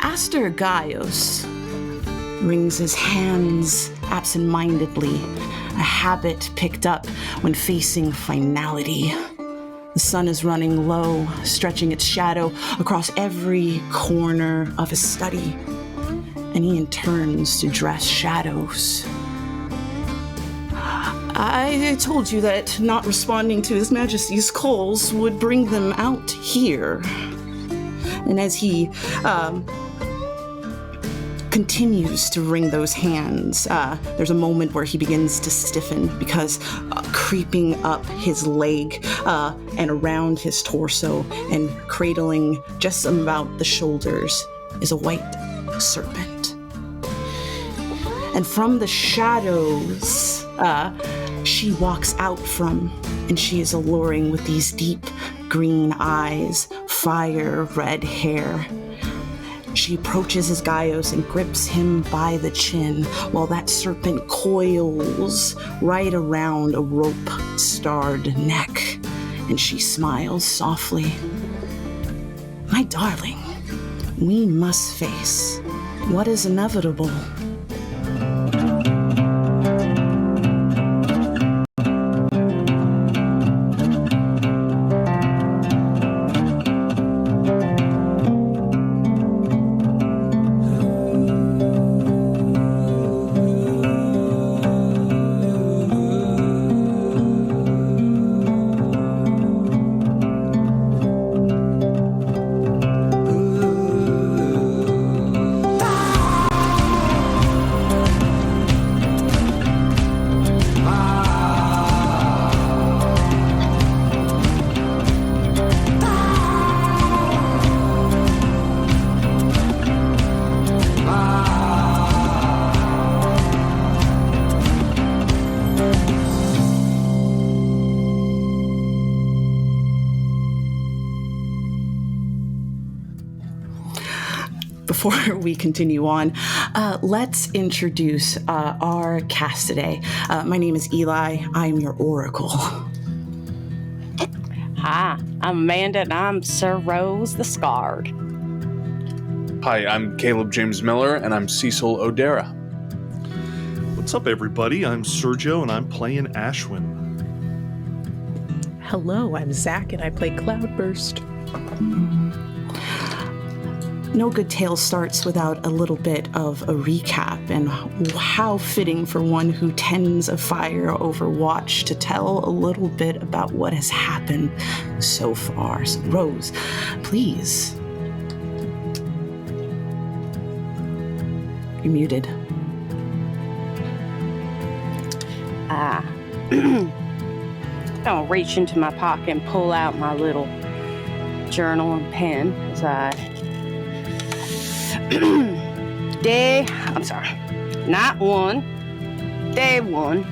Aster Gaios wrings his hands absent-mindedly, a habit picked up when facing finality. The sun is running low, stretching its shadow across every corner of his study, and he turns to dress shadows. I told you that not responding to His Majesty's calls would bring them out here. And as he continues to wring those hands, there's a moment where he begins to stiffen because creeping up his leg and around his torso and cradling just about the shoulders is a white serpent. And from the shadows, she walks out from, and she is alluring with these deep green eyes, fire red hair. She approaches his Gaios and grips him by the chin while that serpent coils right around a rope-starred neck, and she smiles softly. My darling, we must face what is inevitable. Before we continue on, let's introduce our cast today. My name is Eli. I'm your oracle. Hi, I'm Amanda, and I'm Sir Rose the Scarred. Hi, I'm Caleb James Miller, and I'm Cecil Odera. What's up, everybody? I'm Sergio, and I'm playing Ashwyn. Hello, I'm Zach, and I play Cloudburst. No good tale starts without a little bit of a recap, and how fitting for one who tends a fire Overwatch to tell a little bit about what has happened so far. So, Rose, please. You're muted. I'll reach into my pocket and pull out my little journal and pen as I Day one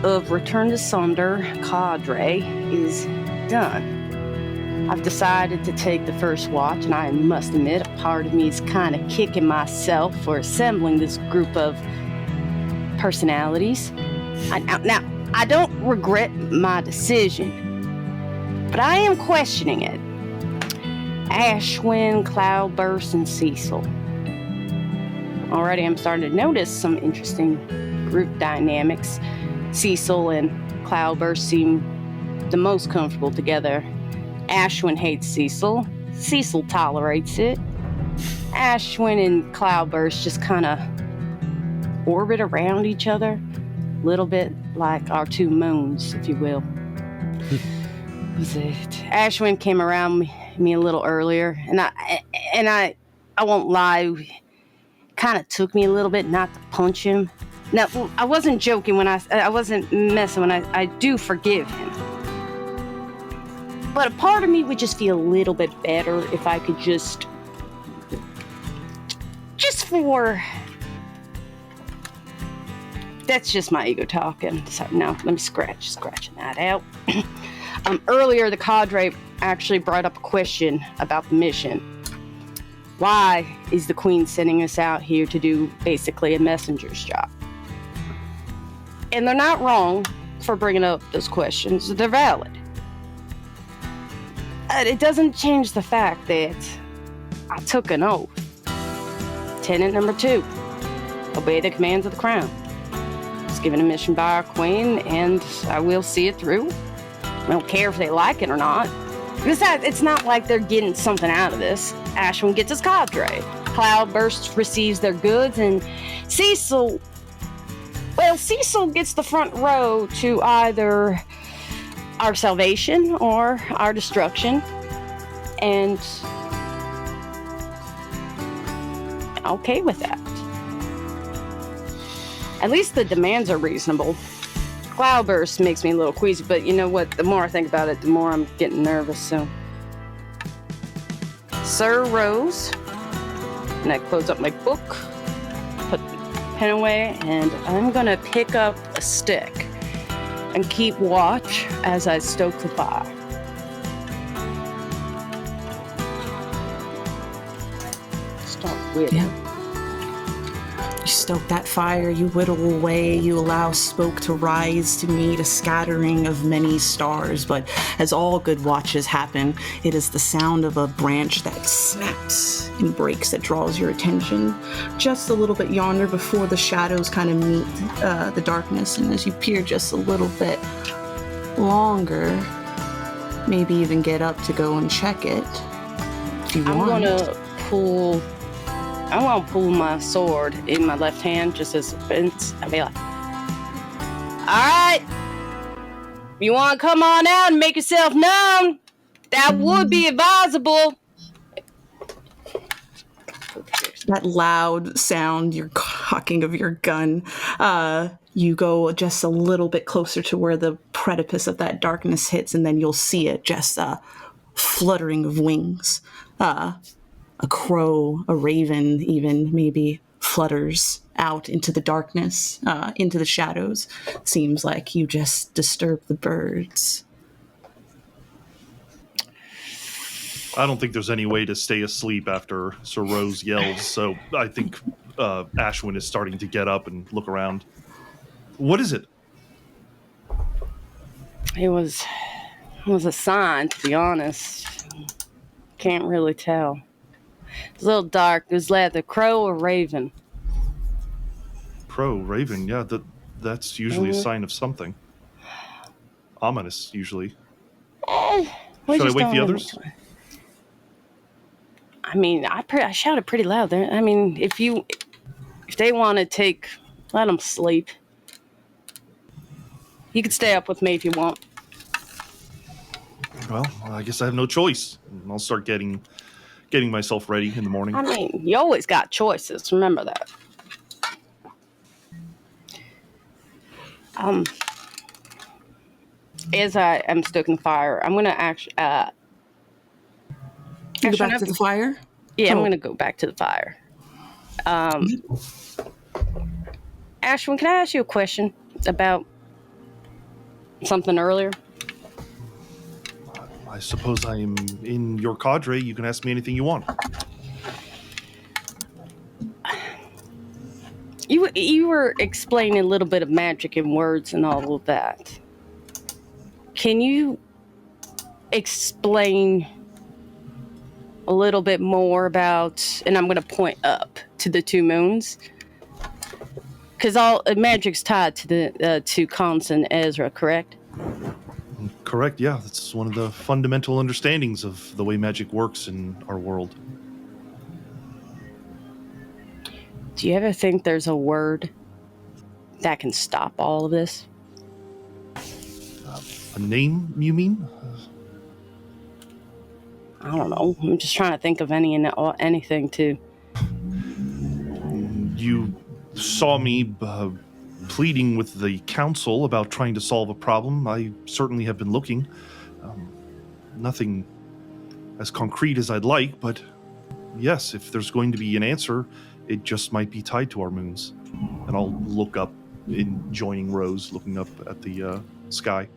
of Return to Sonder cadre is done. I've decided to take the first watch, and I must admit, a part of me is kind of kicking myself for assembling this group of personalities. Now, I don't regret my decision, but I am questioning it. Ashwyn, Cloudburst, and Cecil. Already I'm starting to notice some interesting group dynamics. Cecil and Cloudburst seem the most comfortable together. Ashwyn hates Cecil. Cecil tolerates it. Ashwyn and Cloudburst just kind of orbit around each other, a little bit like our two moons, if you will. Ashwyn came around me a little earlier, and I won't lie, kind of took me a little bit not to punch him. Now, I wasn't joking when I wasn't messing when I do forgive him. But a part of me would just feel a little bit better if I could just for, that's just my ego talking. So now let me scratching that out. Earlier, the cadre actually brought up a question about the mission. Why is the Queen sending us out here to do basically a messenger's job? And they're not wrong for bringing up those questions. They're valid. It doesn't change the fact that I took an oath. Tenant number 2, obey the commands of the crown. It's given a mission by our queen, and I will see it through. I don't care if they like it or not. Besides, it's not like they're getting something out of this. Ashwyn gets his cadre. Cloudburst receives their goods, and Cecil gets the front row to either our salvation or our destruction. And okay with that. At least the demands are reasonable. Cloudburst makes me a little queasy, but you know what? The more I think about it, the more I'm getting nervous, so. Sir Rose. And I close up my book, put the pen away, and I'm gonna pick up a stick and keep watch as I stoke the fire. Start with it. You stoke that fire, you whittle away, you allow smoke to rise to meet a scattering of many stars, but as all good watches happen, it is the sound of a branch that snaps and breaks that draws your attention just a little bit yonder before the shadows kind of meet the darkness, and as you peer just a little bit longer, maybe even get up to go and check it if you want. I want to pull my sword in my left hand just as a defense. I'll be like, alright, you want to come on out and make yourself known? That would be advisable. That loud sound, your cocking of your gun, you go just a little bit closer to where the precipice of that darkness hits, and then you'll see it just a fluttering of wings. A crow, a raven even, maybe flutters out into the darkness, into the shadows. Seems like you just disturbed the birds. I don't think there's any way to stay asleep after Sir Rose yells, so I think Ashwyn is starting to get up and look around. What is it? It was a sign, to be honest. Can't really tell. It's a little dark. It was either crow or raven. Crow, raven, yeah, that's usually a sign of something. Ominous, usually. Should I wake the others? I mean, I shouted pretty loud there. I mean, if they want to let them sleep. You can stay up with me if you want. Well, I guess I have no choice. I'll start getting myself ready in the morning. I mean, you always got choices. Remember that. As I am stoking the fire, I'm gonna actually. You go back to the fire? Yeah, I'm gonna go back to the fire. Ashwyn, can I ask you a question about something earlier? I suppose I am in your cadre. You can ask me anything you want. You were explaining a little bit of magic and words and all of that. Can you explain a little bit more about, and I'm going to point up to the two moons, because all magic's tied to the to Cons and Ezra, correct? Correct, yeah. That's one of the fundamental understandings of the way magic works in our world. Do you ever think there's a word that can stop all of this? A name, you mean? I don't know. I'm just trying to think of anything to. You saw me pleading with the council about trying to solve a problem. I certainly have been looking. Nothing as concrete as I'd like, but yes, if there's going to be an answer, it just might be tied to our moons. And I'll look up in joining Rose, looking up at the sky.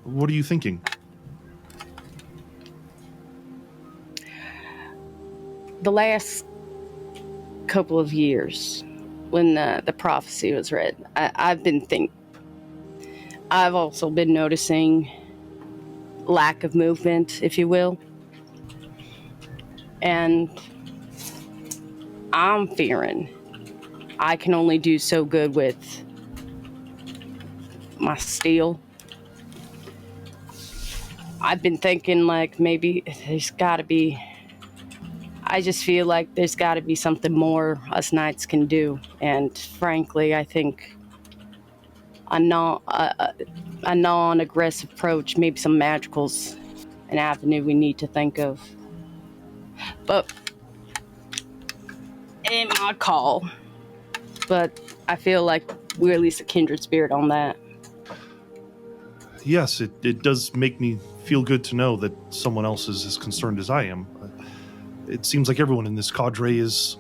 What are you thinking? The last couple of years, when the prophecy was read, I've also been noticing lack of movement, if you will. And I'm fearing I can only do so good with my steel. I've been thinking like maybe there's gotta be, I just feel like there's gotta be something more us knights can do. And frankly, I think a non-aggressive approach, maybe some magical's an avenue we need to think of. But it ain't my call. But I feel like we're at least a kindred spirit on that. Yes, it does make me feel good to know that someone else is as concerned as I am. It seems like everyone in this cadre is,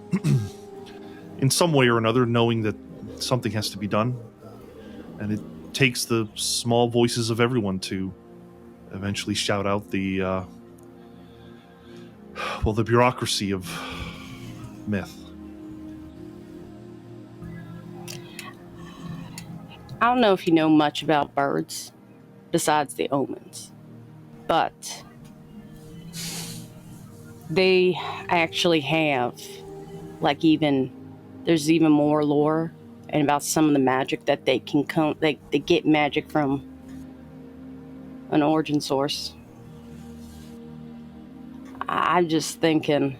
in some way or another, knowing that something has to be done. And it takes the small voices of everyone to eventually shout out the bureaucracy of myth. I don't know if you know much about birds, besides the omens, but they actually have, like, there's even more lore and about some of the magic that they can they get magic from an origin source. I'm just thinking,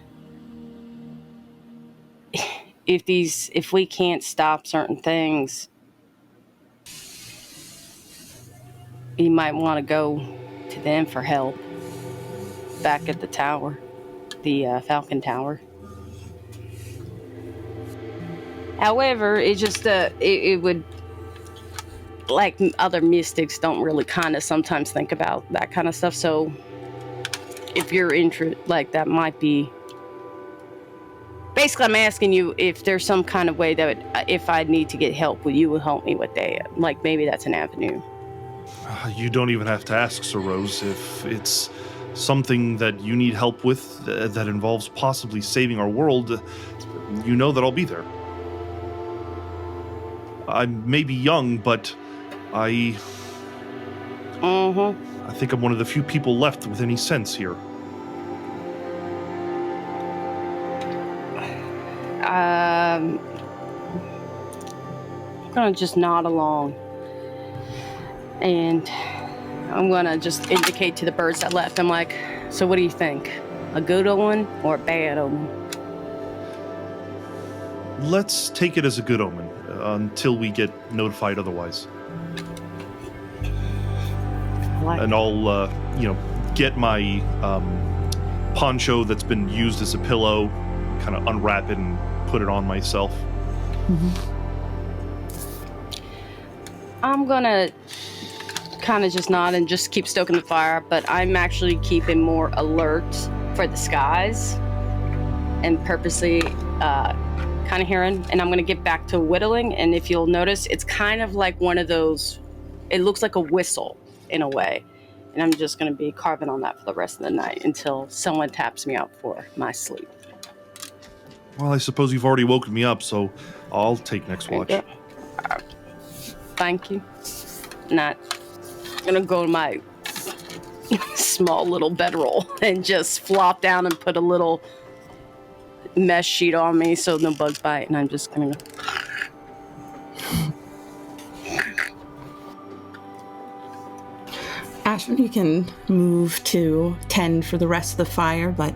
if we can't stop certain things, you might want to go to them for help back at the tower, the Falcon Tower. However, it just it would, like, other mystics don't really kind of sometimes think about that kind of stuff. So if you're interested, like, that might be. Basically, I'm asking you if there's some kind of way that if I need to get help, will you help me with that? Like, maybe that's an avenue. You don't even have to ask, Sir Rose. If it's something that you need help with that involves possibly saving our world, you know that I'll be there. I may be young, but I think I'm one of the few people left with any sense here. I'm gonna just nod along. And I'm gonna just indicate to the birds that left. I'm like, so what do you think? A good omen or a bad omen? Let's take it as a good omen until we get notified otherwise. And I'll, get my poncho that's been used as a pillow, kind of unwrap it and put it on myself. I'm gonna kind of just nod and just keep stoking the fire, but I'm actually keeping more alert for the skies and purposely kind of hearing, and I'm going to get back to whittling. And if you'll notice, it's kind of like one of those, it looks like a whistle in a way, and I'm just going to be carving on that for the rest of the night until someone taps me out for my sleep. Well, I suppose you've already woken me up, so I'll take next watch. Thank you. Not gonna go to my small little bedroll and just flop down and put a little mesh sheet on me so no bugs bite, and I'm just gonna Ashwyn, you can move to tend for the rest of the fire, but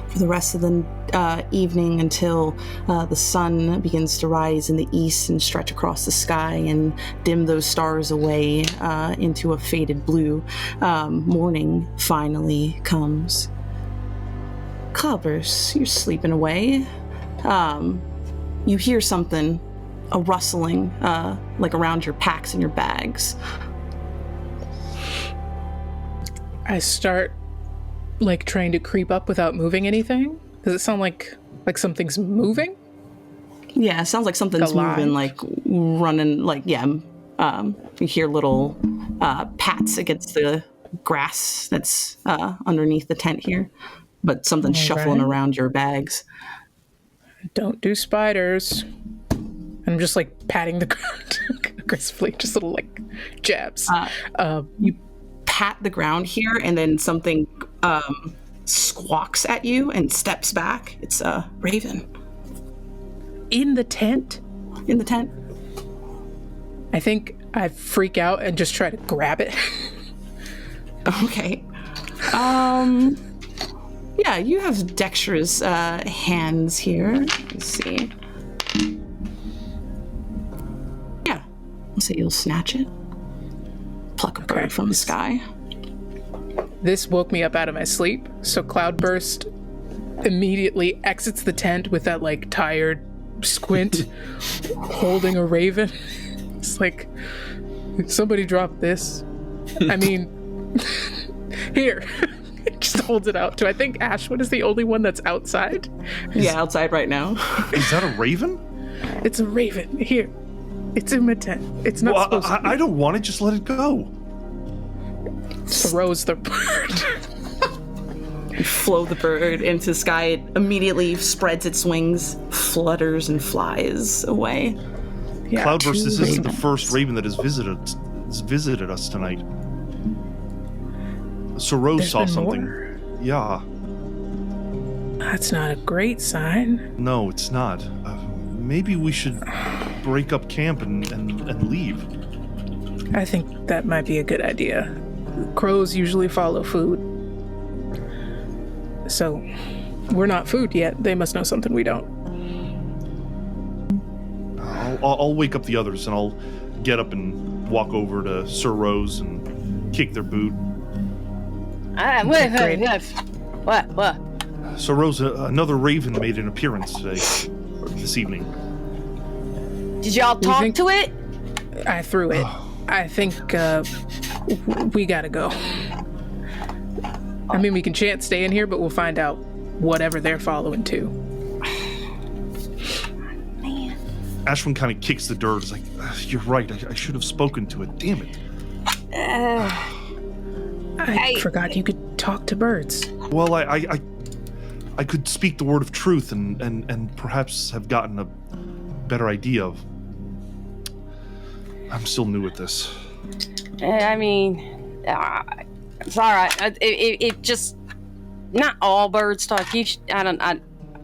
for the rest of the evening until the sun begins to rise in the east and stretch across the sky and dim those stars away into a faded blue, morning finally comes. Cloudburst, you're sleeping away. You hear something, a rustling, like around your packs and your bags. I start, like, trying to creep up without moving anything. Does it sound like something's moving? Yeah, it sounds like something's moving, like running, like, yeah. You hear little pats against the grass that's underneath the tent here, but something's shuffling around your bags. Don't do spiders. I'm just, like, patting the ground aggressively, just little, like, jabs. You pat the ground here, and then something squawks at you and steps back. It's a raven. In the tent? In the tent. I think I freak out and just try to grab it. Okay. Yeah, you have dexterous hands here. Let's see. Yeah. Let's say you'll snatch it. Pluck a bird from the sky. This woke me up out of my sleep, so Cloudburst immediately exits the tent with that, like, tired squint, holding a raven. It's like, somebody drop this. I mean, here. Just holds it out to, I think Ashwyn is the only one that's outside. Yeah, outside right now. Is that a raven? It's a raven. Here. It's in my tent. It's not supposed to be. I don't want it. Just let it go. Throws the bird. You flow the bird into the sky. It immediately spreads its wings, flutters, and flies away. Yeah, Cloudburst, this isn't the ravens. first raven that has visited us tonight. So Rose There's saw been something. more? Yeah. That's not a great sign. No, it's not. Maybe we should break up camp and leave. I think that might be a good idea. Crows usually follow food. So, we're not food yet. They must know something we don't. I'll wake up the others and I'll get up and walk over to Sir Rose and kick their boot. What? So Rose, another raven made an appearance this evening. Did y'all talk to it? I threw it. I think we gotta go. I mean, we can chance stay in here, but we'll find out whatever they're following too. Man. Ashwyn kind of kicks the dirt. It's like, you're right. I should have spoken to it. Damn it. I forgot you could talk to birds. Well, I could speak the word of truth and perhaps have gotten a better idea of. I'm still new at this. I mean, it's all right. It just not all birds talk. I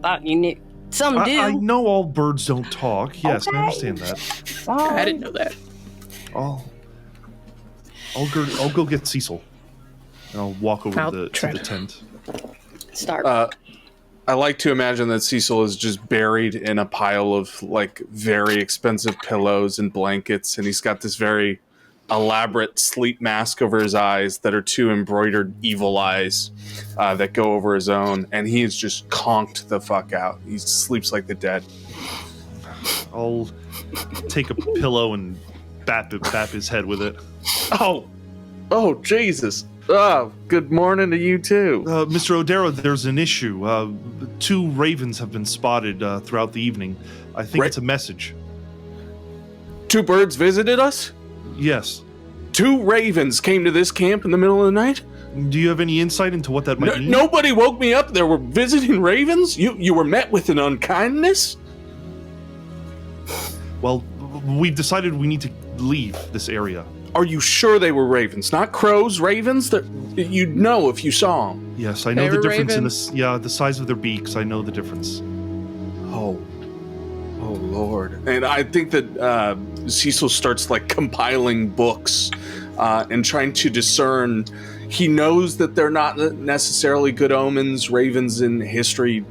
thought you knew. Some do. I know all birds don't talk. Yes, Okay. I understand that. I didn't know that. I'll go get Cecil. And I'll walk over I'll to the try to- tent. Start. I like to imagine that Cecil is just buried in a pile of like very expensive pillows and blankets, and he's got this very elaborate sleep mask over his eyes that are two embroidered evil eyes that go over his own, and he is just conked the fuck out. He sleeps like the dead. I'll take a pillow and bap his head with it. Oh, Jesus. Oh, good morning to you too. Mr. Odera, there's an issue. 2 ravens have been spotted throughout the evening. I think it's a message. 2 birds visited us? Yes. 2 ravens came to this camp in the middle of the night? Do you have any insight into what that might mean? Nobody woke me up. There were visiting ravens? You were met with an unkindness? Well, we've decided we need to leave this area. Are you sure they were ravens? Not crows, ravens? You'd know if you saw them. Yes, I know They the were difference ravens? in the size of their beaks. I know the difference. Oh, Lord. And I think that Cecil starts like compiling books and trying to discern. He knows that they're not necessarily good omens. Ravens in history,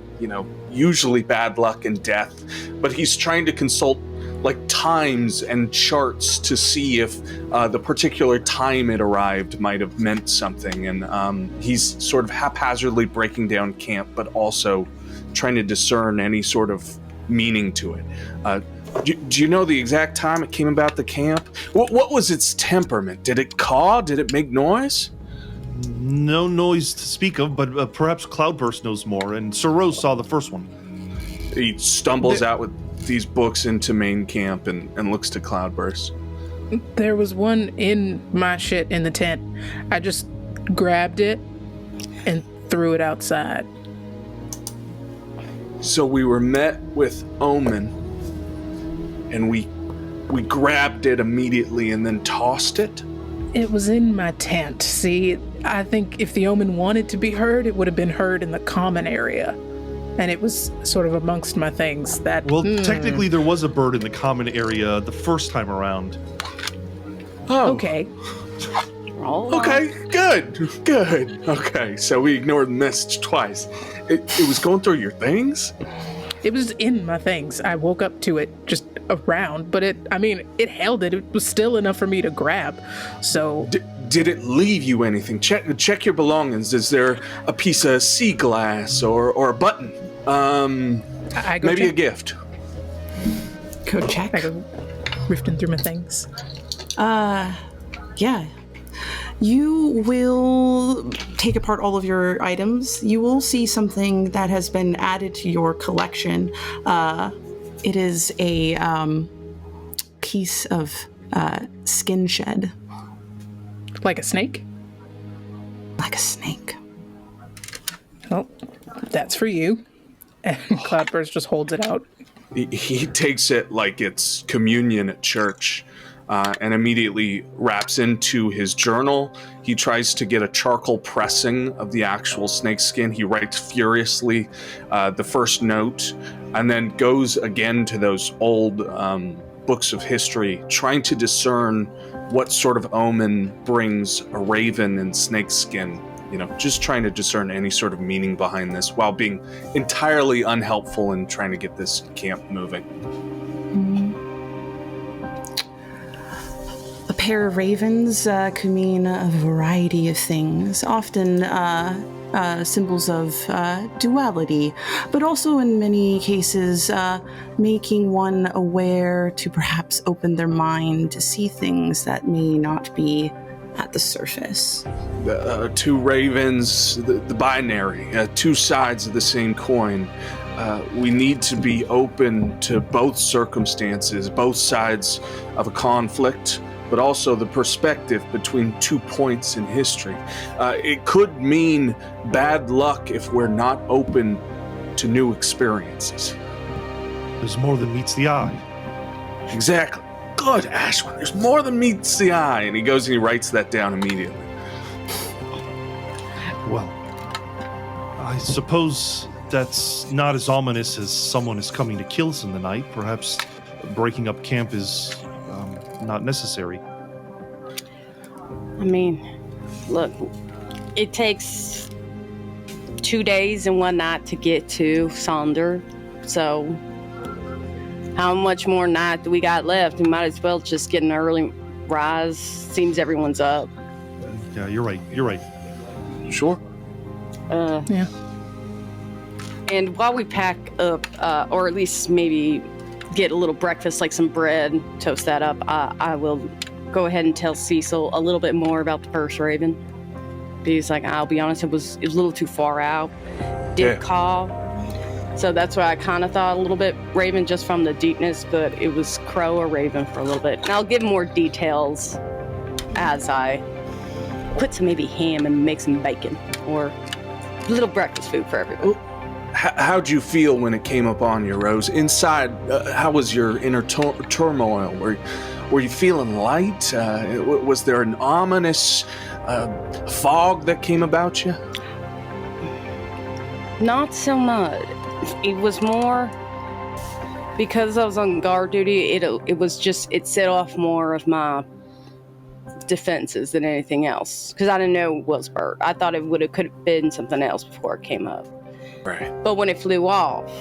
usually bad luck and death. But he's trying to consult like times and charts to see if the particular time it arrived might have meant something. And he's sort of haphazardly breaking down camp, but also trying to discern any sort of meaning to it. Do you know the exact time it came about the camp? What was its temperament? Did it caw? Did it make noise? No noise to speak of, but perhaps Cloudburst knows more, and Sir Rose saw the first one. He stumbles out with these books into main camp and looks to Cloudburst. There was one in my shit in the tent. I just grabbed it and threw it outside. So we were met with omen, and we grabbed it immediately and then tossed it? It was in my tent. See, I think if the omen wanted to be heard, it would have been heard in the common area. And it was sort of amongst my things that... Well, technically there was a bird in the common area the first time around. Oh. Okay. Okay, good. Okay, so we ignored the message twice. It was going through your things? It was in my things. I woke up to it just around, but it held it. It was still enough for me to grab. So... Did it leave you anything? Check your belongings. Is there a piece of sea glass or a button? I go maybe check. a gift. Go check. I go rifting through my things. Yeah. You will take apart all of your items. You will see something that has been added to your collection. It is a piece of skin shed. Like a snake? Like a snake. Well, that's for you. And Cloudburst just holds it out. He takes it like it's communion at church. And immediately wraps into his journal. He tries to get a charcoal pressing of the actual snakeskin. He writes furiously the first note, and then goes again to those old books of history, trying to discern what sort of omen brings a raven in snakeskin. You know, just trying to discern any sort of meaning behind this, while being entirely unhelpful in trying to get this camp moving. A pair of ravens could mean a variety of things, often symbols of duality, but also in many cases making one aware to perhaps open their mind to see things that may not be at the surface. Two ravens, the binary, two sides of the same coin. We need to be open to both circumstances, both sides of a conflict, but also the perspective between 2 points in history. It could mean bad luck if we're not open to new experiences. There's more than meets the eye. Exactly. Good, Ashwyn. There's more than meets the eye. And he goes and he writes that down immediately. Well, I suppose that's not as ominous as someone is coming to kill us in the night. Perhaps breaking up camp is not necessary. I mean, look, it takes 2 days and 1 night to get to Sonder, so how much more night do we got left? We might as well just get an early rise. Seems everyone's up. Yeah, you're right. Sure. Yeah. And while we pack up, or at least maybe get a little breakfast, like some bread, toast that up, I will go ahead and tell Cecil a little bit more about the first raven. Because, like, I'll be honest, it was a little too far out. Did call. So that's why I kind of thought a little bit raven just from the deepness, but it was crow or raven for a little bit. And I'll give more details as I put some maybe ham and make some bacon or a little breakfast food for everybody. How'd you feel when it came up on you, Rose? Inside, how was your inner turmoil? Were you feeling light? Was there an ominous fog that came about you? Not so much. It was more because I was on guard duty. It set off more of my defenses than anything else. Because I didn't know it was bird. I thought it could have been something else before it came up. Right. But when it flew off,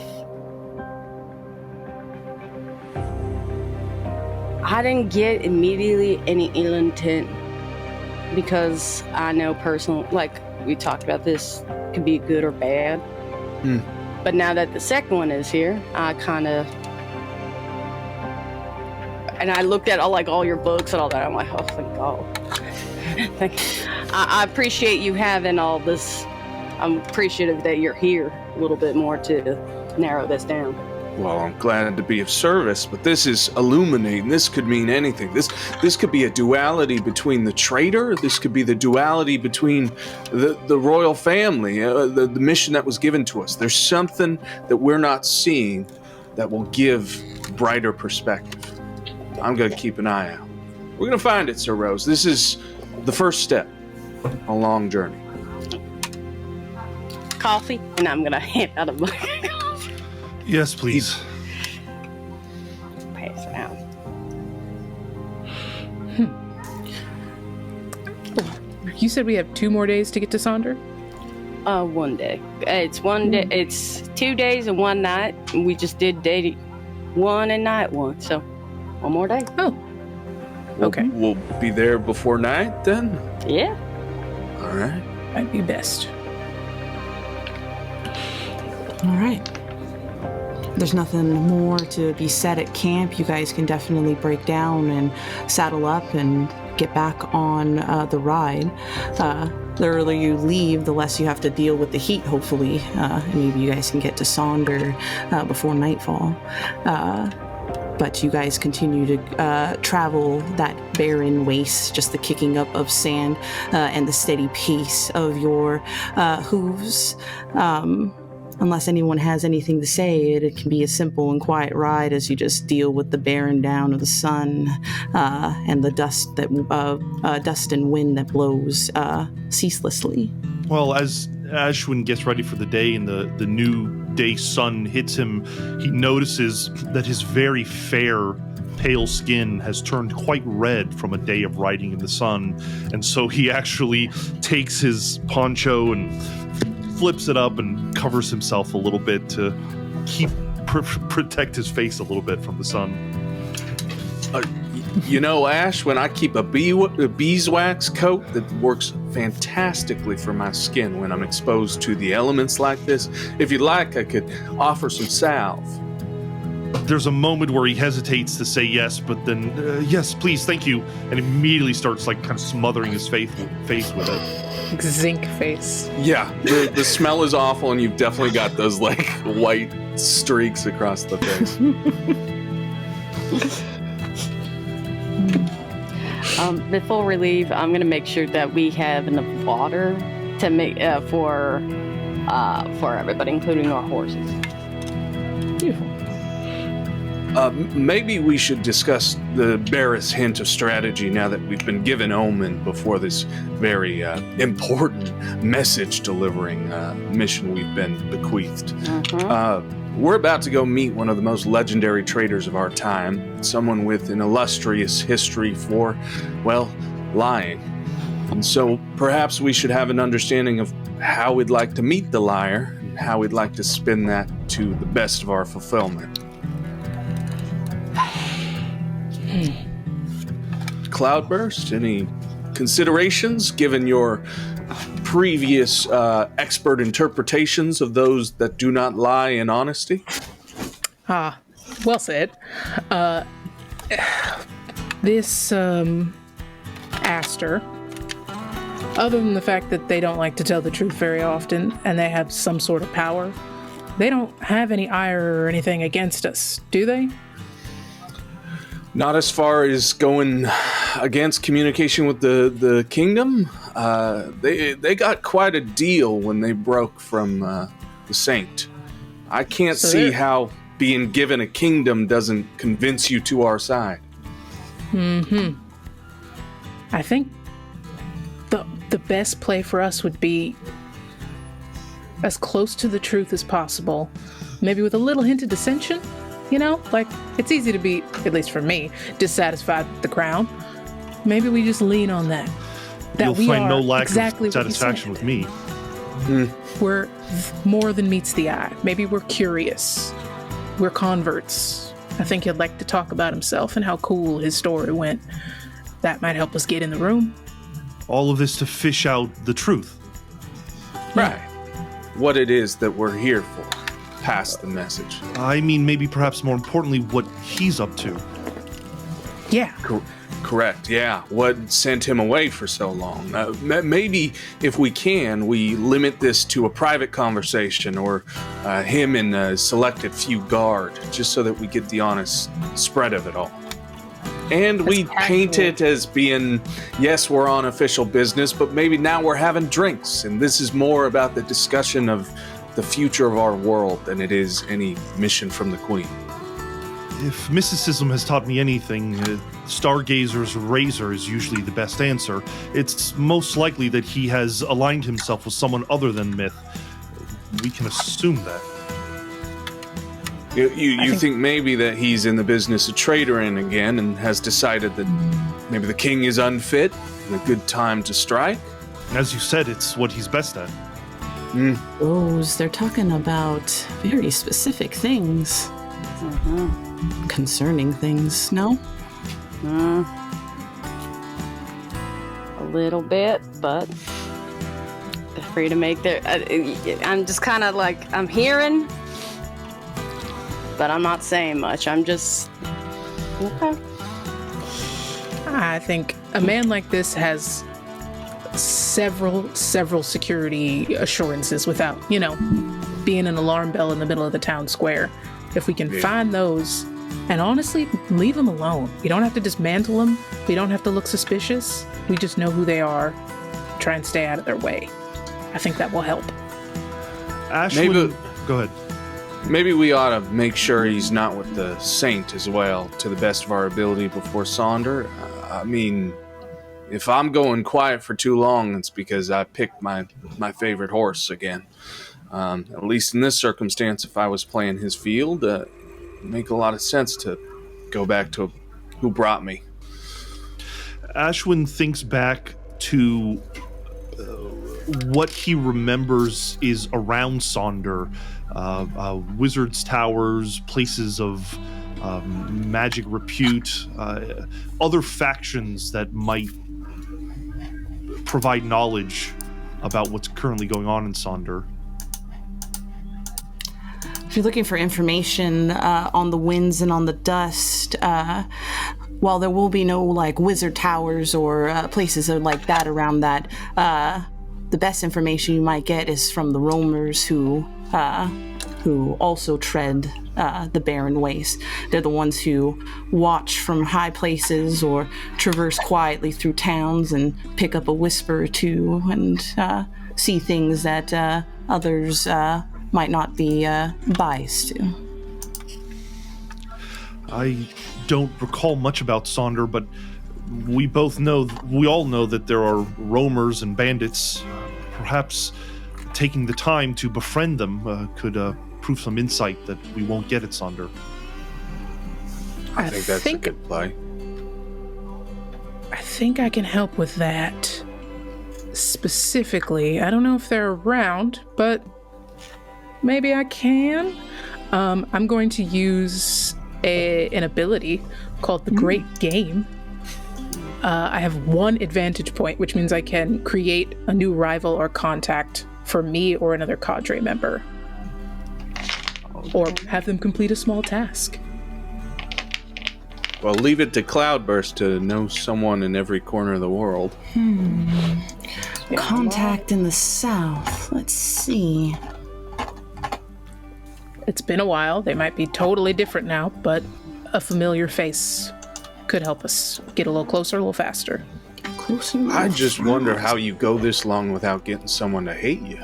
I didn't get immediately any ill intent because I know personally, like we talked about, this could be good or bad. But now that the second one is here, I kind of, and I looked at all your books and all that. I'm like, oh, thank God. I appreciate you having all this. I'm appreciative that you're here a little bit more to narrow this down. Well, I'm glad to be of service, but this is illuminating. This could mean anything. This could be a duality between the traitor. This could be the duality between the royal family, the mission that was given to us. There's something that we're not seeing that will give brighter perspective. I'm going to keep an eye out. We're going to find it, Sir Rose. This is the first step, a long journey. Coffee, and I'm gonna hand out a mug of coffee. Yes, please. Pass it out. You said we have 2 more days to get to Sonder? 1 day. It's 1 day. It's 2 days and 1 night. We just did day 1 and night 1, so 1 more day. Oh. Okay. We'll be there before night then? Yeah. All right. Might be best. All right. There's nothing more to be said at camp. You guys can definitely break down and saddle up and get back on the ride. The earlier you leave, the less you have to deal with the heat, hopefully. And maybe you guys can get to Sonder before nightfall. But you guys continue to travel that barren waste, just the kicking up of sand and the steady pace of your hooves. Unless anyone has anything to say, it can be a simple and quiet ride as you just deal with the bearing down of the sun and the dust and wind that blows ceaselessly. Well, as Ashwyn gets ready for the day and the new day sun hits him, he notices that his very fair, pale skin has turned quite red from a day of riding in the sun. And so he actually takes his poncho and flips it up and covers himself a little bit to protect his face a little bit from the sun. You know, Ash, when I keep a beeswax coat that works fantastically for my skin when I'm exposed to the elements like this, if you'd like, I could offer some salve. There's a moment where he hesitates to say yes, but then, yes, please, thank you, and immediately starts like kind of smothering his face with it. Like zinc face. Yeah, the smell is awful, and you've definitely got those like white streaks across the face. Before we leave, I'm gonna make sure that we have enough water to make for everybody, including our horses. Beautiful. Maybe we should discuss the barest hint of strategy now that we've been given omen before this very important message-delivering mission we've been bequeathed. We're about to go meet one of the most legendary traders of our time, someone with an illustrious history for, well, lying. And so perhaps we should have an understanding of how we'd like to meet the liar and how we'd like to spin that to the best of our fulfillment. Cloudburst, any considerations given your previous expert interpretations of those that do not lie in honesty? Well said. This Aster, other than the fact that they don't like to tell the truth very often and they have some sort of power, they don't have any ire or anything against us, do they? Not as far as going against communication with the kingdom. They got quite a deal when they broke from the Saint. I can't see how being given a kingdom doesn't convince you to our side. I think the best play for us would be as close to the truth as possible, maybe with a little hint of dissension. You know, like, it's easy to be, at least for me, dissatisfied with the crown. Maybe we just lean on that. You'll find no lack exactly of satisfaction with me. We're more than meets the eye. Maybe we're curious. We're converts. I think he'd like to talk about himself and how cool his story went. That might help us get in the room. All of this to fish out the truth. Right. What it is that we're here for. Pass the message. I mean, maybe perhaps more importantly, what he's up to. Yeah. Correct, yeah. What sent him away for so long? Maybe, if we can, we limit this to a private conversation or him and a selected few guard, just so that we get the honest spread of it all. And we paint it as being, yes, we're on official business, but maybe now we're having drinks, and this is more about the discussion of the future of our world than it is any mission from the Queen. If mysticism has taught me anything, Stargazer's razor is usually the best answer. It's most likely that he has aligned himself with someone other than myth. We can assume that. You think maybe that he's in the business of traitoring again and has decided that maybe the king is unfit and a good time to strike? As you said, it's what he's best at. They're talking about very specific things. Concerning things, no? A little bit, but they're free to make their... I'm just kind of like, I'm hearing, but I'm not saying much. I'm just... Okay. I think a man like this has several security assurances without, being an alarm bell in the middle of the town square. If we can find those, and honestly, leave them alone. We don't have to dismantle them. We don't have to look suspicious. We just know who they are. Try and stay out of their way. I think that will help. Ashwyn, go ahead. Maybe we ought to make sure he's not with the saint as well, to the best of our ability before Sonder. I mean, if I'm going quiet for too long, it's because I picked my favorite horse again. At least in this circumstance, if I was playing his field, it'd make a lot of sense to go back to who brought me. Ashwyn thinks back to what he remembers is around Sonder. Wizards' towers, places of magic repute, other factions that might provide knowledge about what's currently going on in Sonder. If you're looking for information on the winds and on the dust, while there will be no wizard towers or places like that around that, the best information you might get is from the roamers who also tread the barren waste. They're the ones who watch from high places or traverse quietly through towns and pick up a whisper or two and see things that others might not be biased to. I don't recall much about Sonder, but we all know that there are roamers and bandits. Perhaps taking the time to befriend them could prove some insight that we won't get at Sonder. I think that's a good play. I think I can help with that. Specifically, I don't know if they're around, but maybe I can. I'm going to use an ability called the Great Game. I have one advantage point, which means I can create a new rival or contact for me or another cadre member. Or have them complete a small task. Well, leave it to Cloudburst to know someone in every corner of the world. Contact in the south. Let's see. It's been a while. They might be totally different now, but a familiar face could help us get a little closer, a little faster. I just wonder how you go this long without getting someone to hate you.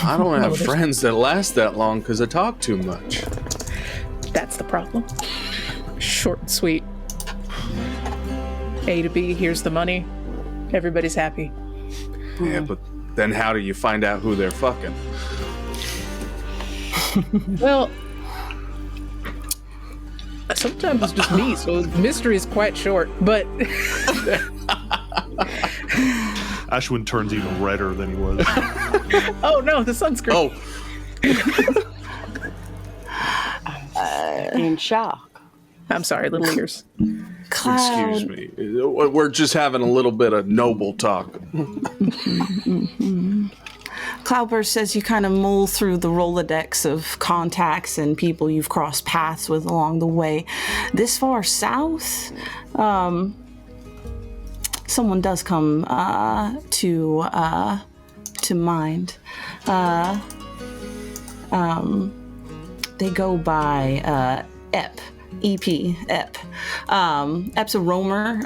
I don't have friends that last that long because I talk too much. That's the problem. Short and sweet. A to B, here's the money. Everybody's happy. Yeah, but then how do you find out who they're fucking? Well, sometimes it's just me, so the mystery is quite short, but... Ashwyn turns even redder than he was. Oh no, the sunscreen. In shock. I'm sorry, little ears. Cloud. Excuse me. We're just having a little bit of noble talk. Cloudburst says you kind of mull through the Rolodex of contacts and people you've crossed paths with along the way. This far south, someone does come to mind. They go by Ep. EP, Ep. Ep's a roamer.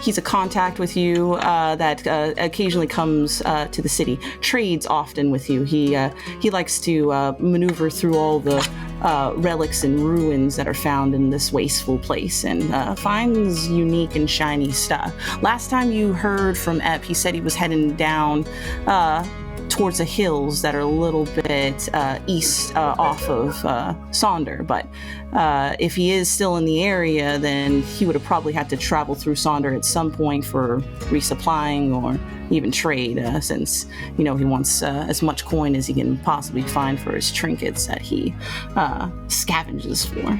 He's a contact with you that occasionally comes to the city. Trades often with you. He likes to maneuver through all the relics and ruins that are found in this wasteful place and finds unique and shiny stuff. Last time you heard from Ep, he said he was heading down towards the hills that are a little bit east off of Sonder. But if he is still in the area, then he would have probably had to travel through Sonder at some point for resupplying or even trade, since, he wants as much coin as he can possibly find for his trinkets that he scavenges for.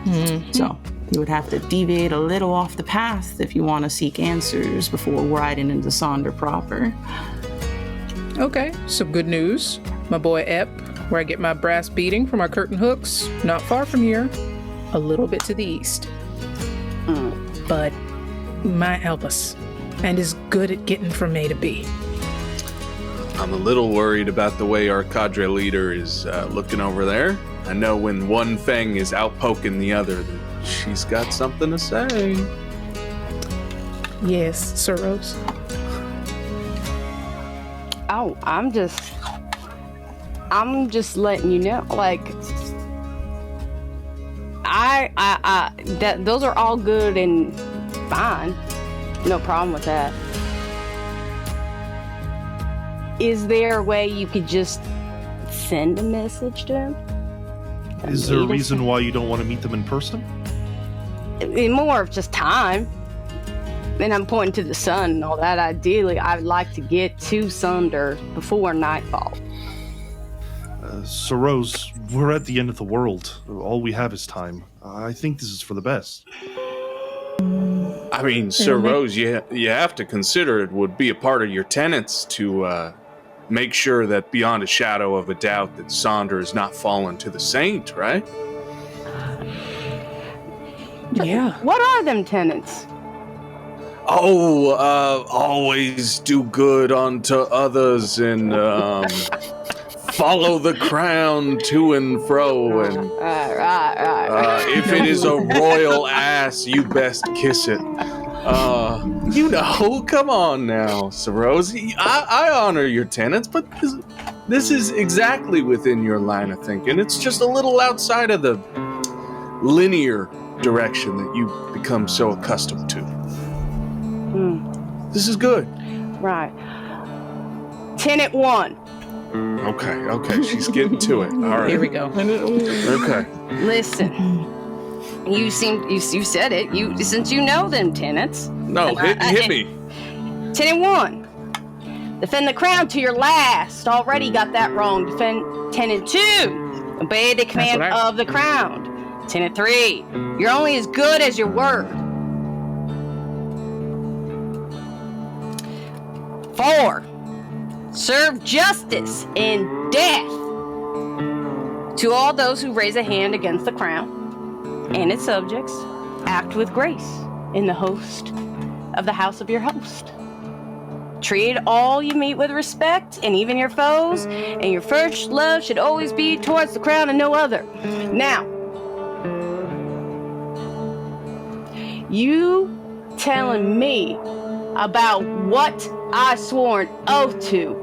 Mm-hmm. So you would have to deviate a little off the path if you want to seek answers before riding into Sonder proper. Okay, so good news. My boy Ep, where I get my brass beating from our curtain hooks, not far from here, a little bit to the east. But might help us, and is good at getting from A to B. I'm a little worried about the way our cadre leader is looking over there. I know when one fang is out poking the other, that she's got something to say. Yes, Sir Rose. Oh, I'm just letting you know, like, those are all good and fine. No problem with that. Is there a way you could just send a message to him? Is there a reason why you don't want to meet them in person? More of just time. And I'm pointing to the sun and all that. Ideally, I'd like to get to Sonder before nightfall. Sir Rose, we're at the end of the world. All we have is time. I think this is for the best. I mean, Sir Rose, you have to consider it would be a part of your tenets to make sure that beyond a shadow of a doubt that Sonder has not fallen to the saint, right? Yeah. What are them tenets? Oh, always do good unto others and follow the crown to and fro. And Right. if it is a royal ass, you best kiss it. Come on now, Sir Rose. I honor your tenets, but this is exactly within your line of thinking. It's just a little outside of the linear direction that you become so accustomed to. This is good. Right. Tenet 1. Okay, she's getting to it. All right. Here we go. Okay. Listen. You said it. Since you know them tenets. No, hit me. Tenet 1. Defend the crown to your last. Already got that wrong. Defend Tenet 2. Obey the command of the crown. Tenet 3. You're only as good as your word. 4. Serve justice and death to all those who raise a hand against the crown and its subjects. Act with grace in the host of the house of your host. Treat all you meet with respect, and even your foes, and your first love should always be towards the crown and no other. Now, you telling me about what I swore an oath to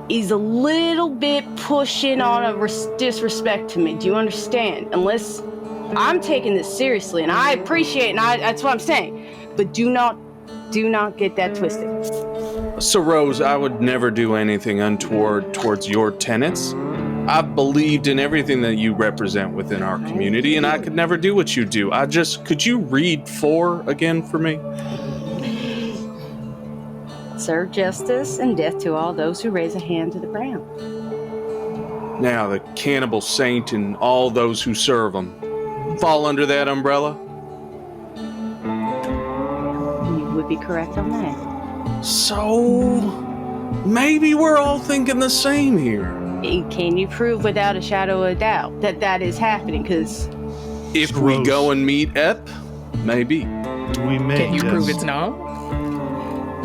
is a little bit pushing on a disrespect to me. Do you understand? Unless I'm taking this seriously, and I appreciate it, and that's what I'm saying. But do not get that twisted. So, Rose, I would never do anything untoward towards your tenets. I've believed in everything that you represent within our community, and I could never do what you do. Could you read 4 again for me? Serve justice and death to all those who raise a hand to the crown. Now, the cannibal saint and all those who serve him fall under that umbrella? You would be correct on that. So, maybe we're all thinking the same here. Can you prove without a shadow of a doubt that is happening? Because if we go and meet Ep, maybe. We may. Can you prove it's not?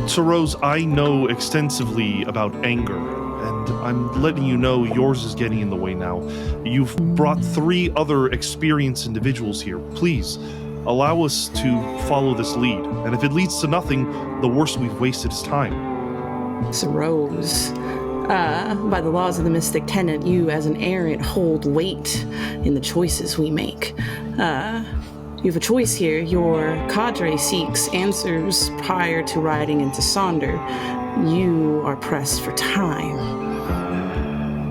So, Rose, I know extensively about anger, and and I'm letting you know yours is getting in the way now. You've brought 3 other experienced individuals here. Please, allow us to follow this lead. And if it leads to nothing, the worst we've wasted is time. So Rose, by the laws of the Mystic Tenet, you as an errant hold weight in the choices we make. You have a choice here. Your cadre seeks answers prior to riding into Sonder. You are pressed for time.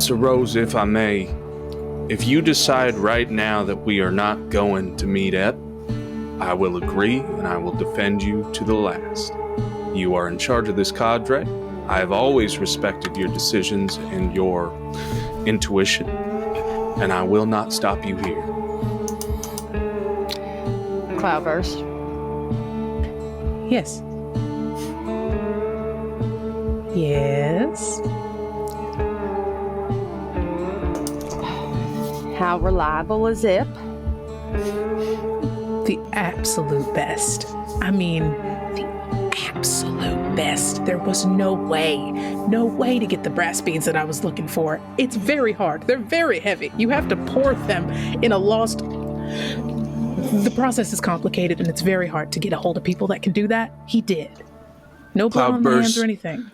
So Rose, if I may, if you decide right now that we are not going to meet at, I will agree and I will defend you to the last. You are in charge of this cadre. I have always respected your decisions and your intuition, and I will not stop you here. Cloudburst. Yes. Yes. How reliable is Zip? The absolute best. I mean, the absolute best. There was no way to get the brass beads that I was looking for. It's very hard. They're very heavy. You have to pour them in a lost... The process is complicated, and it's very hard to get a hold of people that can do that. He did. No blood on the hands or anything.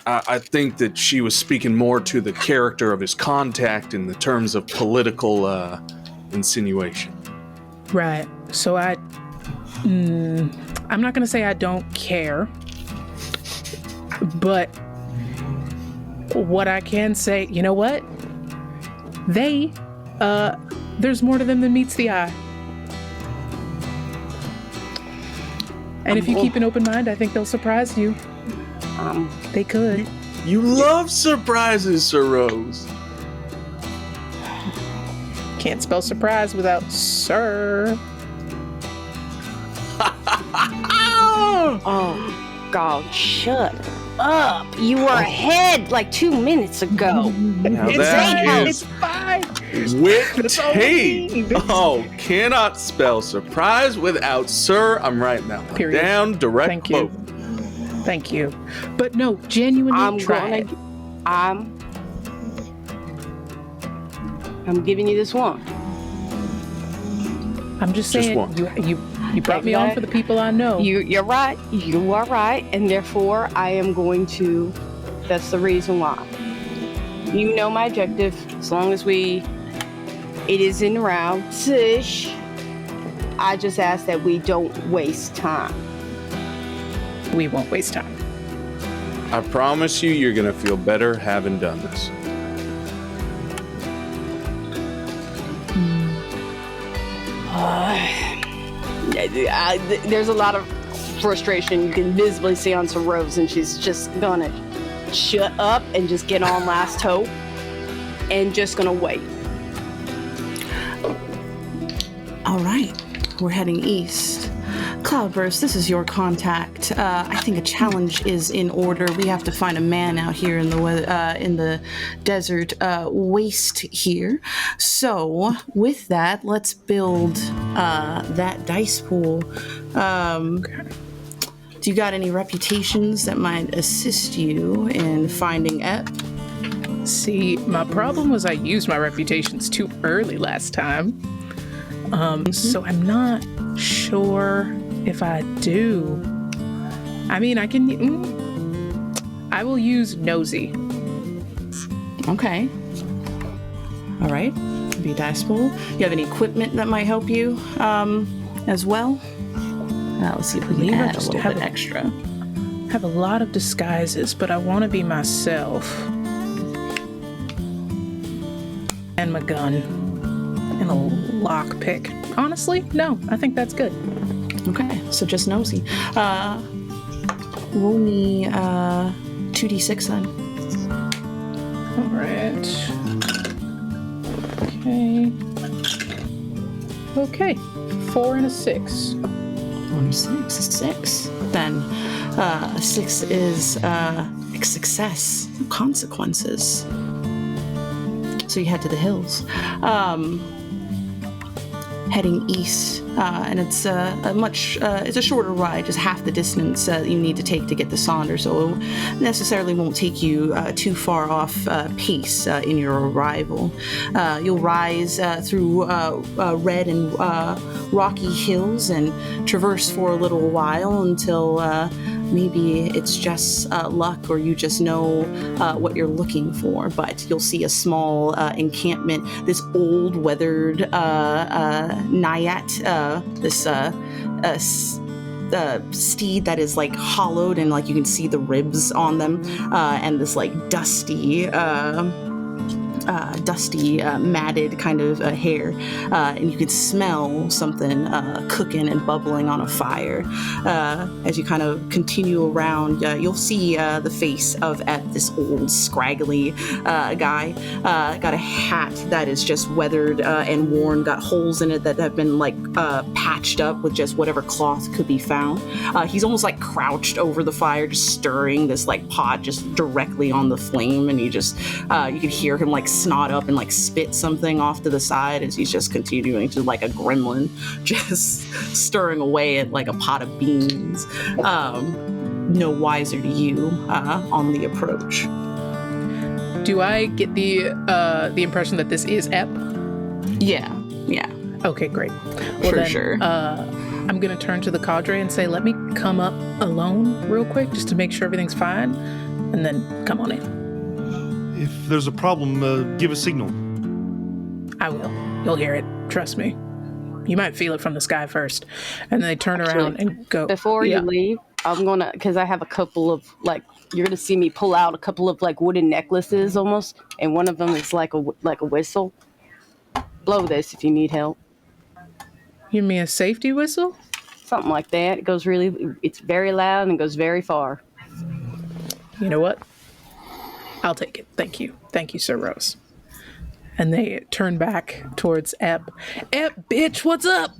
I think that she was speaking more to the character of his contact in the terms of political insinuation. Right. So I'm not going to say I don't care, but what I can say, you know what? There's more to them than meets the eye. And if you keep an open mind, I think they'll surprise you. They could. You love surprises, Sir Rose. Can't spell surprise without sir. Oh, God, shut up. You were ahead like 2 minutes ago. Now It's that fine. is It's fine. with all we tape. need. Oh, cannot spell surprise without sir. I'm writing that one Period. down. Direct Thank quote. you. Thank you. But no, genuinely try it. I'm giving you this one. I'm just Just saying, one. you brought me on for the people I know. You're right. You are right. And therefore, I am going to... That's the reason why. You know my objective. As long as it is in round 6, I just ask that we don't waste time. We won't waste time. I promise you, you're gonna feel better having done this. There's a lot of frustration you can visibly see on Sir Rose, and she's just gonna shut up and just get on last hope and just gonna wait. All right, we're heading east. Cloudburst, this is your contact. I think a challenge is in order. We have to find a man out here in the desert waste here. So with that, let's build that dice pool. Do you got any reputations that might assist you in finding Ep? See, my problem was I used my reputations too early last time. So I'm not sure if I do. I mean, I will use nosy. Okay. All right. Be a dice pool. You have any equipment that might help you as well? Let's see if we can add a little bit extra. I have a lot of disguises, but I want to be myself. And my gun. And a lockpick. Honestly, no, I think that's good. Okay, so just nosy. Roll me 2d6 then. All right. Okay. 4 and a 6. 6. Then 6 is a success. No consequences. So you head to the hills. heading east, and it's it's a shorter ride, just half the distance that you need to take to get to Sonder, so it necessarily won't take you too far off pace in your arrival. You'll rise through red and rocky hills and traverse for a little while until maybe it's just luck, or you just know what you're looking for. But you'll see a small encampment, this old weathered Naiat, this steed that is like hollowed and like you can see the ribs on them, and this like dusty matted kind of hair, and you can smell something cooking and bubbling on a fire. As you kind of continue around, you'll see the face of this old scraggly guy. Got a hat that is just weathered and worn, got holes in it that have been like patched up with just whatever cloth could be found. He's almost like crouched over the fire, just stirring this like pot just directly on the flame, and you could hear him like snot up and like spit something off to the side as he's just continuing to like a gremlin, just stirring away at like a pot of beans. No wiser to you on the approach. Do I get the impression that this is Ep? Yeah. Okay, great. Well, For then, sure. I'm gonna turn to the cadre and say, let me come up alone real quick just to make sure everything's fine, and then come on in. If there's a problem, give a signal. I will. You'll hear it. Trust me. You might feel it from the sky first. And then they turn around and go. Before you leave, I'm going to, because I have a couple of, like, you're going to see me pull out a couple of, like, wooden necklaces almost. And one of them is like a whistle. Blow this if you need help. Give me a safety whistle? Something like that. It's very loud and goes very far. You know what? I'll take it. Thank you. Thank you, Sir Rose. And they turn back towards Ep. Ep, bitch, what's up?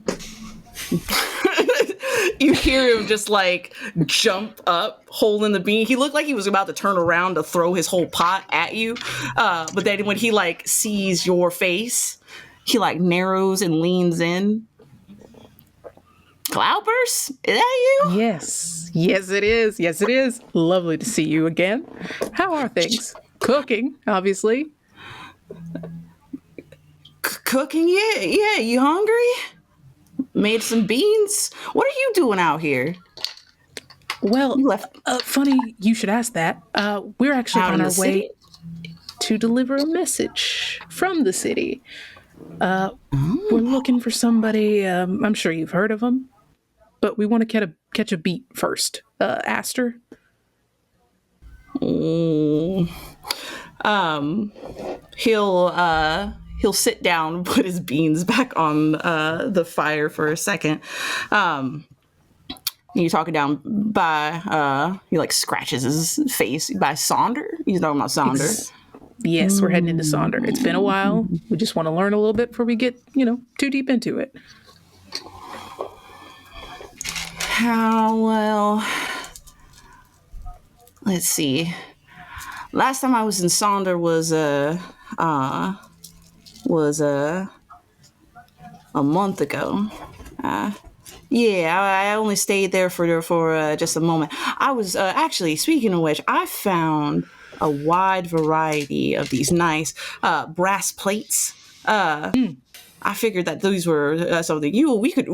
You hear him just like jump up, holding the bean. He looked like he was about to turn around to throw his whole pot at you. But then when he like sees your face, he like narrows and leans in. Cloudburst? Is that you? Yes, it is. Yes, it is. Lovely to see you again. How are things? Cooking, obviously. Cooking? Yeah. You hungry? Made some beans? What are you doing out here? Well, You left funny you should ask that. We're actually out on in our the way city? to deliver a message from the city. We're looking for somebody. I'm sure you've heard of them, but we want to catch a beat first. Aster. He'll sit down and put his beans back on the fire for a second. You talking down by he like scratches his face by Sonder. He's talking about Sonder. Yes, we're heading into Sonder. It's been a while. We just want to learn a little bit before we get, too deep into it. Well, let's see. Last time I was in Sonder was a month ago. I only stayed there for just a moment. I was actually, speaking of which, I found a wide variety of these nice brass plates. I figured that these were something we could.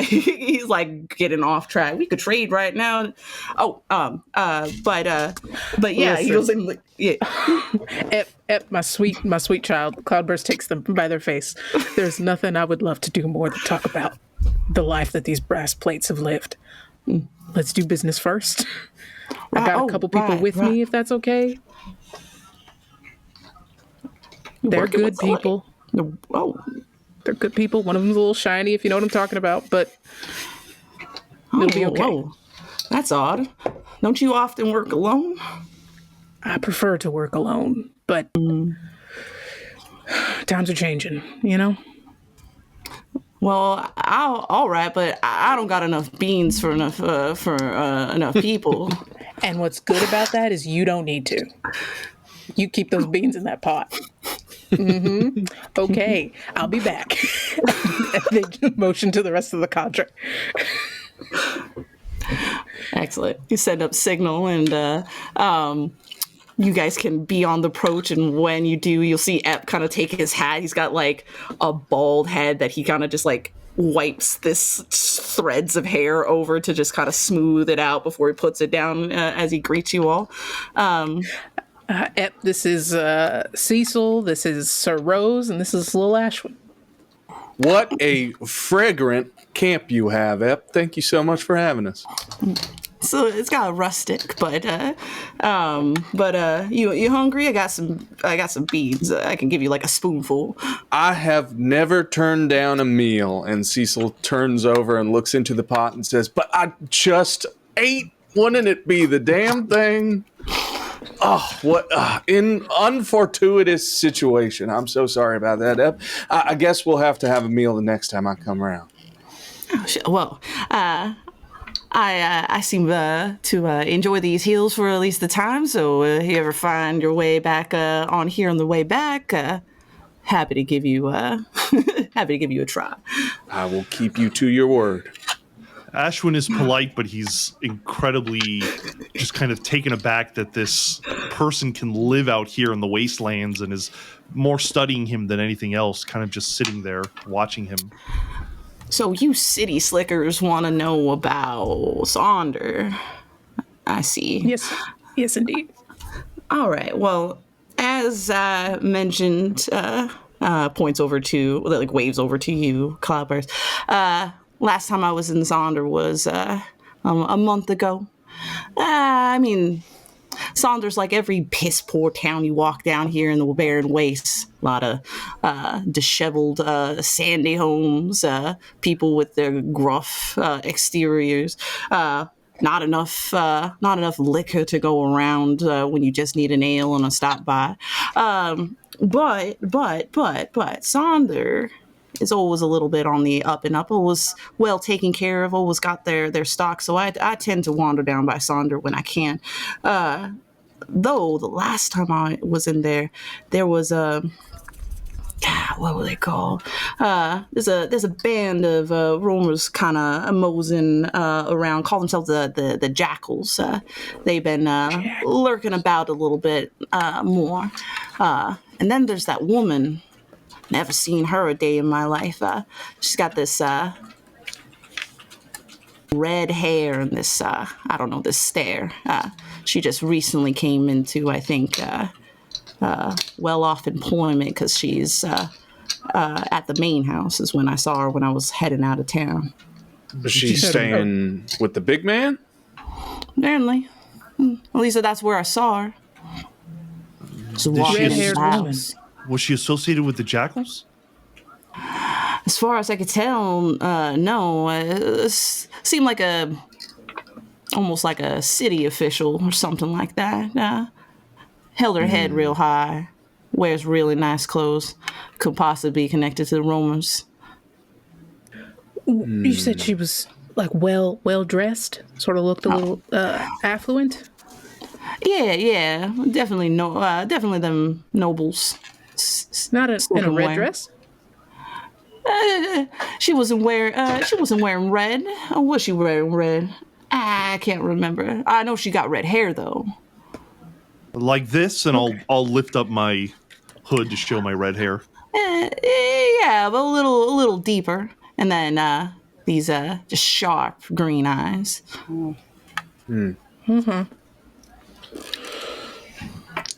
He's like getting off track. We could trade right now. But yeah, he was in, yeah. Ep, my sweet child. Cloudburst takes them by their face. There's nothing I would love to do more than talk about the life that these brass plates have lived. Let's do business first. I got a couple people with me, if that's okay. They're good people. They're good people. One of them's a little shiny, if you know what I'm talking about, but it'll be okay. Whoa. That's odd. Don't you often work alone? I prefer to work alone, but times are changing, Well, all right, but I don't got enough beans for enough people. And what's good about that is you don't need to. You keep those beans in that pot. Okay, I'll be back. They motion to the rest of the cadre. Excellent. You send up signal, and you guys can be on the approach. And when you do, you'll see Ep kind of take his hat. He's got like a bald head that he kind of just like wipes this threads of hair over to just kind of smooth it out before he puts it down as he greets you all. Ep, this is Cecil, this is Sir Rose, and this is Lil Ashwyn. What a fragrant camp you have, Ep. Thank you so much for having us. So it's got a rustic, but you hungry? I got some beans. I can give you like a spoonful. I have never turned down a meal. And Cecil turns over and looks into the pot and says, "But I just ate. Wouldn't it be the damn thing?" Oh, what in unfortuitous situation. I'm so sorry about that, Ep. I guess we'll have to have a meal the next time I come around. Oh, shit. Well, I seem to enjoy these hills for at least the time. So if you ever find your way back on here on the way back, happy to give you a try. I will keep you to your word. Ashwyn is polite, but he's incredibly just kind of taken aback that this person can live out here in the wastelands, and is more studying him than anything else, kind of just sitting there watching him. So you city slickers want to know about Sonder. I see. Yes, indeed. All right. Well, as I mentioned, points over to, like waves over to you, Cloudburst. Last time I was in Sonder was a month ago. I mean, Sonder's like every piss poor town you walk down here in the barren wastes. A lot of disheveled, sandy homes, people with their gruff exteriors. Not enough liquor to go around when you just need an ale and a stop by. But Sonder is always a little bit on the up and up, always well taken care of, always got their stock. So I tend to wander down by Sonder when I can. Though the last time I was in there was a what were they called? There's a band of roamers kind of moseying around, call themselves the Jackals. They've been lurking about a little bit more. And then there's that woman. Never seen her a day in my life. She's got this red hair and this, this stare. She just recently came into, I think, well-off employment because she's at the main house is when I saw her when I was heading out of town. She's staying with the big man? Apparently. At least that's where I saw her. Red-haired woman. Was she associated with the Jackals? As far as I could tell, no. It seemed like almost like a city official or something like that. Held her head real high, wears really nice clothes, could possibly be connected to the Romans. You said she was like well dressed, sort of looked a little affluent. Yeah, definitely definitely them nobles. Not in a red dress. She wasn't wearing red. Or was she wearing red? I can't remember. I know she got red hair though. Like this, and okay. I'll lift up my hood to show my red hair. Yeah, but a little deeper, and then these just sharp green eyes. Mm-hmm.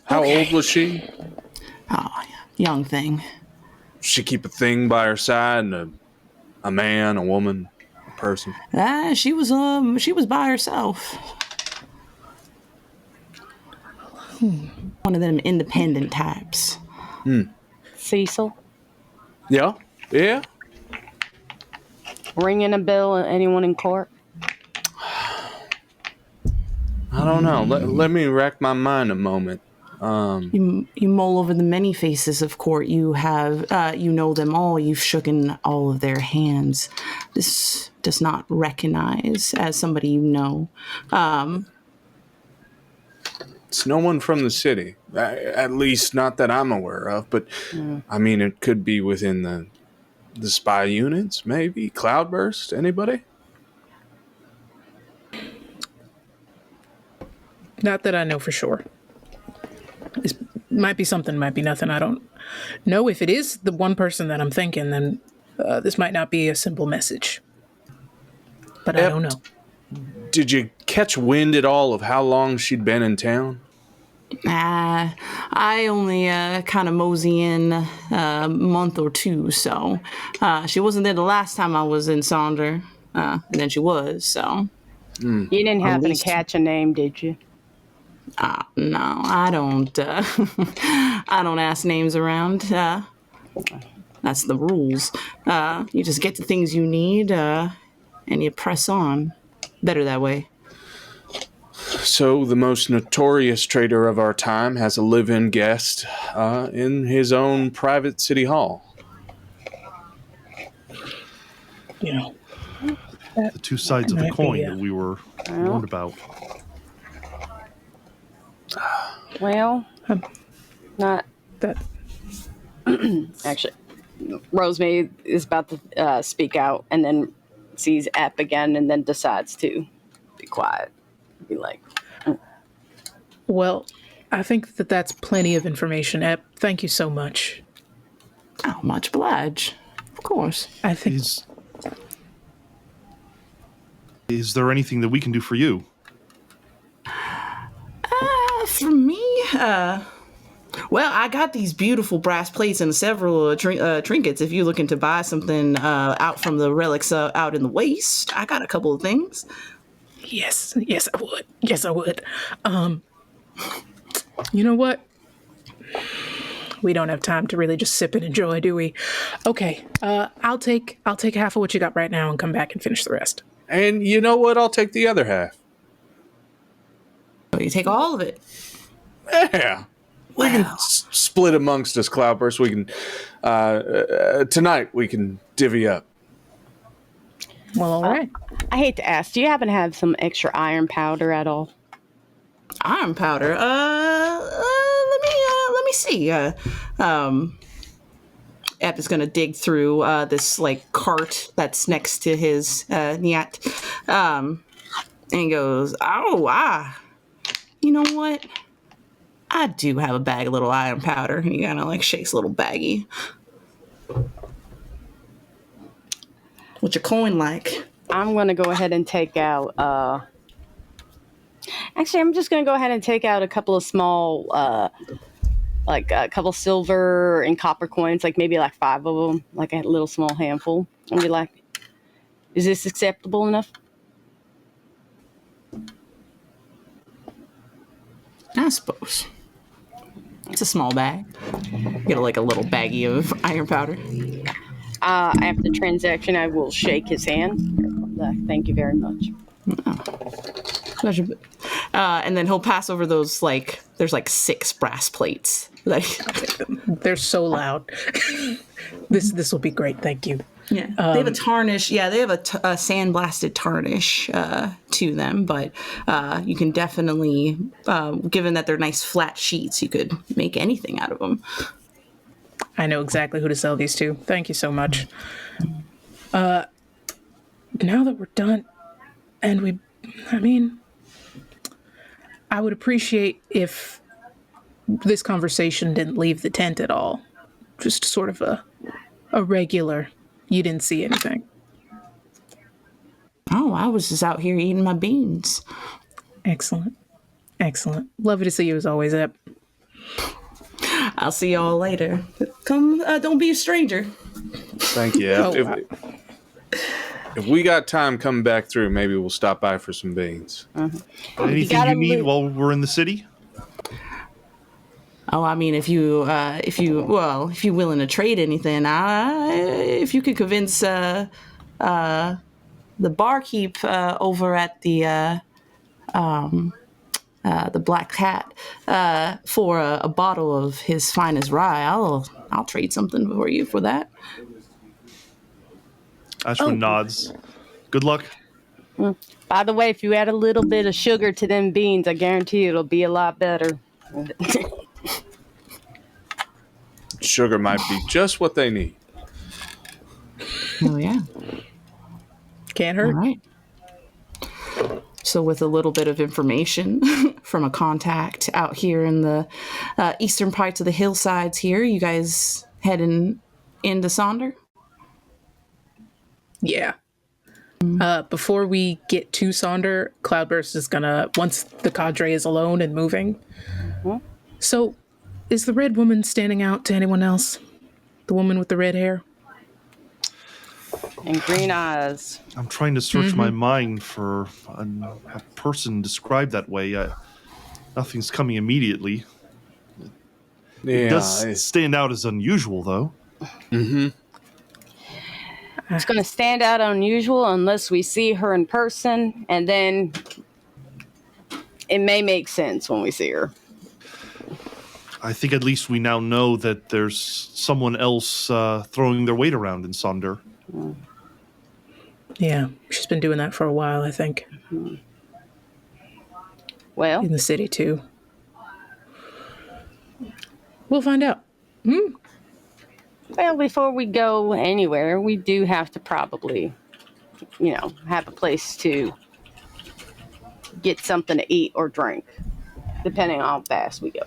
How old was she? Oh, young thing. She keep a thing by her side, and a man, a woman, a person. She was by herself. One of them independent types. Cecil? Yeah? Ringing a bell at anyone in court? I don't know. Let me rack my mind a moment. You mull over the many faces of court. You have, you know them all. You've shooken all of their hands. This does not recognize as somebody you know. It's no one from the city. At least not that I'm aware of. But, I mean, it could be within the spy units, maybe. Cloudburst, anybody? Not that I know for sure. This might be something, might be nothing. I don't know. If it is the one person that I'm thinking, then this might not be a simple message. But I don't know. Did you catch wind at all of how long she'd been in town? I only kind of mosey in a month or two, so she wasn't there the last time I was in Sonder, and then she was, so. You didn't happen to catch a name, did you? No, I don't. I don't ask names around. That's the rules. You just get the things you need, and you press on. Better that way. So the most notorious traitor of our time has a live-in guest in his own private city hall. You know, The two sides of the might be, coin that we were warned about. Well, not that. actually. Rosemary is about to speak out and then sees Ep again and then decides to be quiet. Be like, Well, I think that that's plenty of information, Ep. Thank you so much. Oh, much obliged. Of course. I think Is there anything that we can do for you? For me, well, I got these beautiful brass plates and several trinkets. If you're looking to buy something out from the relics out in the waste, I got a couple of things. Yes, I would. Yes, I would. You know what? We don't have time to really just sip and enjoy, do we? Okay, I'll take half of what you got right now and come back and finish the rest. And you know what? I'll take the other half. So you take all of it. Yeah. We can split amongst us, Cloudburst. We can, tonight, we can divvy up. Well, all right. I hate to ask, do you happen to have some extra iron powder at all? Iron powder. Let me see. Ep is gonna dig through this like cart that's next to his Nyat, and he goes, "Oh, you know what? I do have a bag of little iron powder." And he kind of like shakes a little baggie. What's your coin like? I'm going to go ahead and take out, actually, I'm just going to go ahead and take out a couple of small, like a couple silver and copper coins, like maybe like 5 of them, like a little small handful. And be like, is this acceptable enough? I suppose. It's a small bag. Get like a little baggie of iron powder. After the transaction, I will shake his hand. Thank you very much. Pleasure. And then he'll pass over those, like, there's like 6 brass plates. Like, They're so loud. This will be great. Thank you. yeah. They have a tarnish. Yeah, they have a sandblasted tarnish to them, but you can definitely, given that they're nice flat sheets, you could make anything out of them. I know exactly who to sell these to. Thank you so much. Now that we're done, and I would appreciate if this conversation didn't leave the tent at all. Just sort of a regular, you didn't see anything. Oh, I was just out here eating my beans. Excellent. Lovely to see you as always, Ep. I'll see y'all later. Come, don't be a stranger. Thank you. If we got time coming back through, maybe we'll stop by for some beans. Anything you need while we're in the city? Oh, I mean, if you willing to trade anything, if you could convince the barkeep over at the Black Cat for a bottle of his finest rye, I'll trade something for you for that. Ashwyn nods. Good luck. Bye, By the way, if you add a little bit of sugar to them beans, I guarantee it'll be a lot better. Sugar might be just what they need. Oh, yeah. Can't All hurt. right. So with a little bit of information from a contact out here in the eastern parts of the hillsides here, you guys heading into Sonder? Yeah. Before we get to Sonder, Cloudburst is gonna, once the cadre is alone and moving. So, is the red woman standing out to anyone else? The woman with the red hair? And green eyes. I'm trying to search my mind for a person described that way. Nothing's coming immediately. Yeah, It does stand out as unusual, though. Mm-hmm. It's going to stand out unusual unless we see her in person, and then it may make sense when we see her. I think at least we now know that there's someone else throwing their weight around in Sonder. Yeah, she's been doing that for a while, I think. Well, In the city, too. We'll find out. well, before we go anywhere, we do have to probably, have a place to get something to eat or drink, depending on how fast we go.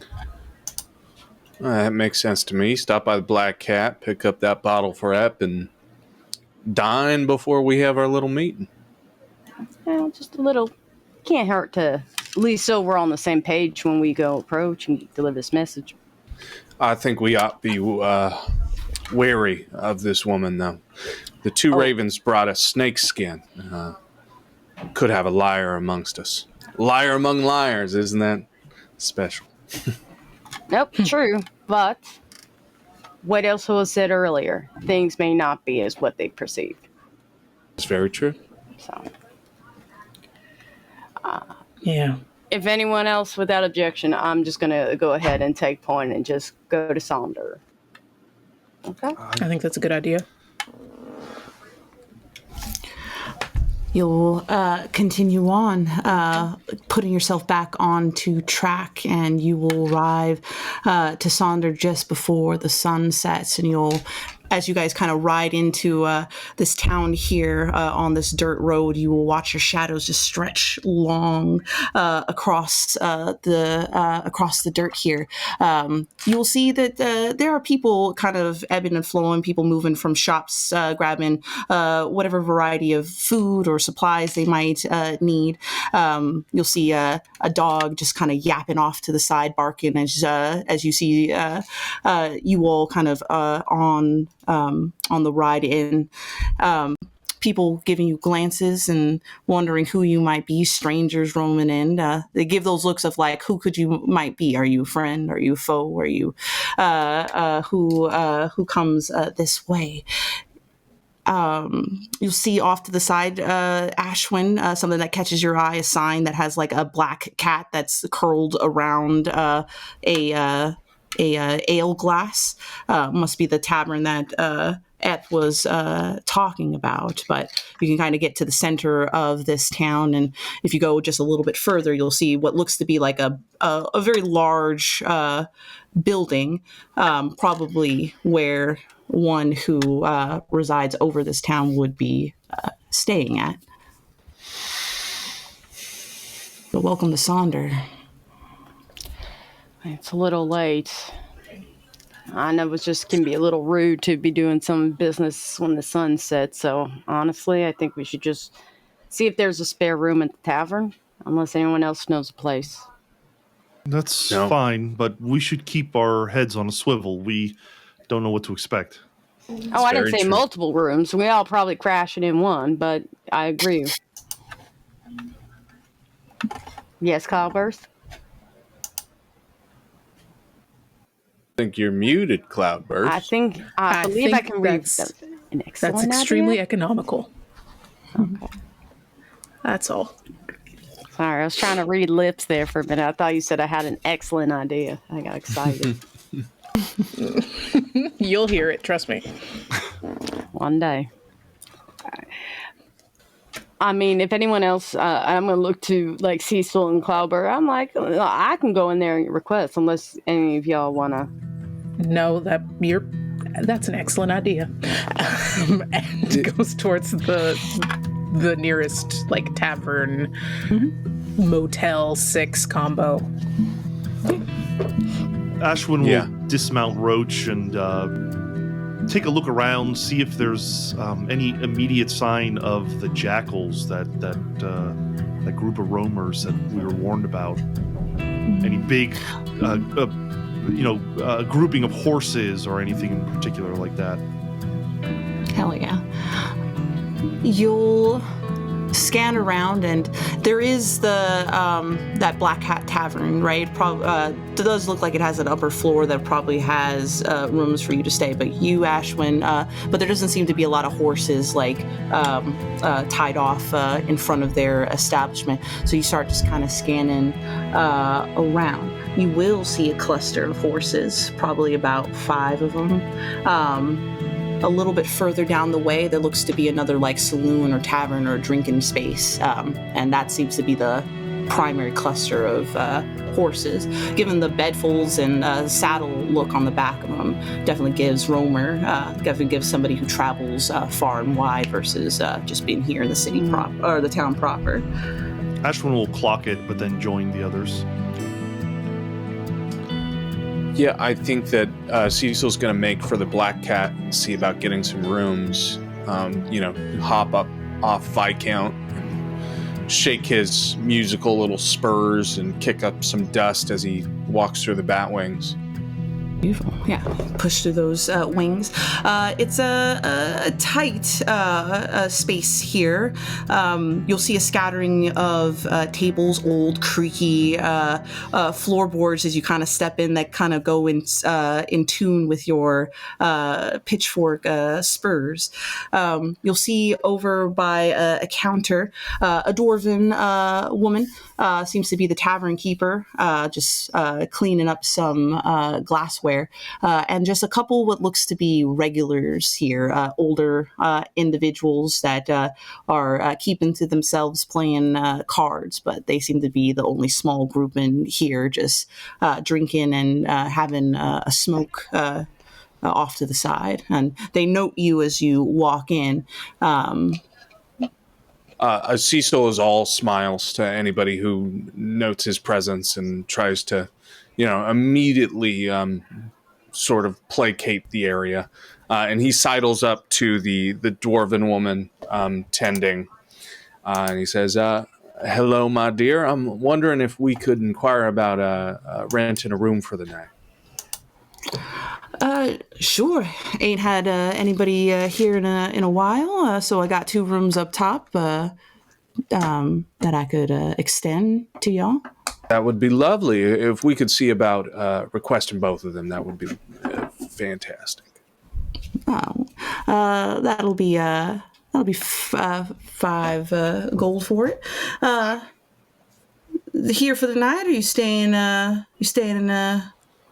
That makes sense to me. Stop by the Black Cat, pick up that bottle for Ep, and dine before we have our little meeting. Well, just a little. Can't hurt to, at least so we're on the same page when we go approach and deliver this message. I think we ought to be wary of this woman, though. The two ravens brought us snake skin. Could have a liar amongst us. Liar among liars, isn't that special? Nope, true. But what else was said earlier? Things may not be as what they perceived. It's very true. So, Yeah. if anyone else without objection, I'm just going to go ahead and take point and just go to Sonder. Okay? I think that's a good idea. You'll continue on, putting yourself back onto track, and you will arrive to Sonder just before the sun sets, and you'll, as you guys kind of ride into this town here on this dirt road, you will watch your shadows just stretch long across the dirt here. You'll see that there are people kind of ebbing and flowing, people moving from shops, grabbing whatever variety of food or supplies they might need. You'll see a dog just kind of yapping off to the side, barking as you see you all kind of on the ride in. People giving you glances and wondering who you might be, strangers roaming in. They give those looks of like, who could you might be? Are you a friend? Are you a foe? Are you who comes this way? You'll see off to the side, Ashwyn, something that catches your eye, a sign that has like a black cat that's curled around a ale glass. Must be the tavern that Ep was talking about, but you can kind of get to the center of this town, and if you go just a little bit further, you'll see what looks to be like a very large building, probably where one who resides over this town would be staying at. So welcome to Sonder. It's a little late. I know it just can be a little rude to be doing some business when the sun sets, so honestly, I think we should just see if there's a spare room at the tavern, unless anyone else knows a place. That's fine, but we should keep our heads on a swivel. We don't know what to expect. Oh, I didn't say multiple rooms. We all probably crashing in one, but I agree. Yes, Cloudburst? I think you're muted, Cloudburst. I believe I can read an excellent That's extremely idea. economical. Okay. That's all. Sorry, I was trying to read lips there for a minute. I thought you said I had an excellent idea. I got excited. You'll hear it, trust me. One day. I mean, if anyone else, I'm going to look to like Cecil and Cloudburst. I'm like, I can go in there and request unless any of y'all want to. No, that's an excellent idea. And goes towards the nearest like tavern, Motel 6 combo. Ashwyn will dismount Roach and take a look around, see if there's any immediate sign of the jackals, that group of roamers that we were warned about. Any big, grouping of horses or anything in particular like that. Hell yeah. You'll scan around, and there is that Black Hat Tavern, right? It does look like it has an upper floor that probably has rooms for you to stay, but you, Ashwyn, but there doesn't seem to be a lot of horses like tied off in front of their establishment. So you start just kind of scanning around. You will see a cluster of horses, probably about 5 of them. A little bit further down the way, there looks to be another like saloon or tavern or drinking space, and that seems to be the primary cluster of horses. Given the bedfolds and saddle look on the back of them, definitely gives somebody who travels far and wide versus just being here in the city or the town proper. Ashwyn will clock it, but then join the others. Yeah, I think that Cecil's going to make for the Black Cat and see about getting some rooms. Hop up off Viscount, and shake his musical little spurs and kick up some dust as he walks through the bat wings. Beautiful. Yeah, push through those wings. It's a tight space here. You'll see a scattering of tables, old, creaky floorboards as you kind of step in that kind of go in tune with your pitchfork spurs. You'll see over by a counter a dwarven woman, seems to be the tavern keeper, just cleaning up some glassware. And just a couple what looks to be regulars here, older individuals that are keeping to themselves playing cards, but they seem to be the only small group in here, just drinking and having a smoke off to the side. And they note you as you walk in. Cecil is all smiles to anybody who notes his presence and tries to, immediately sort of placate the area. And he sidles up to the dwarven woman tending. And he says, hello, my dear. I'm wondering if we could inquire about renting a room for the night. Sure. Ain't had anybody here in a while, so I got 2 rooms up top that I could extend to y'all. That would be lovely. If we could see about requesting both of them, that would be fantastic. Oh, that'll be 5 gold for it. Here for the night? Or you staying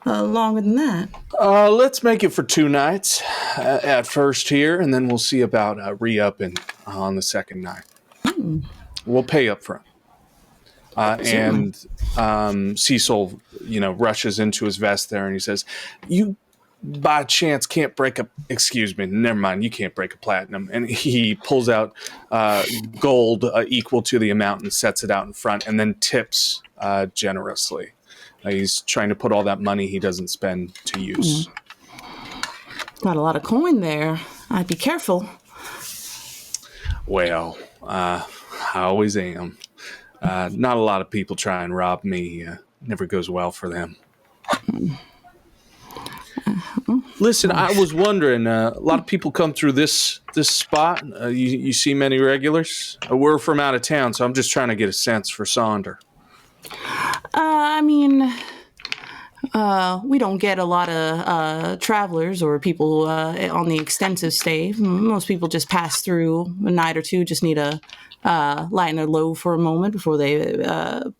longer than that? Let's make it for 2 nights at first here, and then we'll see about re-upping on the second night. We'll pay up front. And Cecil, rushes into his vest there, and he says, "You, by chance, can't break a... Excuse me, never mind, you can't break a platinum." And he pulls out gold equal to the amount and sets it out in front, and then tips generously. He's trying to put all that money he doesn't spend to use. Got a lot of coin there. I'd be careful. Well, I always am. Not a lot of people try and rob me. Never goes well for them. Listen, I was wondering, a lot of people come through this spot. You see many regulars? We're from out of town, so I'm just trying to get a sense for Sonder. We don't get a lot of travelers or people on the extensive stay. Most people just pass through a night or two, just need a lighten their load for a moment before they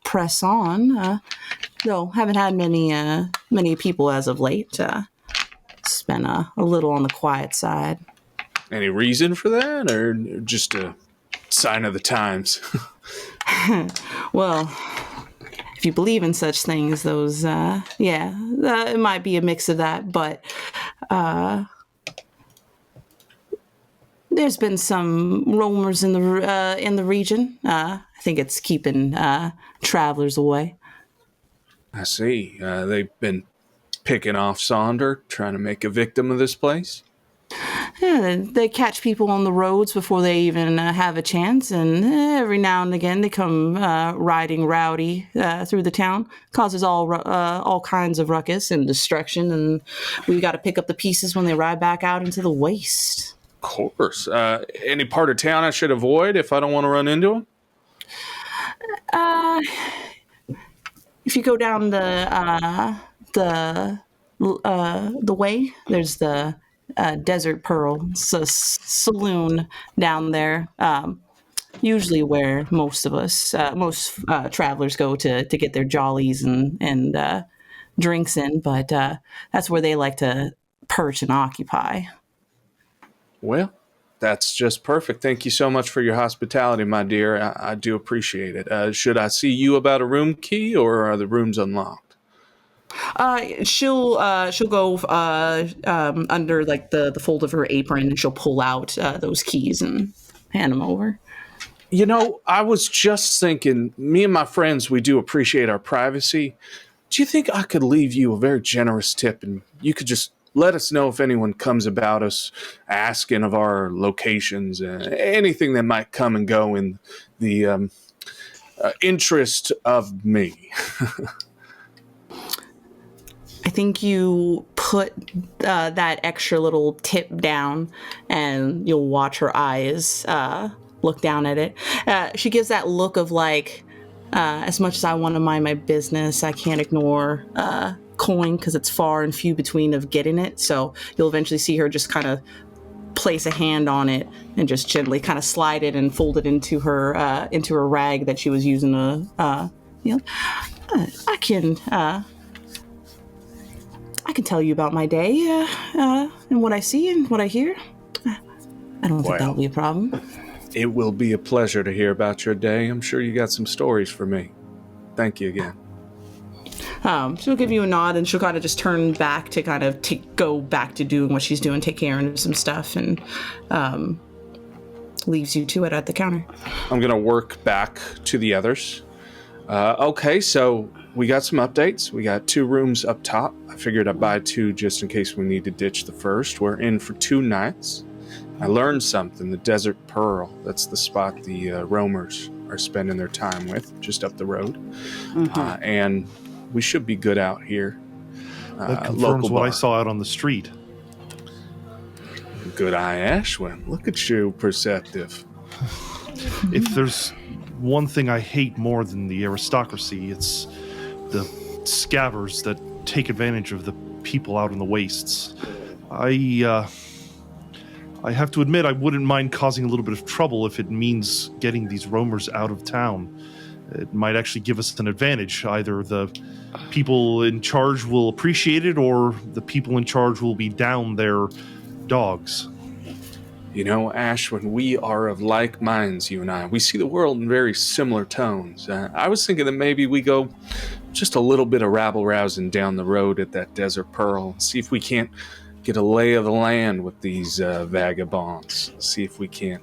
press on. No, haven't had many people as of late. It's been a little on the quiet side. Any reason for that, or just sign of the times. Well, if you believe in such things, those, it might be a mix of that, but there's been some roamers in the region. I think it's keeping travelers away. I see. They've been picking off Sonder, trying to make a victim of this place. Yeah, they catch people on the roads before they even have a chance, and every now and again they come riding rowdy through the town. Causes all kinds of ruckus and destruction, and we got to pick up the pieces when they ride back out into the waste. Of course. Any part of town I should avoid if I don't want to run into them? If you go down the way, there's the Desert Pearl. It's a saloon down there. Usually where most travelers go to get their jollies and drinks in, but that's where they like to perch and occupy. Well, that's just perfect. Thank you so much for your hospitality, my dear. I do appreciate it. Should I see you about a room key, or are the rooms unlocked? She'll go under like the fold of her apron, and she'll pull out those keys and hand them over. You know, I was just thinking, me and my friends, we do appreciate our privacy. Do you think I could leave you a very generous tip, and you could just let us know if anyone comes about us asking of our locations, anything that might come and go in the interest of me? I think you put that extra little tip down, and you'll watch her eyes look down at it. She gives that look of like, as much as I want to mind my business, I can't ignore coin because it's far and few between of getting it. So you'll eventually see her just kind of place a hand on it and just gently kind of slide it and fold it into her rag that she was using to, I can tell you about my day and what I see and what I hear. I don't think that'll be a problem. It will be a pleasure to hear about your day. I'm sure you got some stories for me. Thank you again. She'll give you a nod, and she'll kind of just turn back to kind of go back to doing what she's doing, take care of some stuff, and leaves you to it at the counter. I'm going to work back to the others. Okay, so we got some updates. We got 2 rooms up top. I figured I'd buy 2 just in case we need to ditch the first. We're in for 2 nights. I learned something. The Desert Pearl, that's the spot the roamers are spending their time with, just up the road. Mm-hmm. And we should be good out here. That confirms what I saw out on the street. Good eye, Ashwyn. Look at you, perceptive. If there's one thing I hate more than the aristocracy, it's the scabbers that take advantage of the people out in the wastes. I have to admit I wouldn't mind causing a little bit of trouble if it means getting these roamers out of town. It might actually give us an advantage. Either the people in charge will appreciate it, or the people in charge will be down their dogs. You know, Ashwyn, we are of like minds, you and I. We see the world in very similar tones. I was thinking that maybe we go just a little bit of rabble-rousing down the road at that Desert Pearl and see if we can't get a lay of the land with these vagabonds. See if we can't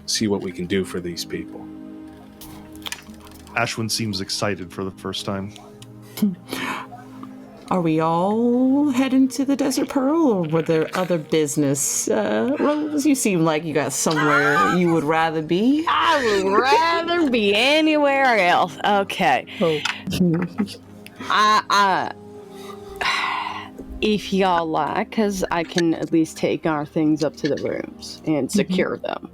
see what we can do for these people. Ashwyn seems excited for the first time. Are we all heading to the Desert Pearl, or were there other business roles? You seem like you got somewhere you would rather be. I would rather be anywhere else. Okay. Oh. If y'all like, because I can at least take our things up to the rooms and secure them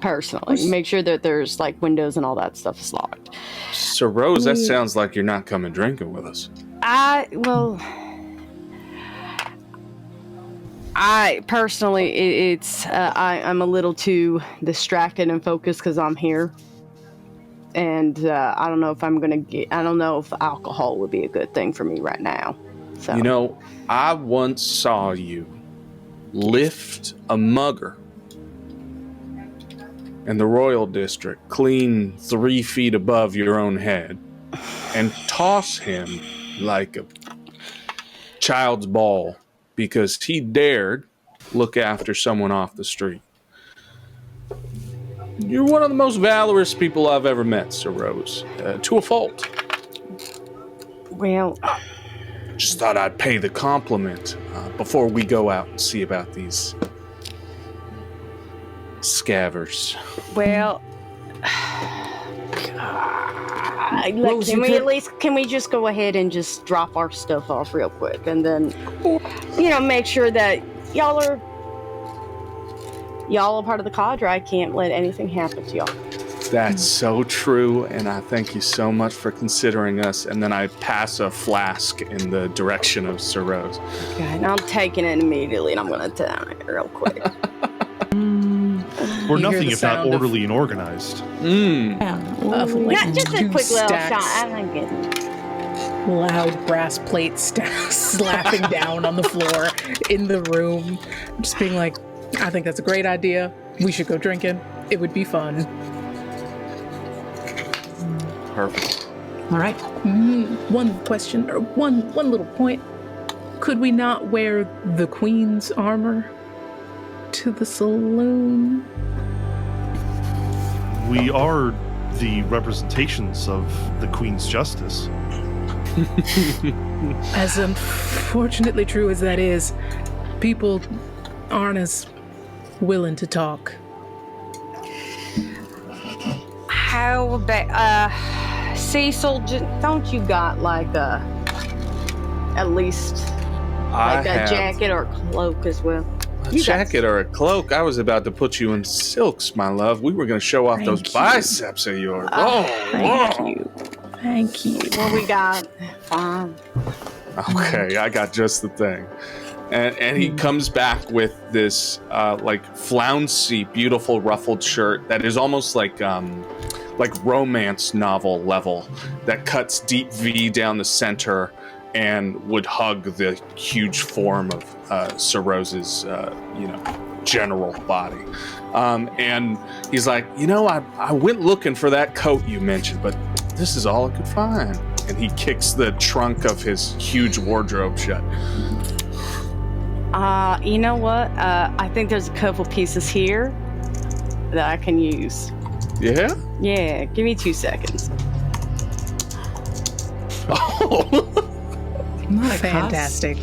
personally. Make sure that there's like windows and all that stuff is locked. So, Rose, that sounds like you're not coming drinking with us. I personally, I'm a little too distracted and focused because I'm here. And I don't know if I don't know if alcohol would be a good thing for me right now. So. You know, I once saw you lift a mugger in the royal district, clean 3 feet above your own head, and toss him like a child's ball because he dared look after someone off the street. You're one of the most valorous people I've ever met, Sir Rose, to a fault. Well, Just thought I'd pay the compliment before we go out and see about these scavers. well, Rose, can we just go ahead and just drop our stuff off real quick, and then, make sure that y'all are part of the cadre. I can't let anything happen to y'all. That's so true, and I thank you so much for considering us. And then I pass a flask in the direction of Sir Rose. Okay, and I'm taking it immediately, and I'm going to down it real quick. We're You hear nothing the if not sound of- orderly and organized. Not just a 2 quick little stacks. shot. I think it. Loud brass plates slapping down on the floor in the room. Just being like, I think that's a great idea. We should go drinking. It would be fun. Perfect. All right. One question, or one little point. Could we not wear the Queen's armor to the saloon? We are the representations of the Queen's justice. As unfortunately true as that is, people aren't as willing to talk. How about, Cecil, don't you got at least I a have jacket or a cloak as well? a jacket or a cloak. I was about to put you in silks, my love. We were going to show off those Thank you. biceps of yours. Thank you. What we got? Fine. Okay, I got just the thing. And he comes back with this flouncy, beautiful ruffled shirt that is almost like romance novel level, that cuts deep V down the center and would hug the huge form of Sir Rose's general body. And he's like, I went looking for that coat you mentioned, but this is all I could find. And he kicks the trunk of his huge wardrobe shut. You know what? I think there's a couple pieces here that I can use. Yeah? Yeah, give me 2 seconds. Oh. Not a Fantastic.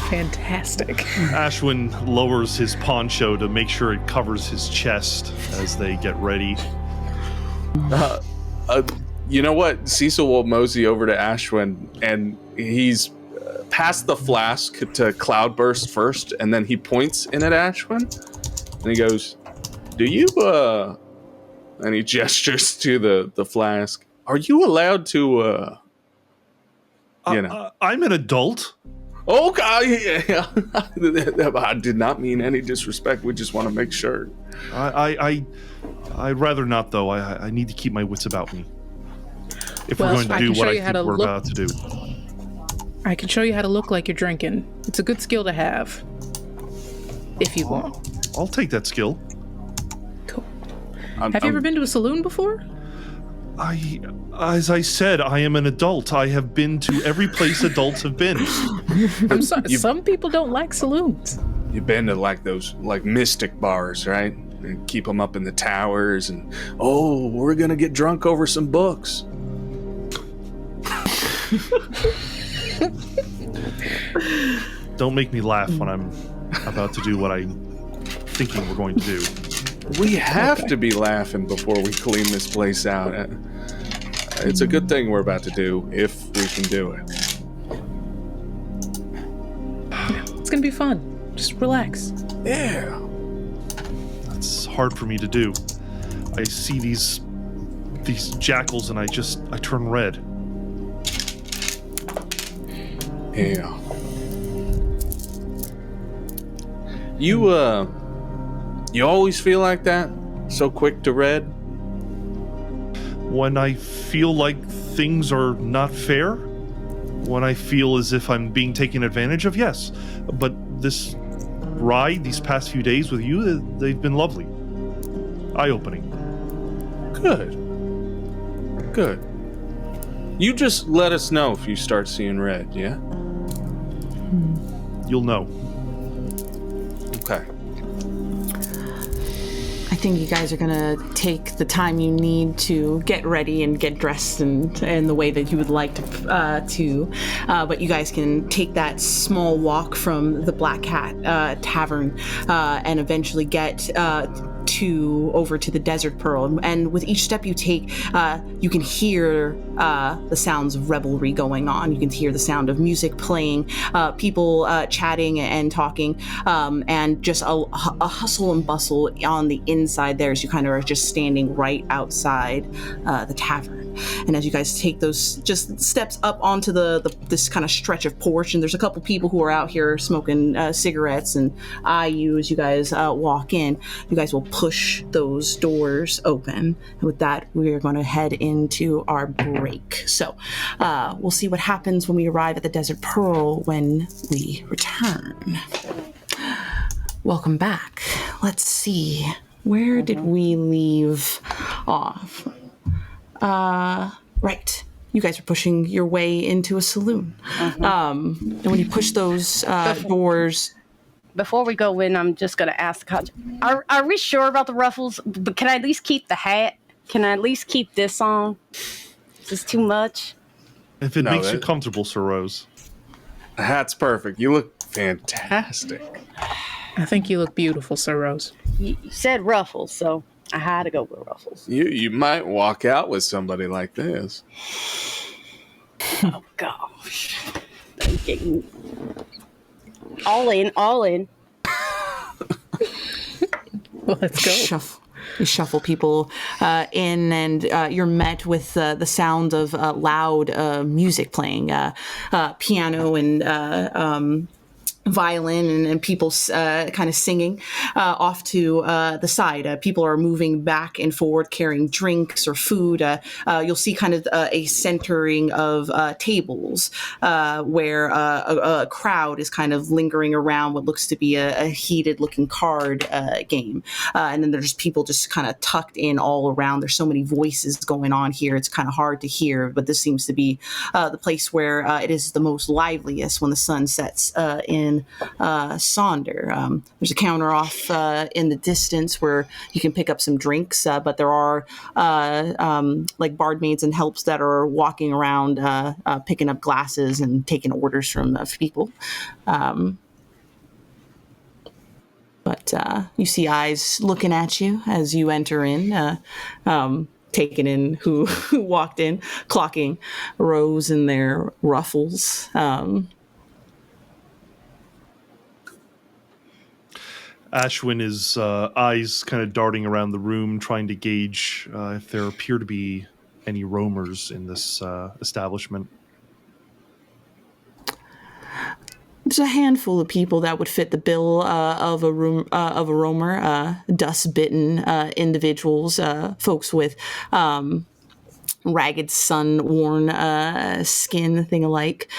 Fantastic. Ashwyn lowers his poncho to make sure it covers his chest as they get ready. You know what? Cecil will mosey over to Ashwyn, and he's passed the flask to Cloudburst first, and then he points in at Ashwyn, and he goes, "Do you, and he gestures to the flask. Are you allowed to, I'm an adult. Oh, God, yeah. I did not mean any disrespect. We just want to make sure. I'd rather not, though. I need to keep my wits about me. If Well, we're going to I do can show what I you how think to we're look- about to do. I can show you how to look like you're drinking. It's a good skill to have. If you want. I'll take that skill. Cool. Have you ever been to a saloon before? As I said, I am an adult. I have been to every place adults have been. I'm sorry. Some people don't like saloons. You've been to those mystic bars, right? And keep them up in the towers, and we're gonna get drunk over some books. Don't make me laugh when I'm about to do what I'm thinking we're going to do. We have to be laughing before we clean this place out. It's a good thing we're about to do, if we can do it. It's gonna be fun. Just relax. Yeah. It's hard for me to do. I see these jackals and I turn red. Yeah. You always feel like that? So quick to red? When I feel like things are not fair, when I feel as if I'm being taken advantage of, yes. But these past few days with you, they've been lovely. Eye-opening. Good. Good. You just let us know if you start seeing red, yeah? You'll know. Okay. I think you guys are gonna take the time you need to get ready and get dressed in the way that you would like to. But you guys can take that small walk from the Black Cat Tavern and eventually get over to the Desert Pearl. And with each step you take, you can hear the sounds of revelry going on. You can hear the sound of music playing, people chatting and talking, and just a hustle and bustle on the inside there as you kind of are just standing right outside the tavern. And as you guys take those just steps up onto this kind of stretch of porch, and there's a couple people who are out here smoking cigarettes and eye you as you guys walk in, you guys will push those doors open. And with that, we're going to head into our break. So we'll see what happens when we arrive at the Desert Pearl when we return. Welcome back. Let's see. Where did we leave off? Right. You guys are pushing your way into a saloon. And when you push those doors... Before we go in, I'm just going to ask the coach, are we sure about the ruffles? But can I at least keep the hat? Can I at least keep this on? Is this too much? If it makes you comfortable, Sir Rose. The hat's perfect. You look fantastic. I think you look beautiful, Sir Rose. You said ruffles, so I had to go with ruffles. You might walk out with somebody like this. Oh, gosh. All in. Well, let's go. You shuffle people in, and you're met with the sound of loud music playing, piano and violin and people kind of singing off to the side. People are moving back and forward carrying drinks or food. You'll see kind of a centering of tables where a crowd is kind of lingering around what looks to be a heated looking card game. And then there's people just kind of tucked in all around. There's so many voices going on here. It's kind of hard to hear, but this seems to be the place where it is the most liveliest when the sun sets in Sonder. There's a counter off in the distance where you can pick up some drinks, but there are like barmaids and helps that are walking around picking up glasses and taking orders from people. But you see eyes looking at you as you enter in, taking in who walked in, clocking Rose in their ruffles. Ashwyn is eyes kind of darting around the room, trying to gauge if there appear to be any roamers in this establishment. There's a handful of people that would fit the bill of a roamer, dust-bitten individuals, folks with ragged, sun-worn skin, thing alike.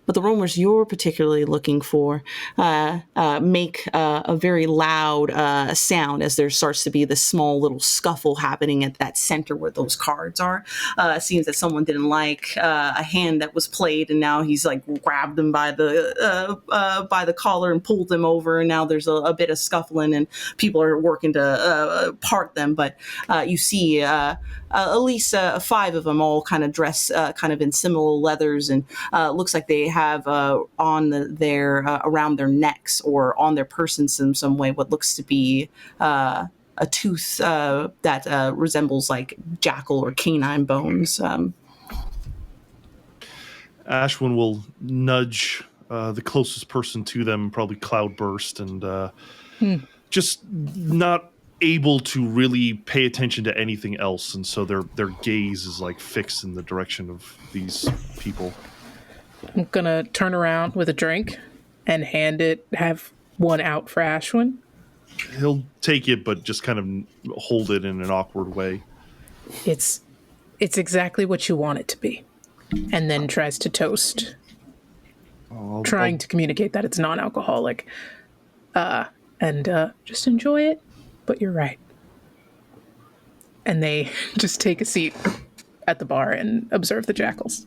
But the roamers you're particularly looking for make a very loud sound as there starts to be this small little scuffle happening at that center where those cards are. It seems that someone didn't like a hand that was played, and now he's like grabbed them by the collar and pulled them over, and now there's a bit of scuffling, and people are working to part them. But you see at least 5 of them all kind of dress kind of in similar leathers, and looks like they have on their around their necks or on their persons in some way what looks to be a tooth that resembles like jackal or canine bones. Ashwyn will nudge the closest person to them, probably Cloudburst, and just not able to really pay attention to anything else, and so their gaze is like fixed in the direction of these people. I'm gonna turn around with a drink and have one out for Ashwyn. He'll take it, but just kind of hold it in an awkward way. It's exactly what you want it to be. And then tries to toast, trying to communicate that it's non-alcoholic. And just enjoy it, but you're right. and they just take a seat at the bar and observe the jackals.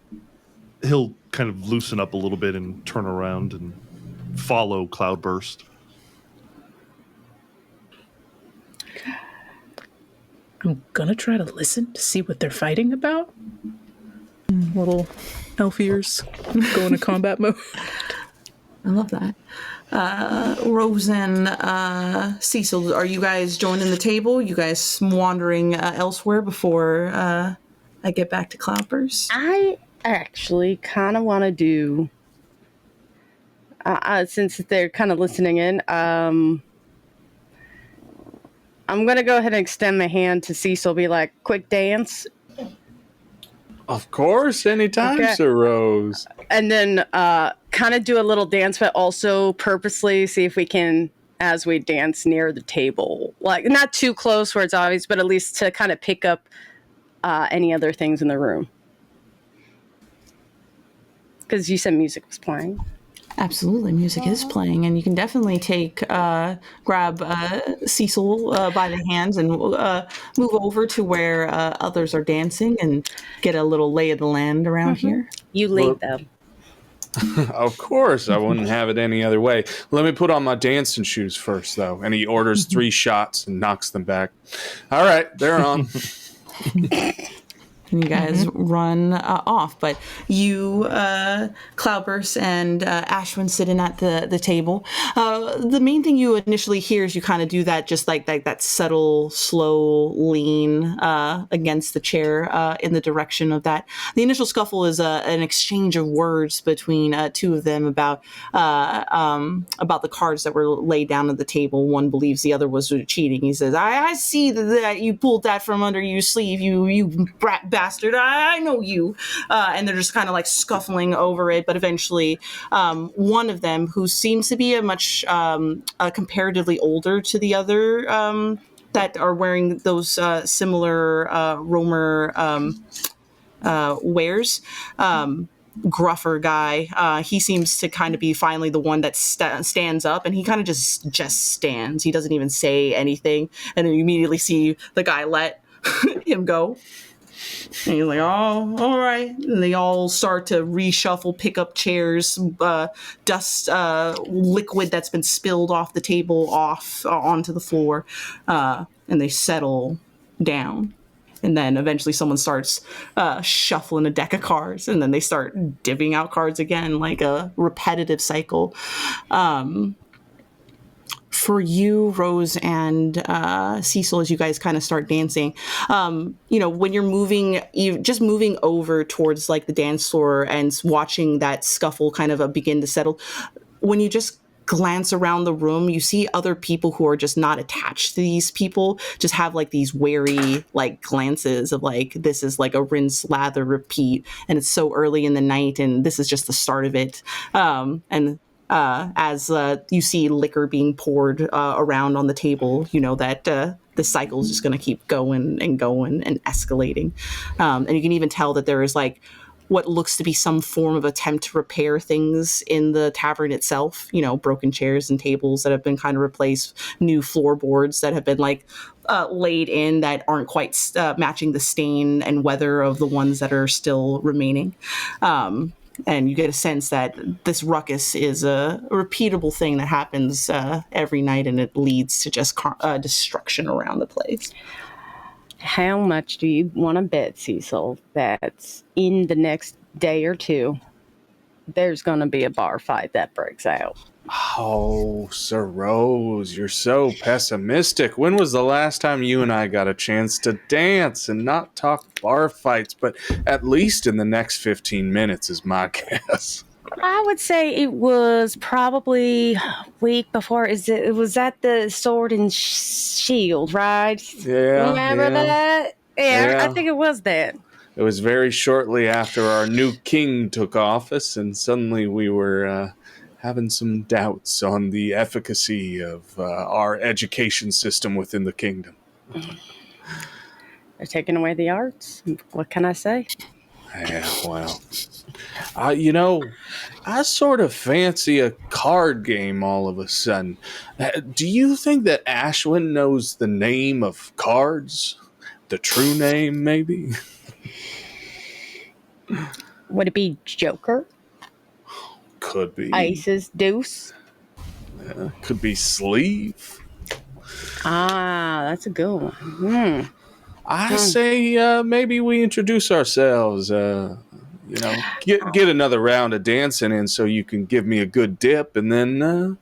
He'll kind of loosen up a little bit and turn around and follow Cloudburst. I'm gonna try to listen to see what they're fighting about. Little elf ears go into combat mode. I love that. Rose and Cecil, are you guys joining the table? You guys wandering elsewhere before I get back to Cloudburst? I actually kind of want to do, since they're kind of listening in, I'm going to go ahead and extend my hand to Cecil, be like, quick dance. Of course, anytime, Okay. Sir Rose. And then kind of do a little dance, but also purposely see if we can, as we dance near the table, like not too close where it's obvious, but at least to kind of pick up any other things in the room. Because you said music was playing. Absolutely, music is playing, and you can definitely grab Cecil by the hands and move over to where others are dancing and get a little lay of the land around here. You lead them. Of course, I wouldn't have it any other way. Let me put on my dancing shoes first, though. And he orders 3 shots and knocks them back. All right, they're on. And you guys run off, but you, Cloudburst and Ashwyn sitting at the table. The main thing you initially hear is you kind of do that, just like that subtle, slow lean against the chair in the direction of that. The initial scuffle is an exchange of words between 2 of them about the cards that were laid down at the table. One believes the other was cheating. He says, "I see that you pulled that from under your sleeve, you bastard, I know you," and they're just kind of like scuffling over it. But eventually one of them, who seems to be a much comparatively older to the other, that are wearing those similar roamer wares, gruffer guy, he seems to kind of be finally the one that stands up, and he kind of just stands. He doesn't even say anything, and then you immediately see the guy let him go. And you're like, "Oh, all right." And they all start to reshuffle, pick up chairs, dust liquid that's been spilled off the table off onto the floor, and they settle down. And then eventually someone starts shuffling a deck of cards, and then they start divvying out cards again, like a repetitive cycle. For you, Rose and Cecil, as you guys kind of start dancing, when you're moving over towards like the dance floor and watching that scuffle kind of begin to settle, when you just glance around the room, you see other people who are just not attached to these people, just have like these wary like glances of like, this is like a rinse, lather, repeat, and it's so early in the night, and this is just the start of it. As you see liquor being poured around on the table, you know that the cycle is just going to keep going and escalating. And you can even tell that there is like what looks to be some form of attempt to repair things in the tavern itself. You know, broken chairs and tables that have been kind of replaced, new floorboards that have been like laid in that aren't quite matching the stain and weather of the ones that are still remaining. And you get a sense that this ruckus is a repeatable thing that happens every night, and it leads to just destruction around the place. How much do you want to bet, Cecil, that in the next day or 2, there's going to be a bar fight that breaks out? Oh, Sir Rose, you're so pessimistic. When was the last time you and I got a chance to dance and not talk bar fights? But at least in the next 15 minutes is my guess. I would say it was probably a week before. It was at the Sword and Shield, right? Yeah. Remember that? Yeah, I think it was that. It was very shortly after our new king took office, and suddenly we were having some doubts on the efficacy of our education system within the kingdom. They're taking away the arts. What can I say? Yeah, well, I sort of fancy a card game all of a sudden. Do you think that Ashwyn knows the name of cards? the true name, maybe? Would it be Joker? Could be. Isis Deuce? Could be Sleeve. Ah, that's a good one. I say maybe we introduce ourselves. Get another round of dancing in so you can give me a good dip, and then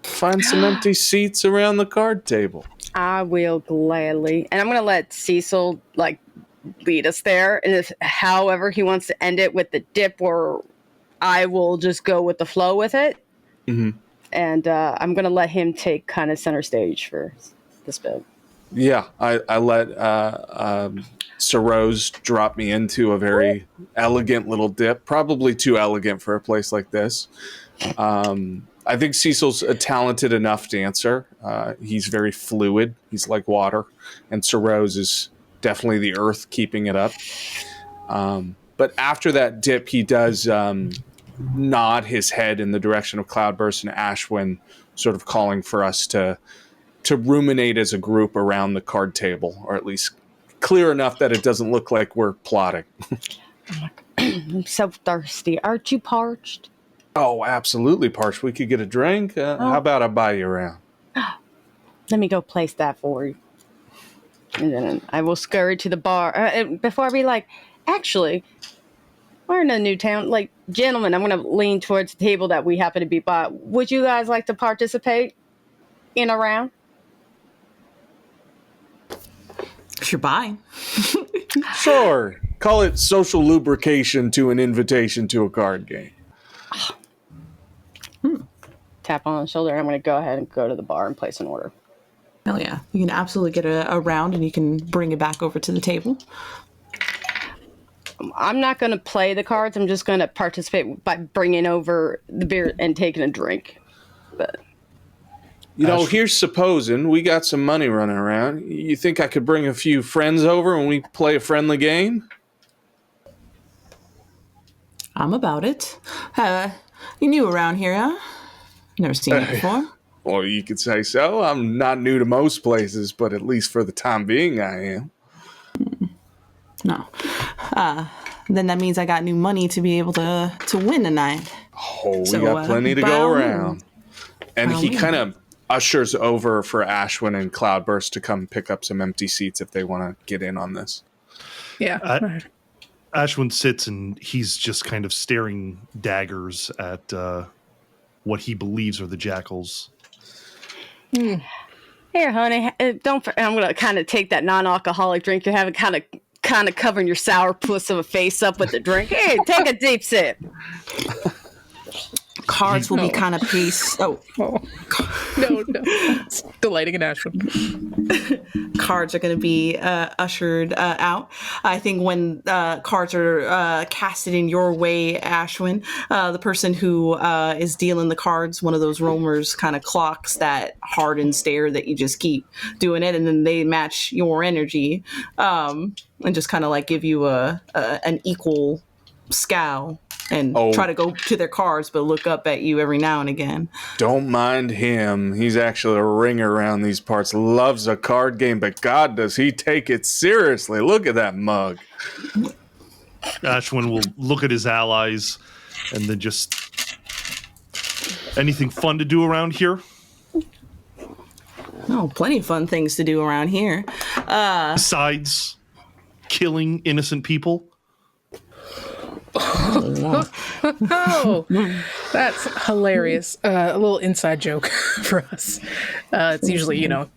find some empty seats around the card table. I will gladly. And I'm going to let Cecil, lead us there. And if, however, he wants to end it with the dip, or I will just go with the flow with it. Mm-hmm. And I'm going to let him take kind of center stage for this bit. Yeah, I let Sir Rose drop me into a very elegant little dip, probably too elegant for a place like this. I think Cecil's a talented enough dancer. He's very fluid. He's like water. And Sir Rose is definitely the earth keeping it up. But after that dip, he does nod his head in the direction of Cloudburst and Ashwyn, sort of calling for us to ruminate as a group around the card table, or at least clear enough that it doesn't look like we're plotting. I'm so thirsty. Aren't you parched? Oh, absolutely parched. We could get a drink. How about I buy you around? Let me go place that for you. And then I will scurry to the bar. Before I be like, actually, we're in a new town. Gentlemen, I'm going to lean towards the table that we happen to be by. Would you guys like to participate in a round? If you're buying. Sure. Call it social lubrication to an invitation to a card game. Tap on the shoulder, and I'm going to go ahead and go to the bar and place an order. Hell yeah. You can absolutely get a round, and you can bring it back over to the table. I'm not going to play the cards. I'm just going to participate by bringing over the beer and taking a drink. But here's supposing we got some money running around. You think I could bring a few friends over and we play a friendly game? I'm about it. You new around here, huh? Never seen you before? Well, you could say so. I'm not new to most places, but at least for the time being, I am. No. Then that means I got new money to be able to win tonight. Oh, we got plenty to go around. And he kind of ushers over for Ashwyn and Cloudburst to come pick up some empty seats if they want to get in on this. Yeah. Ashwyn sits and he's just kind of staring daggers at what he believes are the jackals. Here, honey, I'm going to kind of take that non-alcoholic drink you're having, kind of covering your sourpuss of a face up with the drink. Hey, take a deep sip. Cards will be kind of paced. No. It's delighting in Ashwyn. Cards are going to be ushered out. I think when cards are casted in your way, Ashwyn, the person who is dealing the cards, one of those roamers kind of clocks that hardened stare that you just keep doing it, and then they match your energy and just kind of give you an equal scowl. And try to go to their cards, but look up at you every now and again. Don't mind him. He's actually a ringer around these parts. Loves a card game, but God, does he take it seriously. Look at that mug. Ashwyn will look at his allies and then just... Anything fun to do around here? Oh, plenty of fun things to do around here. Besides killing innocent people? Oh, that's hilarious. A little inside joke for us. It's usually, a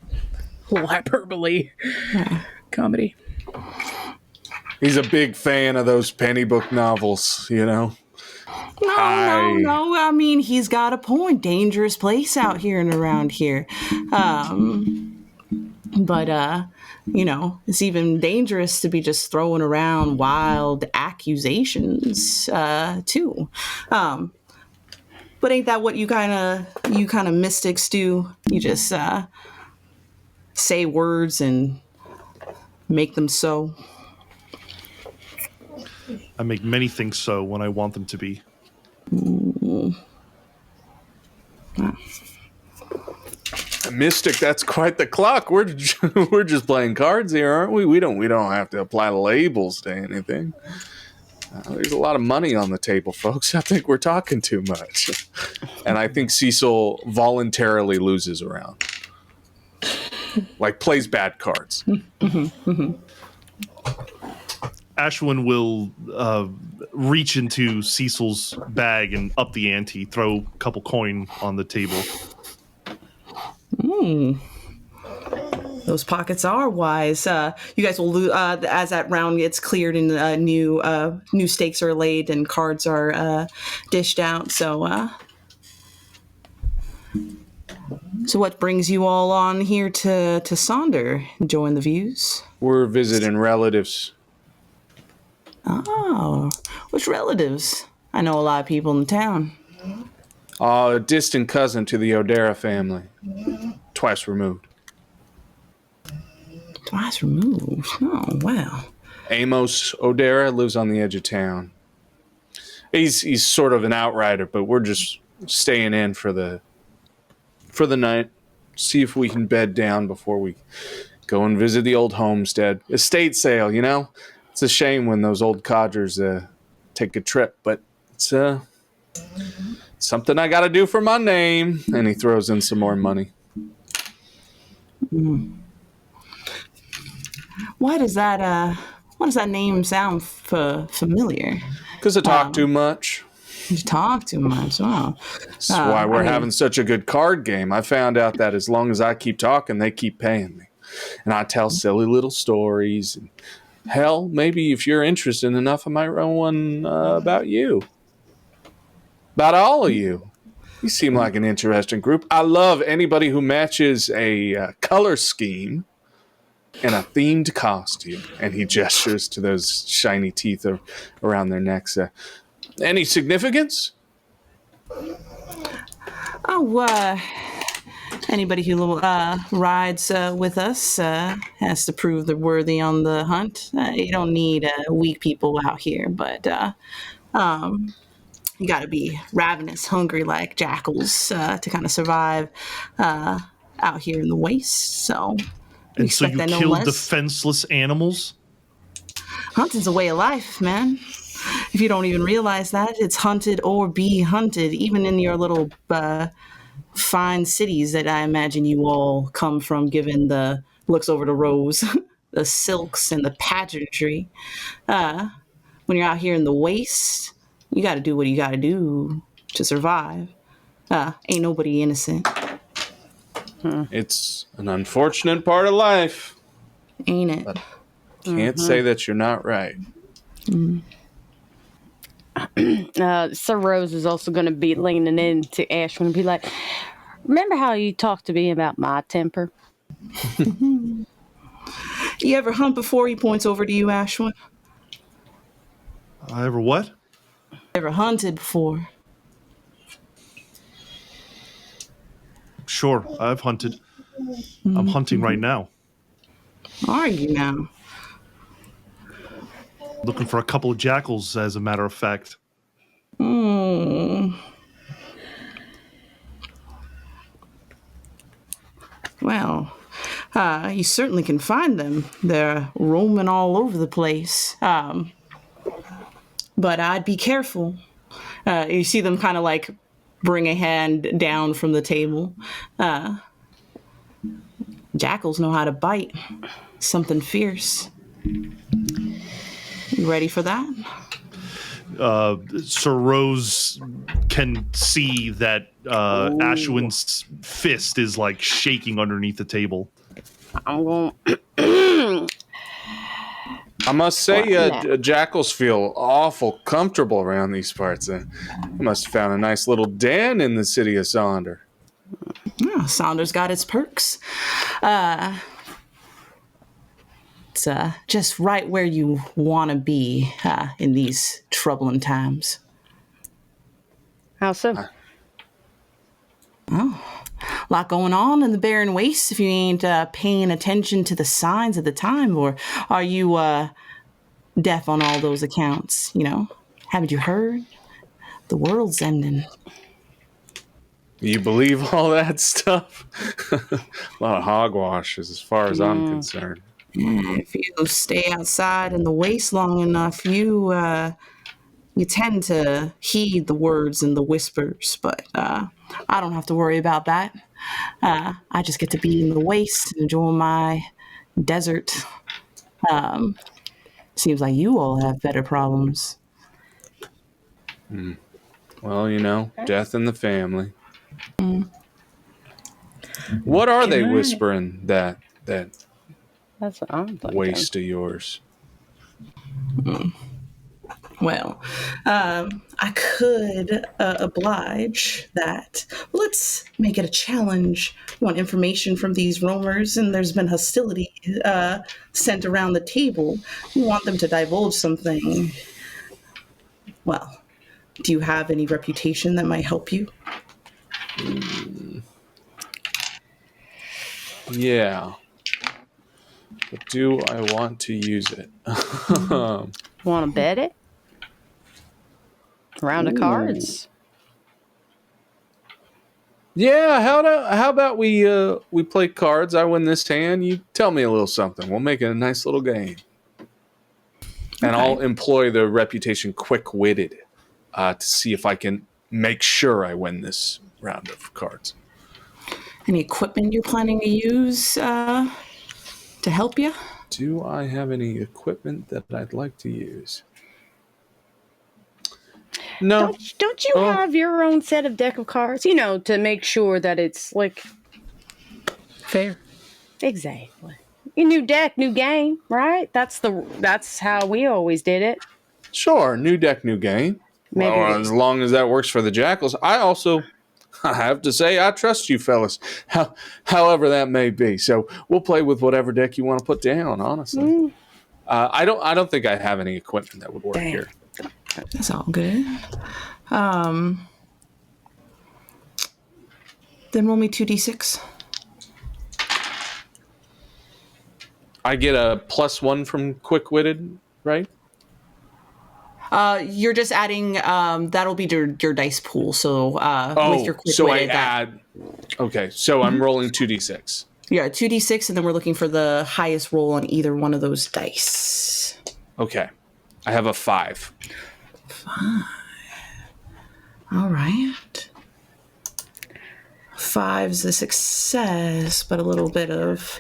little hyperbole comedy. He's a big fan of those penny book novels, No. I mean, he's got a point. Dangerous place out here and around here. But it's even dangerous to be just throwing around wild accusations, too. But ain't that what you kind of mystics do? You just say words and make them so. I make many things so when I want them to be. Mystic, that's quite the clock. We're just playing cards here, aren't we? We don't have to apply labels to anything. There's a lot of money on the table, folks. I think we're talking too much. And I think Cecil voluntarily loses around. Like, plays bad cards. Ashwyn will reach into Cecil's bag and up the ante, throw a couple coin on the table. Those pockets are wise. You guys will lose as that round gets cleared and new stakes are laid and cards are dished out. So what brings you all on here to Sonder? Enjoying the views? We're visiting relatives. Oh, which relatives? I know a lot of people in the town. A distant cousin to the Odera family. Twice removed. Twice removed? Oh, wow. Amos Odera lives on the edge of town. He's sort of an outrider, but we're just staying in for the night. See if we can bed down before we go and visit the old homestead. Estate sale, you know? It's a shame when those old codgers take a trip, but it's something I got to do for my name. And he throws in some more money. Why does that name sound familiar? Because I talk too much. You talk too much. Wow. That's why we're having such a good card game. I found out that as long as I keep talking, they keep paying me. And I tell silly little stories. And hell, maybe if you're interested enough, I might run one about you. About all of you. You seem like an interesting group. I love anybody who matches a color scheme and a themed costume. And he gestures to those shiny teeth around their necks. Any significance? Anybody who rides with us has to prove they're worthy on the hunt. You don't need weak people out here, but you got to be ravenous, hungry like jackals to kind of survive out here in the waste. So, and so you kill defenseless animals? Hunting's a way of life, man. If you don't even realize that, it's hunted or be hunted, even in your little fine cities that I imagine you all come from, given the looks over the rows, the silks and the pageantry. When you're out here in the waste, you got to do what you got to do to survive. Ain't nobody innocent. It's an unfortunate part of life. Ain't it? But can't say that you're not right. Sir Rose is also going to be leaning in to Ashwyn and be like, remember how you talked to me about my temper? You ever hunt before? He points over to you, Ashwyn. I ever what? Ever hunted before? Sure, I've hunted. I'm hunting right now. Are you now? Looking for a couple of jackals, as a matter of fact. Well, you certainly can find them. They're roaming all over the place. But I'd be careful. You see them kind of like bring a hand down from the table. Jackals know how to bite. Something fierce. You ready for that? Sir Rose can see that Ashwyn's fist is like shaking underneath the table. I'm going. I must say, jackals feel awful comfortable around these parts. You must have found a nice little den in the city of Sonder. Oh, Sonder's got its perks. It's just right where you want to be in these troubling times. How so? A lot going on in the barren wastes if you ain't paying attention to the signs at the time. Or are you deaf on all those accounts? You know, haven't you heard? The world's ending. You believe all that stuff? A lot of hogwash, as far as I'm concerned. If you stay outside in the waste long enough, you tend to heed the words and the whispers, but I don't have to worry about that. I just get to be in the waste and enjoy my desert. Seems like you all have better problems. Well, you know, death in the family. What are they whispering, that That's what I'm thinking. waste of yours? Well, I could oblige that. Let's make it a challenge. We want information from these roamers, and there's been hostility sent around the table. We want them to divulge something. Well, do you have any reputation that might help you? Yeah. But do I want to use it? Want to bet it? Round of cards. Yeah, how about we play cards? I win this hand. You tell me a little something. We'll make it a nice little game. And I'll employ the reputation quick-witted to see if I can make sure I win this round of cards. Any equipment you're planning to use to help you? Do I have any equipment that I'd like to use? No. Don't you have your own set of deck of cards? You know, to make sure that it's like Fair. exactly. A new deck, new game, right? That's how we always did it. Sure, new deck, new game. Maybe Well, as long as that works for the Jackals. I have to say, I trust you fellas, however that may be. So we'll play with whatever deck you want to put down, honestly. I don't think I have any equipment that would work here. That's all good. Then roll me 2d6. I get a +1 from quick-witted, right? You're just adding, that'll be your dice pool. So with your quick so I add. Okay, so I'm rolling 2d6. Yeah, 2d6, and then we're looking for the highest roll on either one of those dice. Okay, I have a 5. 5. All right. 5's a success, but a little bit of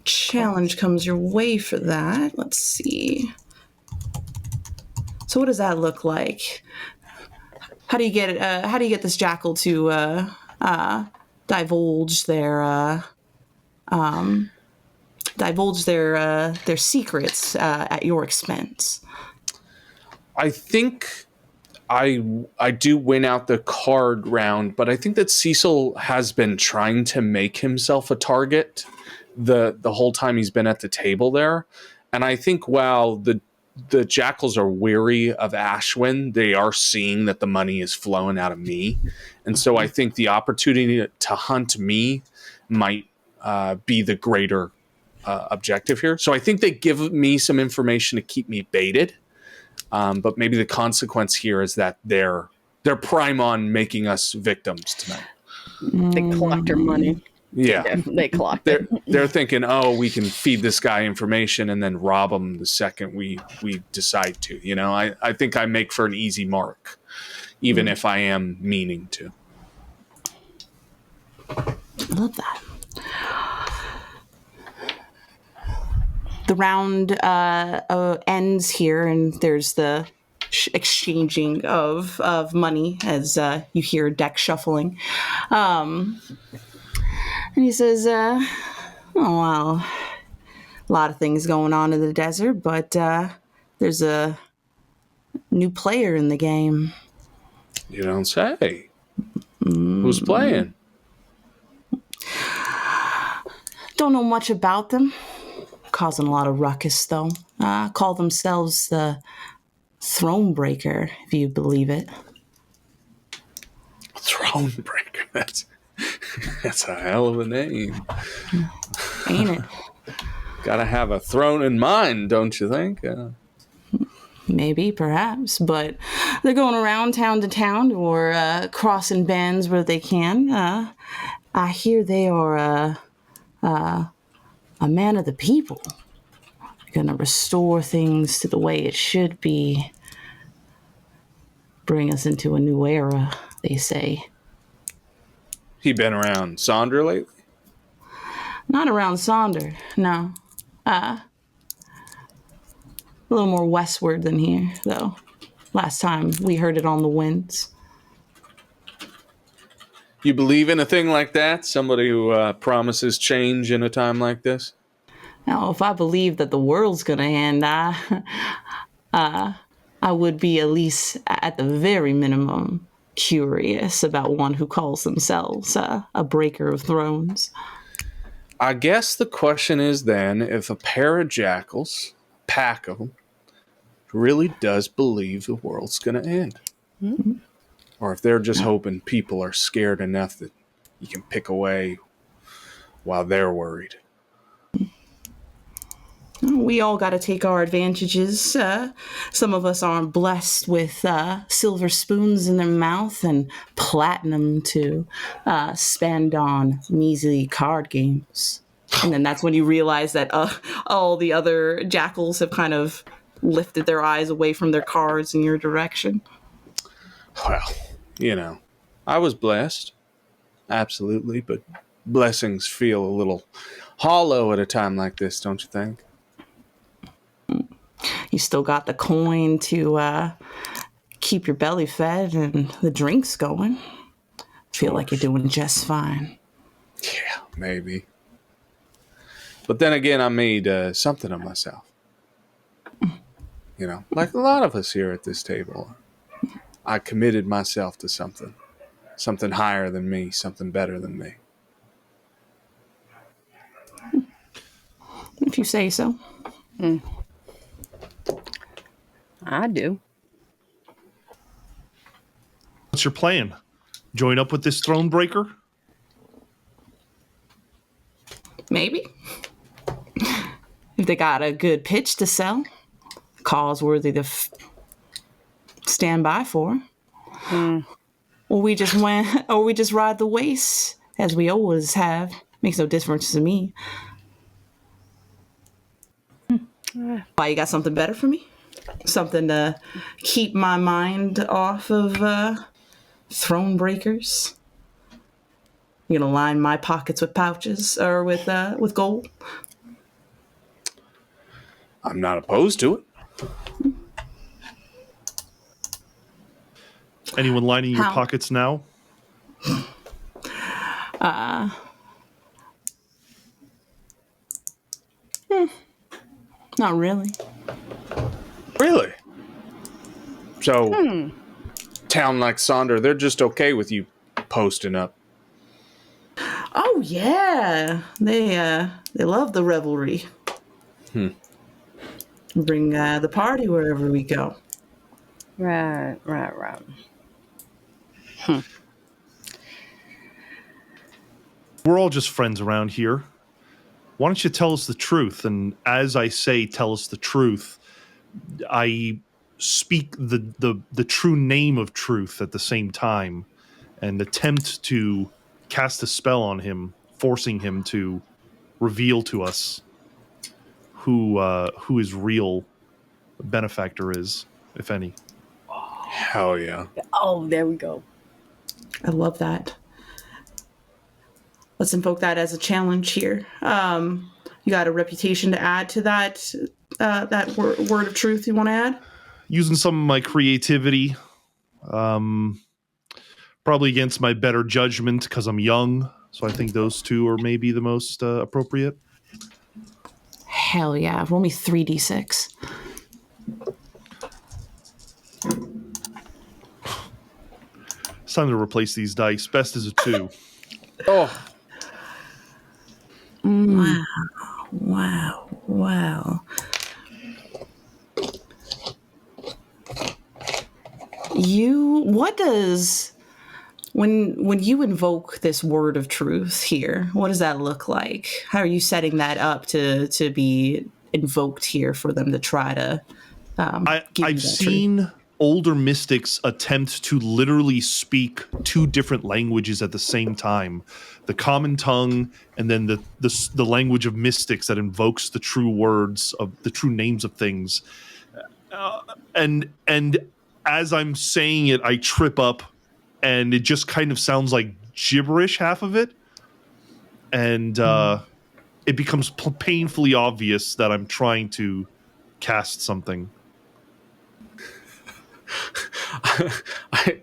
challenge comes your way for that. Let's see. So what does that look like? How do you get this jackal to divulge their secrets at your expense? I think I do win out the card round, but I think that Cecil has been trying to make himself a target the whole time he's been at the table there. And I think while the Jackals are weary of Ashwyn, they are seeing that the money is flowing out of me. And so I think the opportunity to hunt me might be the greater objective here. So I think they give me some information to keep me baited. But maybe the consequence here is that they're prime on making us victims tonight. They collect our money. Yeah, they collect it. They're thinking, oh, we can feed this guy information and then rob him the second we decide to. You know, I think I make for an easy mark, even if I am meaning to. I love that. The round ends here, and there's the exchanging of money as you hear a deck shuffling. And he says, oh, wow, a lot of things going on in the desert, but there's a new player in the game. You don't say. Who's playing? Don't know much about them. Causing a lot of ruckus, though. Call themselves the Thronebreaker, if you believe it. Thronebreaker. That's a hell of a name. Ain't it? Gotta have a throne in mind, don't you think? Maybe, perhaps, but They're going around town to town or crossing bands where they can. I hear they are a man of the people. Gonna restore things to the way it should be. Bring us into a new era, they say. He been around Sonder lately? Not around Sonder, no. A little more westward than here, though. Last time we heard it on the winds. You believe in a thing like that? Somebody who promises change in a time like this? Now, if I believe that the world's gonna end, I would be at least, at the very minimum, curious about one who calls themselves a breaker of thrones. I guess the question is then if a pair of jackals, pack of them, really does believe the world's going to end. Mm-hmm. Or if they're just hoping people are scared enough that you can pick away while they're worried. We all got to take our advantages. Some of us aren't blessed with silver spoons in their mouth and platinum to spend on measly card games. And then that's when you realize that all the other jackals have kind of lifted their eyes away from their cards in your direction. Well, I was blessed. Absolutely. But blessings feel a little hollow at a time like this, don't you think? You still got the coin to keep your belly fed and the drinks going. Feel like you're doing just fine. Yeah, maybe. But then again, I made something of myself. Like a lot of us here at this table. I committed myself to something. Something higher than me, something better than me. If you say so. I do. What's your plan? Join up with this throne breaker? Maybe. If they got a good pitch to sell, cause worthy to stand by for. Or we just ride the waste as we always have. Makes no difference to me. Why, you got something better for me? Something to keep my mind off of throne breakers? You gonna line my pockets with pouches or with gold? I'm not opposed to it. Anyone lining your pockets now? Not really. Really? So, town like Sonder, they're just okay with you posting up. Oh yeah, they love the revelry. Bring the party wherever we go. Right. We're all just friends around here. Why don't you tell us the truth? And as I say, tell us the truth, I speak the true name of truth at the same time and attempt to cast a spell on him, forcing him to reveal to us who his real benefactor is, if any. Hell yeah. Oh, there we go. I love that. Let's invoke that as a challenge here. You got a reputation to add to that word of truth you want to add? Using some of my creativity, probably against my better judgment because I'm young. So I think those two are maybe the most appropriate. Hell yeah. Roll me 3d6. It's time to replace these dice. Best is a 2. Oh. Wow. When you invoke this word of truth here, what does that look like? How are you setting that up to be invoked here for them to try to I've seen older mystics attempt to literally speak two different languages at the same time, the common tongue and then the language of mystics that invokes the true words of the true names of things. And as I'm saying it, I trip up and it just kind of sounds like gibberish, half of it. And it becomes painfully obvious that I'm trying to cast something.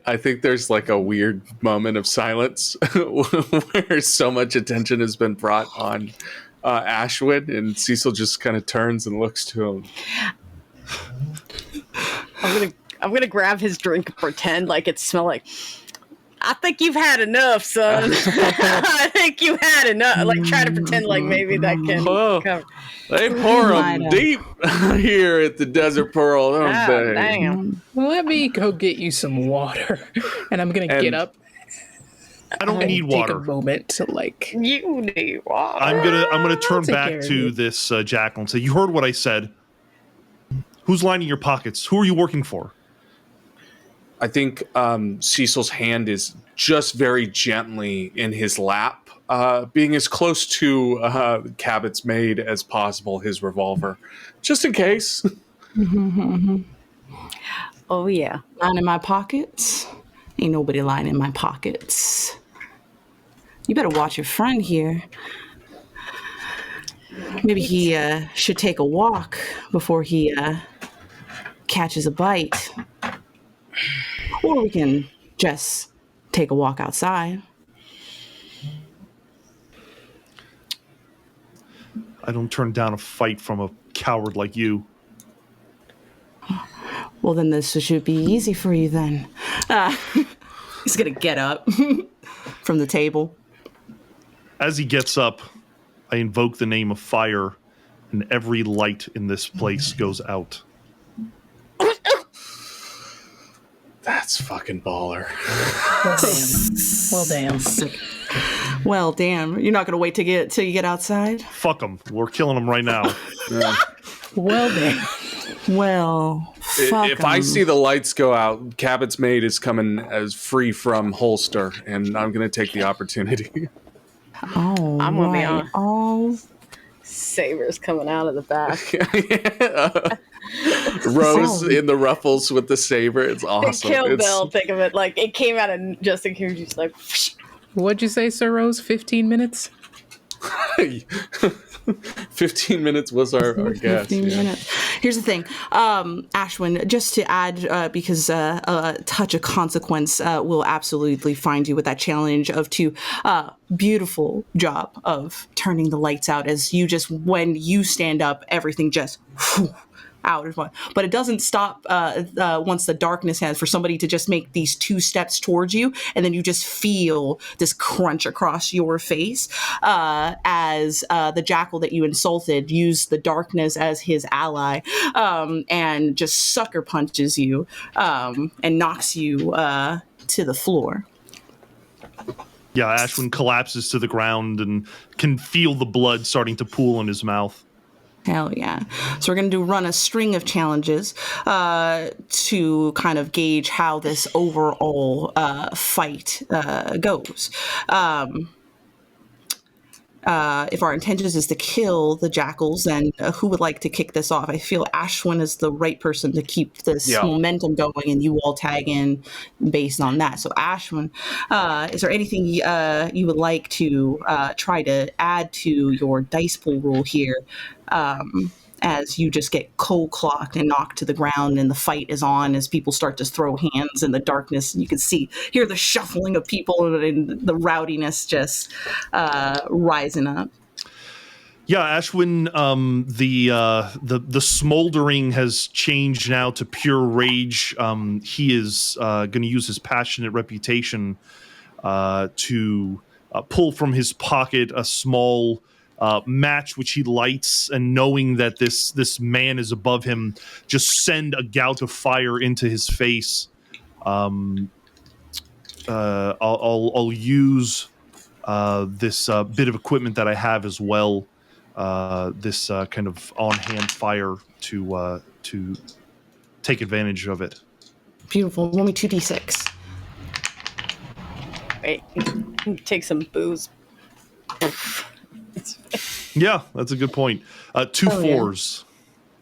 I think there's like a weird moment of silence where so much attention has been brought on Ashwyn, and Cecil just kind of turns and looks to him. I'm gonna grab his drink and pretend like it smells like. I think you've had enough, son. I think you've had enough. Like, try to pretend like maybe that can cover. They pour them deep here at the Desert Pearl, don't they? Damn. Well, let me go get you some water. And I'm going to get up. I don't need water. Take a moment to like. You need water. I'm gonna turn back to this jackal and say, "You heard what I said. Who's lining your pockets? Who are you working for?" I think Cecil's hand is just very gently in his lap, being as close to Cabot's maid as possible, his revolver, just in case. Oh, yeah. Line in my pockets? Ain't nobody lying in my pockets. You better watch your friend here. Maybe he should take a walk before he catches a bite. Or we can just take a walk outside. I don't turn down a fight from a coward like you. Well, then this should be easy for you then. He's gonna get up from the table. As he gets up, I invoke the name of fire, and every light in this place goes out. That's fucking baller. Well, damn. Well, damn. You're not gonna wait till you get outside? Fuck them. We're killing them right now. Well, damn. Well, fuck if I see the lights go out, Cabot's maid is coming as free from holster, and I'm going to take the opportunity. Oh, I'm gonna be right. on. Oh, Saber's coming out of the back. Rose in the ruffles with the saber. It's awesome. Kill Bill, think of it like it came out of just in case. Just like. What'd you say, Sir Rose? 15 minutes? 15 minutes was our guess. 15 minutes. Here's the thing, Ashwyn, just to add, because a touch of consequence will absolutely find you with that challenge of two. Beautiful job of turning the lights out as you just, when you stand up, everything just out as one. But it doesn't stop once the darkness has for somebody to just make these 2 steps towards you, and then you just feel this crunch across your face as the jackal that you insulted used the darkness as his ally and just sucker punches you and knocks you to the floor. Yeah, Ashwyn collapses to the ground and can feel the blood starting to pool in his mouth. Hell yeah. So we're going to run a string of challenges to kind of gauge how this overall fight goes. If our intentions is to kill the jackals, then who would like to kick this off? I feel Ashwyn is the right person to keep this momentum going, and you all tag in based on that. So Ashwyn, is there anything you would like to try to add to your dice pool rule here as you just get cold clocked and knocked to the ground and the fight is on as people start to throw hands in the darkness, and you can hear the shuffling of people and the rowdiness just rising up. Yeah, Ashwyn, the smoldering has changed now to pure rage. He is going to use his passionate reputation to pull from his pocket a small match which he lights, and knowing that this man is above him, just send a gout of fire into his face. I'll use this bit of equipment that I have as well, this kind of on-hand fire to take advantage of it. Beautiful. Roll me 2d6. Wait, take some booze. Yeah, that's a good point. 2 Oh, yeah. 4s.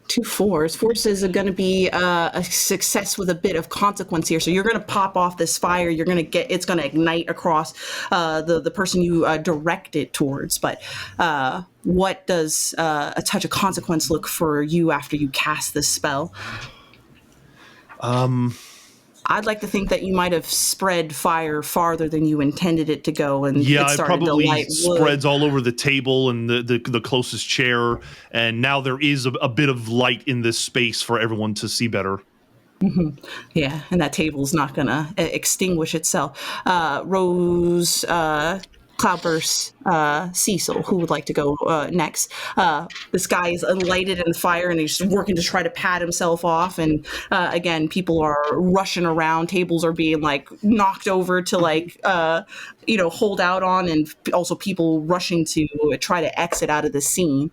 2 4s. Forces are going to be a success with a bit of consequence here. So you're going to pop off this fire. You're going to get, it's going to ignite across the person you direct it towards. But what does a touch of consequence look for you after you cast this spell? I'd like to think that you might have spread fire farther than you intended it to go, and Yeah, it it started to probably light wood. spreads all over the table and the closest chair, and now there is a bit of light in this space for everyone to see better. Yeah, and that table's not going to extinguish itself. Rose, Cloudburst, Cecil, who would like to go next? This guy is lighted in fire, and he's working to try to pat himself off. And again, people are rushing around. Tables are being like knocked over to like hold out on, and also people rushing to try to exit out of the scene.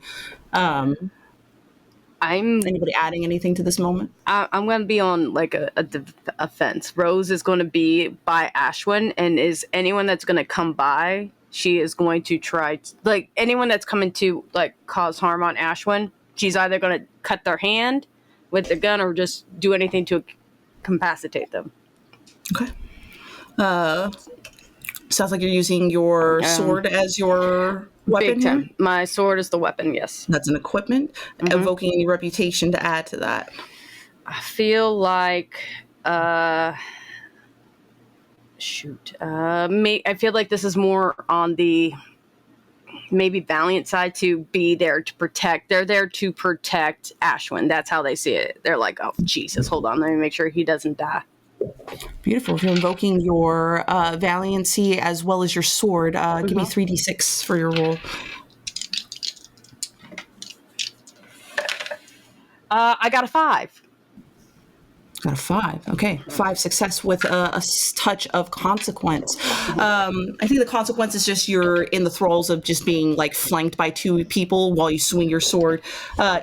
Anybody adding anything to this moment? I'm going to be on like a fence. Rose is going to be by Ashwyn, and is anyone that's going to come by, she is going to try to, like, anyone that's coming to like cause harm on Ashwyn, she's either going to cut their hand with the gun or just do anything to incapacitate them. Okay. Sounds like you're using your sword as your weapon. Big time. My sword is the weapon, yes. That's an equipment. Evoking any reputation to add to that. I feel like I feel like this is more on the maybe Valiant side, to be there to protect. They're there to protect Ashwyn. That's how they see it. They're like, oh, Jesus, hold on. Let me make sure he doesn't die. Beautiful. If you're invoking your valiancy as well as your sword, give me 3d6 for your roll. I got a 5. Got a 5. Okay. 5 success with a touch of consequence. I think the consequence is just you're in the thralls of just being like flanked by 2 people while you swing your sword.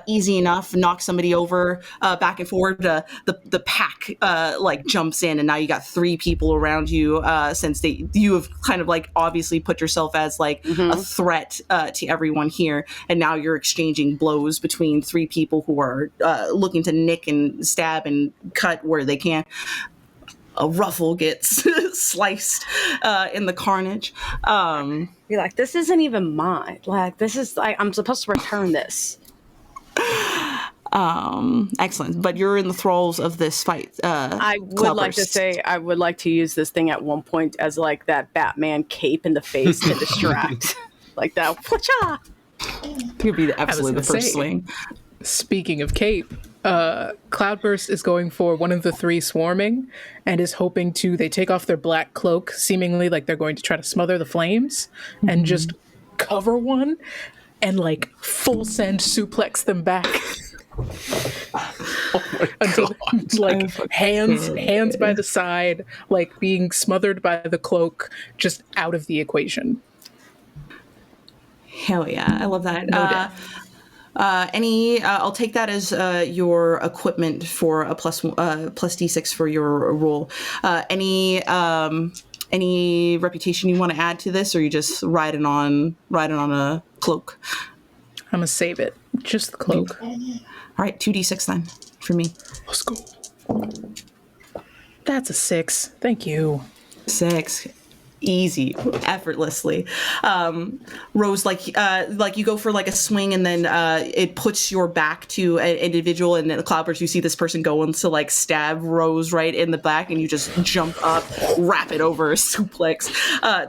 Easy enough. Knock somebody over back and forward. The pack like jumps in, and now you got 3 people around you since you have kind of like obviously put yourself as like a threat to everyone here. And now you're exchanging blows between 3 people who are looking to nick and stab and cut where they can. A ruffle gets sliced in the carnage. You're like, this isn't even mine. Like, this is like, I'm supposed to return this. Excellent. But you're in the thralls of this fight. I would Cloudburst. like to say I would like to use this thing at one point as like that Batman cape in the face to distract. Like that. Whatcha? You'd be absolutely the first say, swing. Speaking of cape, Cloudburst is going for one of the 3 swarming and is hoping to, they take off their black cloak, seemingly like they're going to try to smother the flames and just cover one and like full send suplex them back. Oh my Until God. like hands by the side, like being smothered by the cloak, just out of the equation. Hell yeah. I love that. No death. I'll take that as your equipment for a plus d6 for your roll. Any reputation you want to add to this, or you just riding on a cloak? I'm gonna save it. Just the cloak. All right, 2d6 then for me. Let's go. That's a 6. Thank you. 6. Easy, effortlessly. Rose, like you go for like a swing, and then it puts your back to an individual, and then the Cloudburst, you see this person going to like stab Rose right in the back, and you just jump up, wrap it over, suplex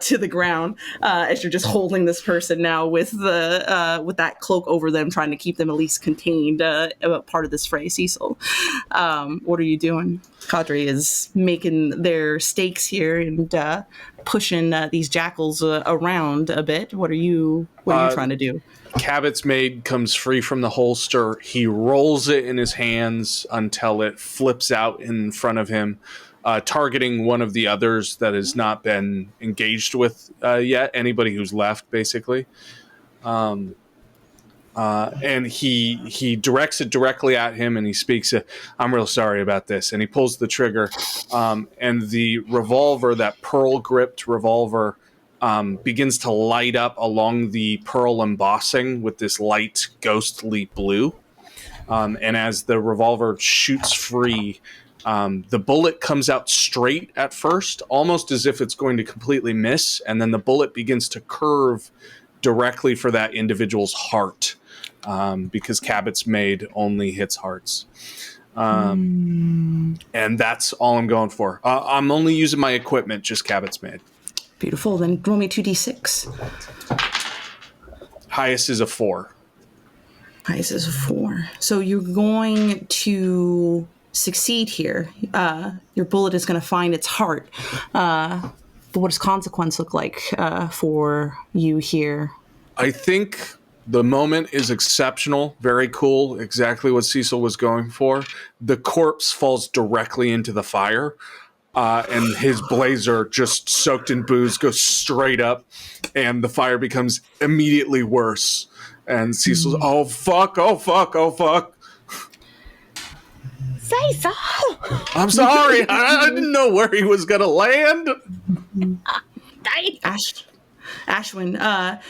to the ground as you're just holding this person now with that cloak over them, trying to keep them at least contained, part of this fray. Cecil, what are you doing? Cadre is making their stakes here and pushing these jackals around a bit. What are you trying to do? Cabot's maid comes free from the holster. He rolls it in his hands until it flips out in front of him, targeting one of the others that has not been engaged with yet. Anybody who's left, basically. And he directs it directly at him, and he speaks, I'm real sorry about this. And he pulls the trigger, and the revolver, that pearl-gripped revolver, begins to light up along the pearl embossing with this light, ghostly blue. And as the revolver shoots free, the bullet comes out straight at first, almost as if it's going to completely miss, and then the bullet begins to curve directly for that individual's heart. Because Cabot's Maid only hits hearts. And that's all I'm going for. I'm only using my equipment, just Cabot's Maid. Beautiful. Then roll me 2d6. Highest is a 4. Highest is a 4. So you're going to succeed here. Your bullet is going to find its heart. But what does consequence look like for you here? I think the moment is exceptional, very cool, exactly what Cecil was going for. The corpse falls directly into the fire, and his blazer, just soaked in booze, goes straight up, and the fire becomes immediately worse. And Cecil's, oh fuck. Cecil! I'm sorry, I didn't know where he was gonna land. Ashwyn,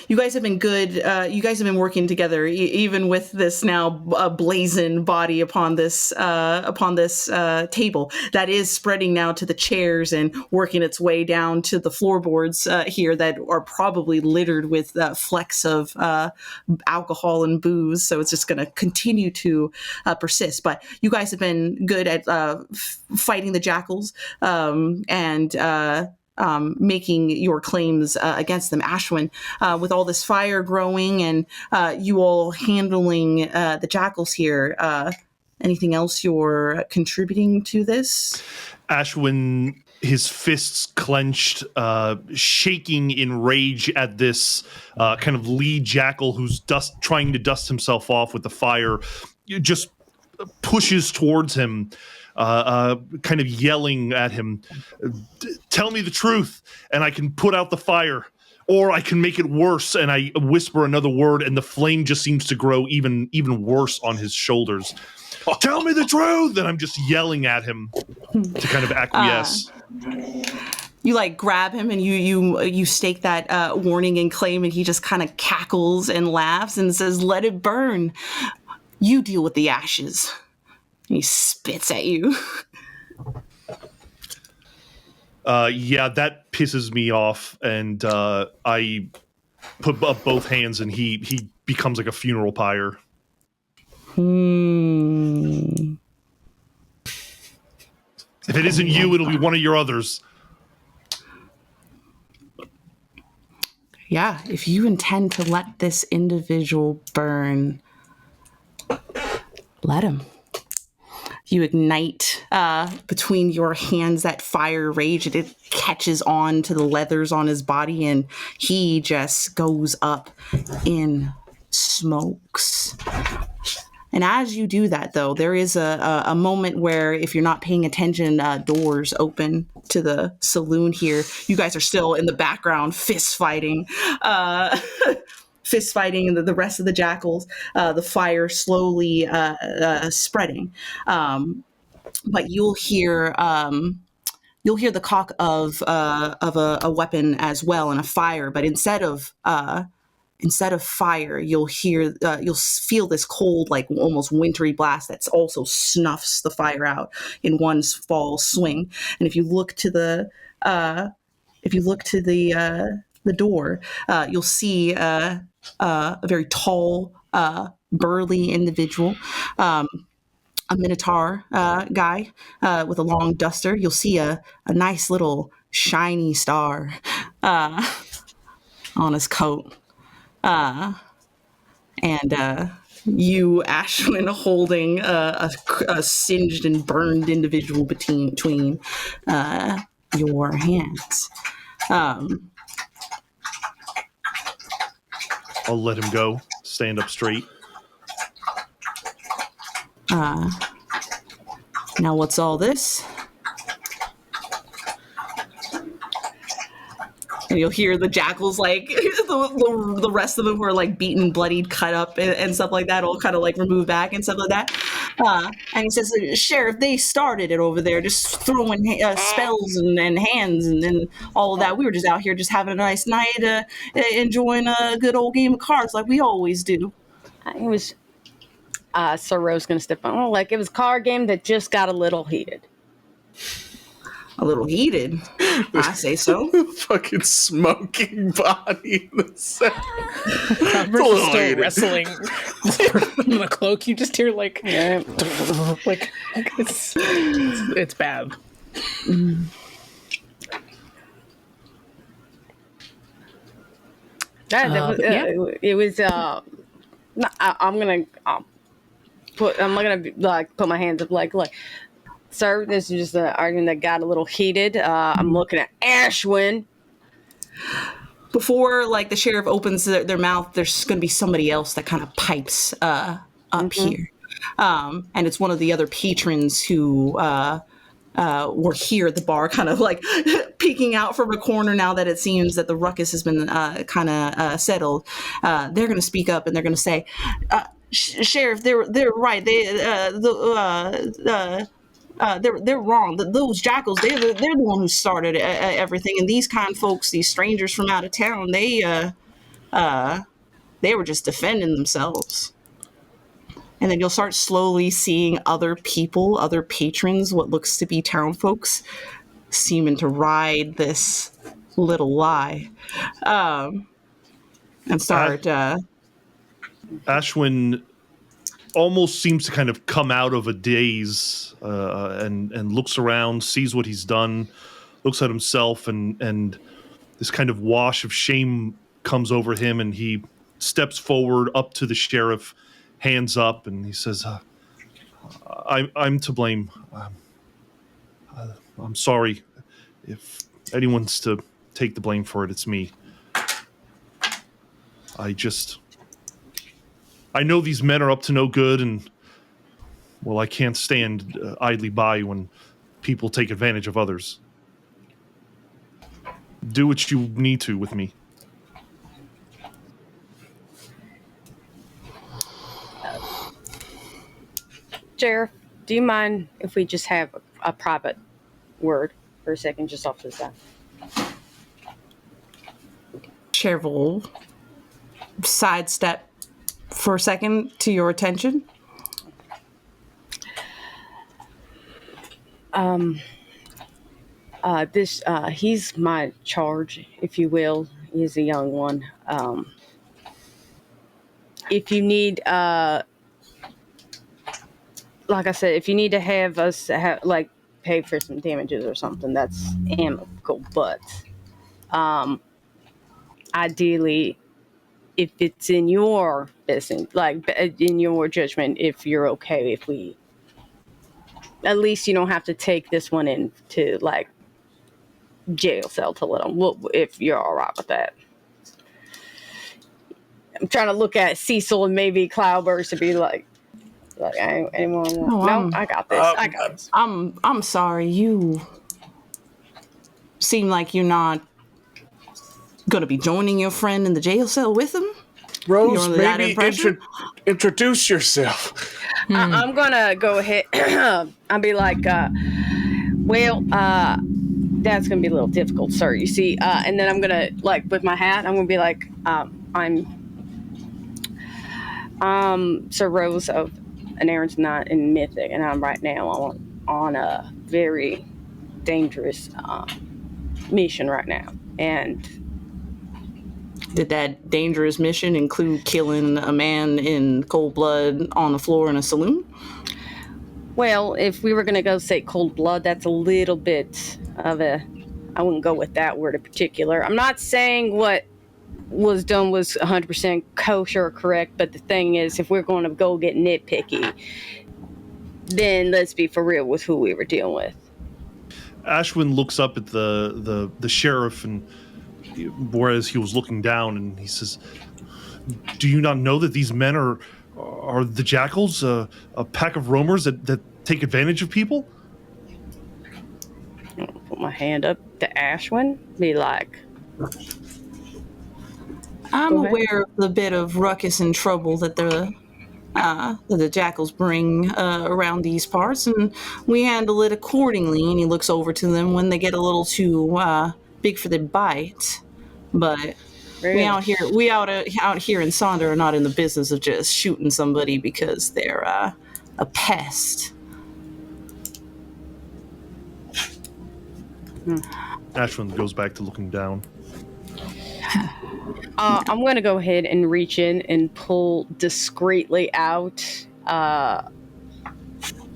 you guys have been good. You guys have been working together, even with this now blazing body upon this table that is spreading now to the chairs and working its way down to the floorboards here that are probably littered with flecks of alcohol and booze. So it's just going to continue to persist. But you guys have been good at fighting the jackals and making your claims against them. Ashwyn, with all this fire growing and you all handling the jackals here, anything else you're contributing to this? Ashwyn, his fists clenched, shaking in rage at this kind of lead jackal who's trying to dust himself off with the fire, just pushes towards him. Kind of yelling at him, tell me the truth and I can put out the fire, or I can make it worse. And I whisper another word and the flame just seems to grow even worse on his shoulders. Tell me the truth! And I'm just yelling at him to kind of acquiesce. You like grab him and you stake that warning and claim, and he just kind of cackles and laughs and says, let it burn. You deal with the ashes. He spits at you. Yeah, that pisses me off, and I put up both hands, and he becomes like a funeral pyre. If it isn't you, it'll be one of your others. Yeah, if you intend to let this individual burn, let him. You ignite between your hands that fire rage, and it catches on to the leathers on his body, and he just goes up in smokes. And as you do that, though, there is a moment where, if you're not paying attention, doors open to the saloon here. You guys are still in the background fist fighting. Fist fighting and the rest of the jackals, the fire slowly spreading. But you'll hear the cock of a weapon as well, and a fire. But instead of fire, you'll feel this cold, like almost wintry blast that's also snuffs the fire out in one fall swing. And if you look to the door, you'll see a very tall, burly individual, a minotaur guy with a long duster. You'll see a nice little shiny star on his coat. And you, Ashwyn, holding a singed and burned individual between your hands. I'll let him go. Stand up straight. Now what's all this? And you'll hear the jackals, like, the rest of them who are, like, beaten, bloodied, cut up, and stuff like that, all kind of, like, remove back and stuff like that. And he says, Sheriff, they started it over there, just throwing spells and hands and all of that. We were just out here just having a nice night, enjoying a good old game of cards like we always do. It was, Sir Rose going to step on, like, it was a card game that just got a little heated. A little heated, I say so. Fucking smoking body in the center. Cloudburst is still wrestling in the cloak. You just hear like it's bad. It was. I'm gonna put my hands up like. Sir, this is just an argument that got a little heated. I'm looking at Ashwyn. Before, like, the sheriff opens their mouth, there's going to be somebody else that kind of pipes up here. And it's one of the other patrons who were here at the bar, kind of, like, peeking out from a corner now that it seems that the ruckus has been kind of settled. They're going to speak up, and they're going to say, Sheriff, they're right. They're wrong. Those jackals, they're the one who started everything. And these kind folks, these strangers from out of town, they were just defending themselves. And then you'll start slowly seeing other people, other patrons, what looks to be town folks, seeming to ride this little lie, and start. Ashwyn almost seems to kind of come out of a daze and looks around, sees what he's done, looks at himself, and this kind of wash of shame comes over him, and he steps forward up to the sheriff, hands up, and he says, I'm to blame. I'm sorry. If anyone's to take the blame for it, it's me. I know these men are up to no good, and, well, I can't stand idly by when people take advantage of others. Do what you need to with me. Sheriff, do you mind if we just have a private word for a second, just off to the side? Sheriff will sidestep for a second to your attention. He's my charge, if you will. He's a young one. If you need, like I said, if you need to have us pay for some damages or something, that's amicable. But ideally, if it's in your business, like in your judgment, if you're okay, if we, at least you don't have to take this one into like jail cell to let them. Well, if you're all right with that. I'm trying to look at Cecil and maybe Cloudburst to be like anyone want? No, I got this. I got this. I'm sorry. You seem like you're not going to be joining your friend in the jail cell with him. Rose, maybe introduce yourself. I'm going to go ahead. I'll be like, that's going to be a little difficult, sir. You see, and then I'm going to, like, with my hat, I'm going to be like, I'm Sir Rose of an Errant not in Mythic, and I'm right now on a very dangerous mission right now. And did that dangerous mission include killing a man in cold blood on the floor in a saloon? Well, if we were going to go say cold blood, that's a little bit of I wouldn't go with that word in particular. I'm not saying what was done was 100% kosher or correct, but the thing is, if we're going to go get nitpicky, then let's be for real with who we were dealing with. Ashwyn looks up at the sheriff, and whereas he was looking down, and he says, "Do you not know that these men are the jackals, a pack of roamers that take advantage of people?" I'll put my hand up to Ashwyn, be like, I'm Go ahead. aware of the bit of ruckus and trouble that the jackals bring around these parts, and we handle it accordingly. And he looks over to them when they get a little too big for their bite. But we out here in Sonder are not in the business of just shooting somebody because they're a pest. Ashwyn goes back to looking down. I'm going to go ahead and reach in and pull discreetly out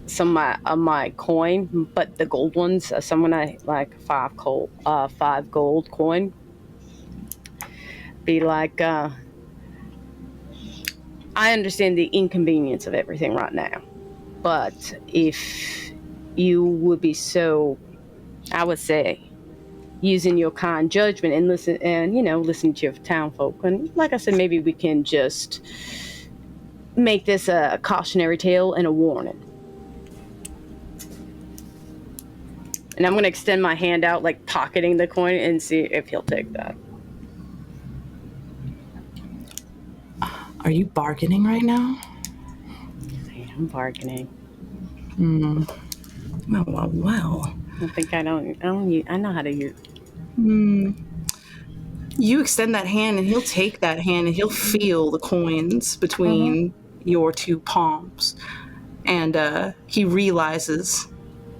some of my coin, but the gold ones. Someone I like 5 gold coin. Be like, I understand the inconvenience of everything right now, but if you would be so, I would say, using your kind judgment and listen to your town folk, and like I said, maybe we can just make this a cautionary tale and a warning. And I'm going to extend my hand out, like pocketing the coin, and see if he'll take that. Are you bargaining right now? I am bargaining. Well. I know how to use. You extend that hand, and he'll take that hand, and he'll feel the coins between your two palms, and he realizes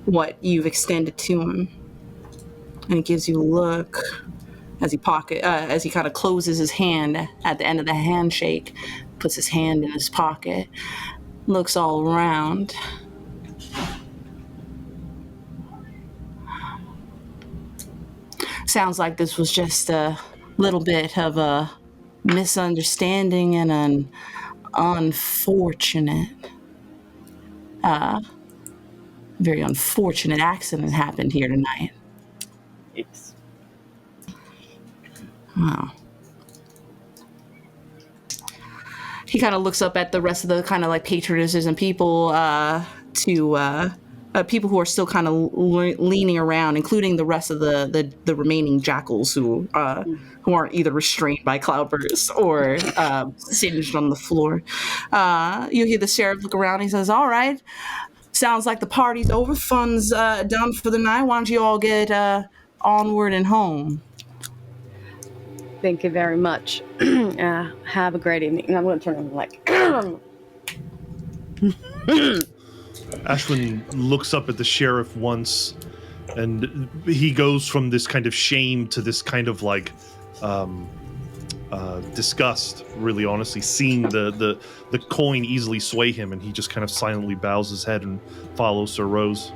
what you've extended to him, and he gives you a look as he kind of closes his hand at the end of the handshake, puts his hand in his pocket, looks all around. Sounds like this was just a little bit of a misunderstanding and an very unfortunate accident happened here tonight. Yes. Wow. He kind of looks up at the rest of the kind of like patronesses and people people who are still kind of leaning around, including the rest of the remaining jackals who aren't either restrained by Cloudburst or singed on the floor. You hear the sheriff look around. He says, "All right, sounds like the party's over. Fun's done for the night. Why don't you all get onward and home?" Thank you very much. Have a great evening. And I'm going to turn him like. Ashwyn looks up at the sheriff once, and he goes from this kind of shame to this kind of like disgust, really honestly, seeing the coin easily sway him, and he just kind of silently bows his head and follows Sir Rose.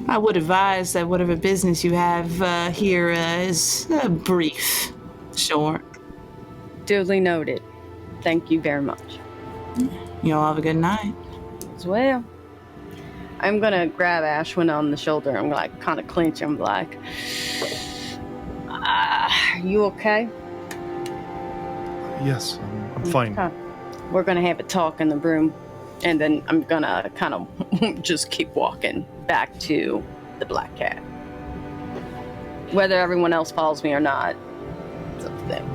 I would advise that whatever business you have here is brief, short. Duly noted. Thank you very much. You all have a good night. As well. I'm gonna grab Ashwyn on the shoulder. I'm like kind of clench him, like, are you okay? Yes, I'm fine. Okay. We're gonna have a talk in the room, and then I'm gonna kind of just keep walking back to the Black Cat. Whether everyone else follows me or not, it's up to them.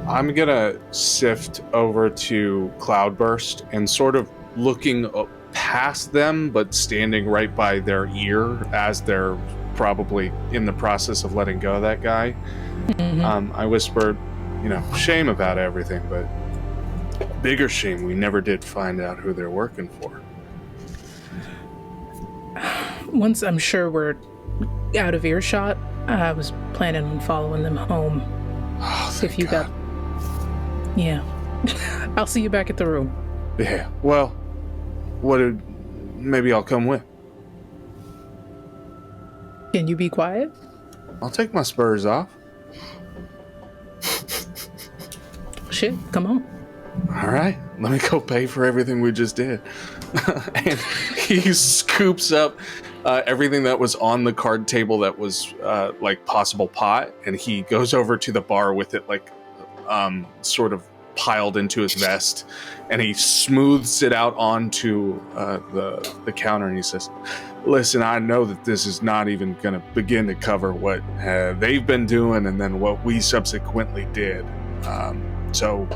I'm gonna sift over to Cloudburst and sort of looking past them, but standing right by their ear as they're probably in the process of letting go of that guy. I whispered, shame about everything, but bigger shame we never did find out who they're working for. Once I'm sure we're out of earshot, I was planning on following them home. Oh, If you got... Yeah. I'll see you back at the room. Yeah, well, maybe I'll come with. Can you be quiet? I'll take my spurs off. Shit, come on. All right, let me go pay for everything we just did. And he scoops up everything that was on the card table that was like possible pot, and he goes over to the bar with it, like sort of piled into his vest, and he smooths it out onto the counter, and he says, listen, I know that this is not even going to begin to cover what they've been doing and then what we subsequently did. So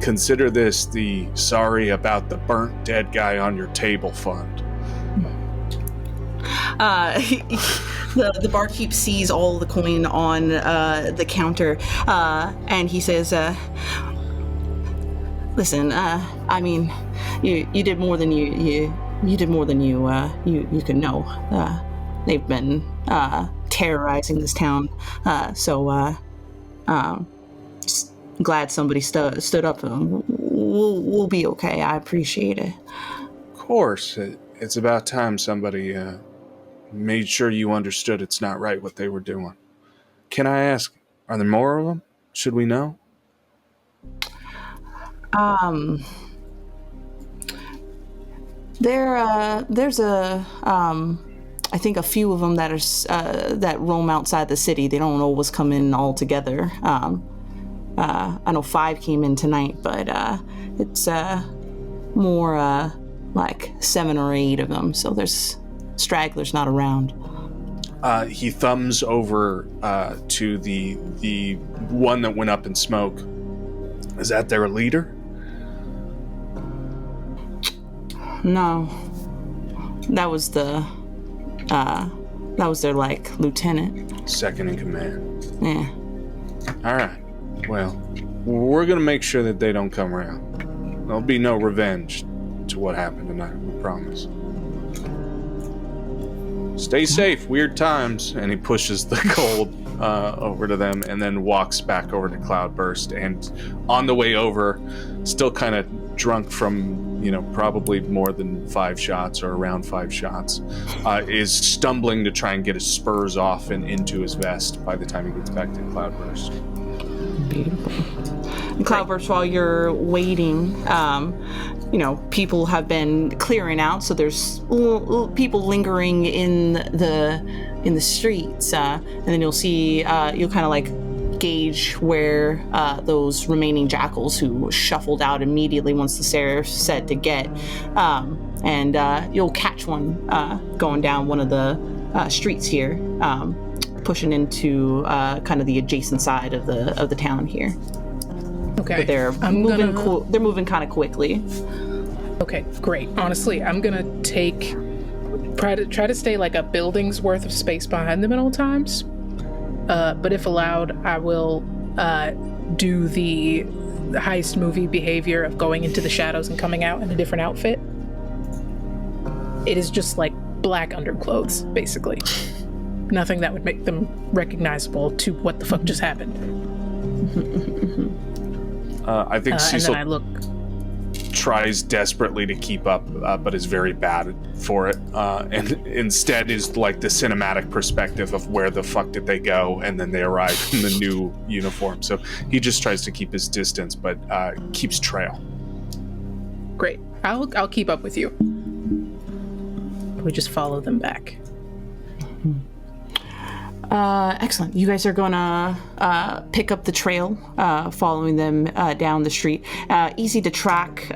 consider this the sorry about the burnt dead guy on your table fund. The barkeep sees all the coin on the counter, and he says, listen, I mean, you did more than you did more than you could know. They've been terrorizing this town, so just glad somebody stood up for them. We'll be okay. I appreciate it. Of course, it's about time somebody made sure you understood it's not right what they were doing. Can I ask, are there more of them? Should we know? There's I think a few of them that are that roam outside the city. They don't always come in all together. I know 5 came in tonight, but it's more like 7 or 8 of them. So there's stragglers not around. He thumbs over to the one that went up in smoke. Is that their leader? No, that was their like lieutenant. Second in command. Yeah. All right. Well, we're gonna make sure that they don't come around. There'll be no revenge to what happened tonight. We promise. Stay safe. Weird times. And he pushes the gold over to them, and then walks back over to Cloudburst. And on the way over, still kind of drunk from, probably more than 5 shots or around 5 shots, is stumbling to try and get his spurs off and into his vest by the time he gets back to Cloudburst. Beautiful. And Cloudburst, while you're waiting, people have been clearing out, so there's people lingering in the streets, and then you'll see, you'll kind of like gauge where those remaining jackals who shuffled out immediately once the seraph said to get, and you'll catch one going down one of the streets here, pushing into kind of the adjacent side of the town here. Okay, but they're moving kind of quickly. Okay, great. Honestly, I'm gonna try to stay like a building's worth of space behind them at all times. But if allowed, I will do the heist movie behavior of going into the shadows and coming out in a different outfit. It is just like black underclothes, basically. Nothing that would make them recognizable to what the fuck just happened. I think Cecil and then I look. Tries desperately to keep up, but is very bad for it. And instead is like the cinematic perspective of where the fuck did they go, and then they arrive in the new uniform. So he just tries to keep his distance, but keeps trail. Great. I'll keep up with you. We just follow them back. Excellent. You guys are gonna pick up the trail, following them down the street. Easy to track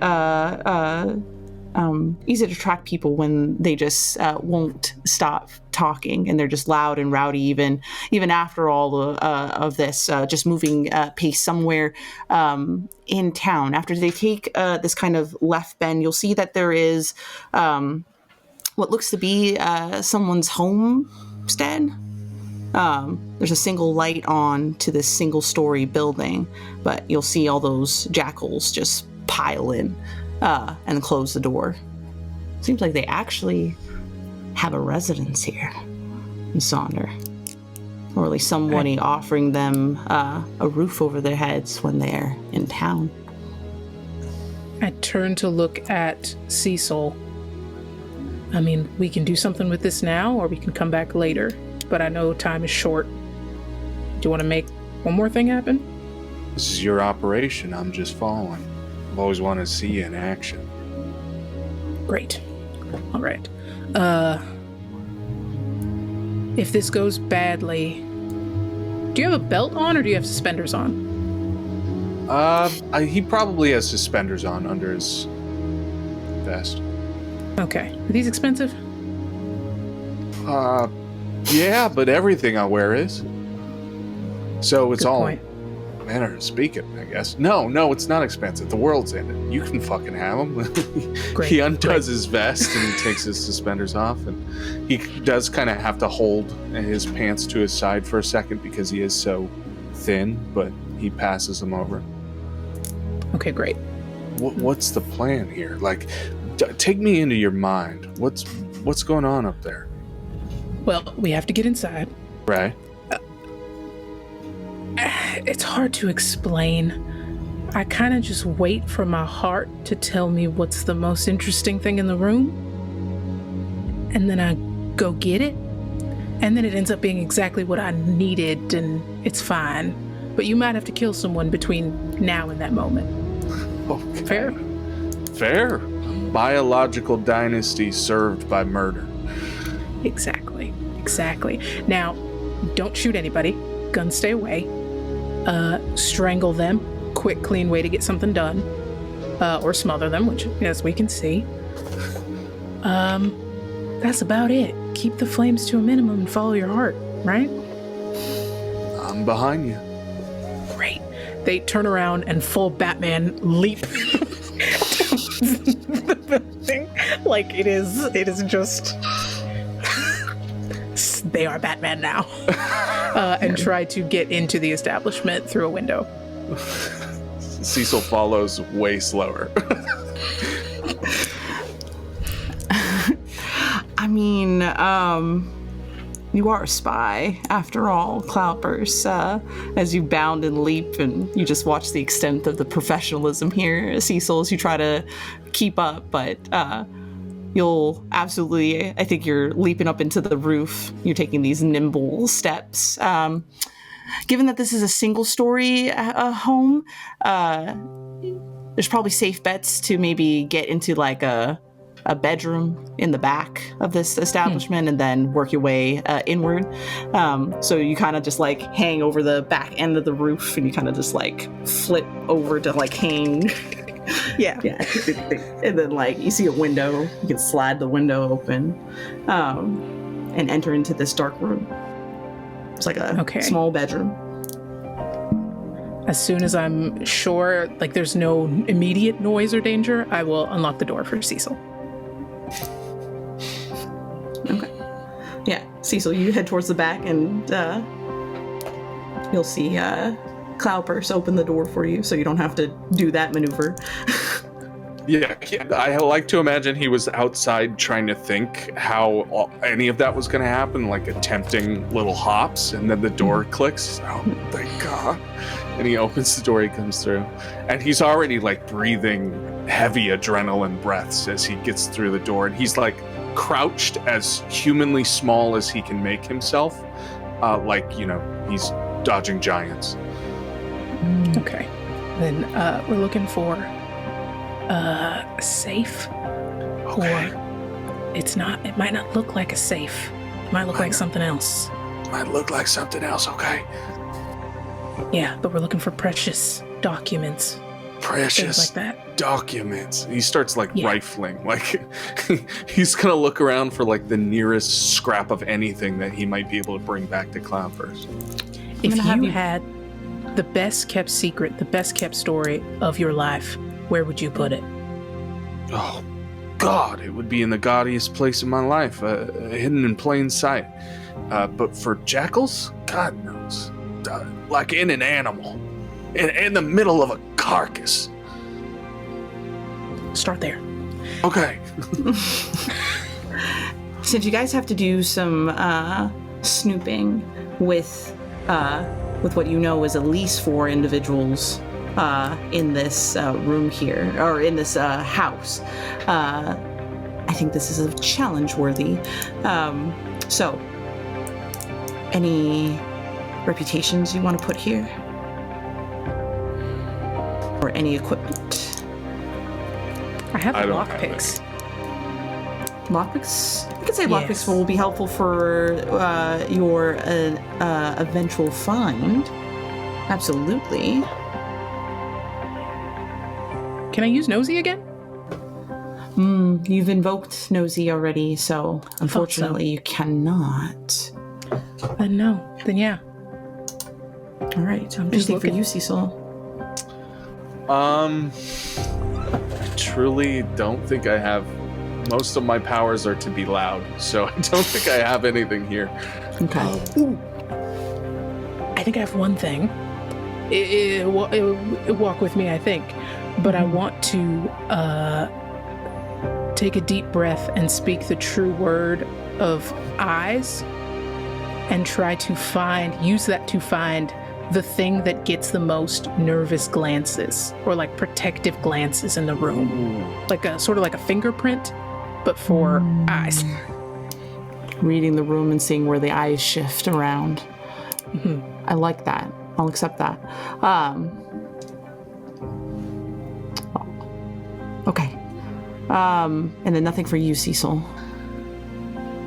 people when they just won't stop talking, and they're just loud and rowdy even after all of this. Just moving pace somewhere in town. After they take this kind of left bend, you'll see that there is what looks to be someone's homestead. There's a single light on to this single-story building, but you'll see all those jackals just pile in and close the door. Seems like they actually have a residence here in Sonder, or at least somebody offering them a roof over their heads when they're in town. I turn to look at Cecil. I mean, we can do something with this now, or we can come back later. But I know time is short. Do you want to make one more thing happen? This is your operation. I'm just following. I've always wanted to see you in action. Great. All right. If this goes badly, do you have a belt on or do you have suspenders on? He probably has suspenders on under his vest. Okay. Are these expensive? Yeah, but everything I wear is. So it's Good all point. manner of speaking, I guess. No, it's not expensive. The world's ended. You can fucking have them. Great. He undoes his vest and he takes his suspenders off, and he does kind of have to hold his pants to his side for a second because he is so thin, but he passes them over. Okay, great. What's the plan here? Like, take me into your mind. What's going on up there? Well, we have to get inside. Right. It's hard to explain. I kind of just wait for my heart to tell me what's the most interesting thing in the room. And then I go get it. And then it ends up being exactly what I needed, and it's fine. But you might have to kill someone between now and that moment. Okay. Fair? Biological dynasty served by murder. Exactly. Now, don't shoot anybody. Guns stay away. Strangle them. Quick, clean way to get something done. Or smother them, which, as we can see. That's about it. Keep the flames to a minimum and follow your heart, right? I'm behind you. Great. They turn around and full Batman leap the building. Like it is just they are Batman now. And try to get into the establishment through a window. Cecil follows way slower. I mean, you are a spy, after all, Cloudburst. As you bound and leap, and you just watch the extent of the professionalism here, Cecil, as you try to keep up, but you'll absolutely, I think you're leaping up into the roof. You're taking these nimble steps. Given that this is a single-story home, there's probably safe bets to maybe get into like a bedroom in the back of this establishment and then work your way inward. So you kind of just like hang over the back end of the roof and you kind of just like flip over to like hang. Yeah. And then like you see a window, you can slide the window open and enter into this dark room. It's like a small bedroom. As soon as I'm sure like there's no immediate noise or danger, I will unlock the door for Cecil. Okay. Yeah, Cecil, you head towards the back and you'll see Cloudburst open the door for you so you don't have to do that maneuver. Yeah, I like to imagine he was outside trying to think how any of that was going to happen, like attempting little hops, and then the door clicks. Oh, thank God. And he opens the door, he comes through. And he's already like breathing heavy adrenaline breaths as he gets through the door. And he's like crouched as humanly small as he can make himself. Like, you know, he's dodging giants. Okay. Then we're looking for a safe. Okay. Or it might not look like a safe. It might look like something else. Might look like something else, okay. Yeah, but we're looking for precious documents. Precious like that. Documents. He starts like rifling. Like he's gonna look around for like the nearest scrap of anything that he might be able to bring back to Cloudburst. If you had the best kept secret, the best kept story of your life, where would you put it? Oh, God, it would be in the gaudiest place in my life, hidden in plain sight. But for jackals, God knows, like in an animal, in the middle of a carcass. Start there. Okay. Since you guys have to do some snooping with what you know is at least 4 individuals in this room here, or in this house, I think this is a challenge worthy. So, any reputations you want to put here? Or any equipment? I have lockpicks. Lockpicks? I could say lockpicks will be helpful for your eventual find. Absolutely. Can I use Nosy again? You've invoked Nosy already, so unfortunately you cannot. No. Then yeah. All right. I'm just Anything looking. for you, Cecil? I truly don't think I have. Most of my powers are to be loud, so I don't think I have anything here. Okay. I think I have one thing. It walk with me, I think. But I want to take a deep breath and speak the true word of eyes and try to use that to find the thing that gets the most nervous glances or like protective glances in the room. Like a sort of like a fingerprint, but for eyes. Reading the room and seeing where the eyes shift around. I like that. I'll accept that. Okay. And then nothing for you, Cecil.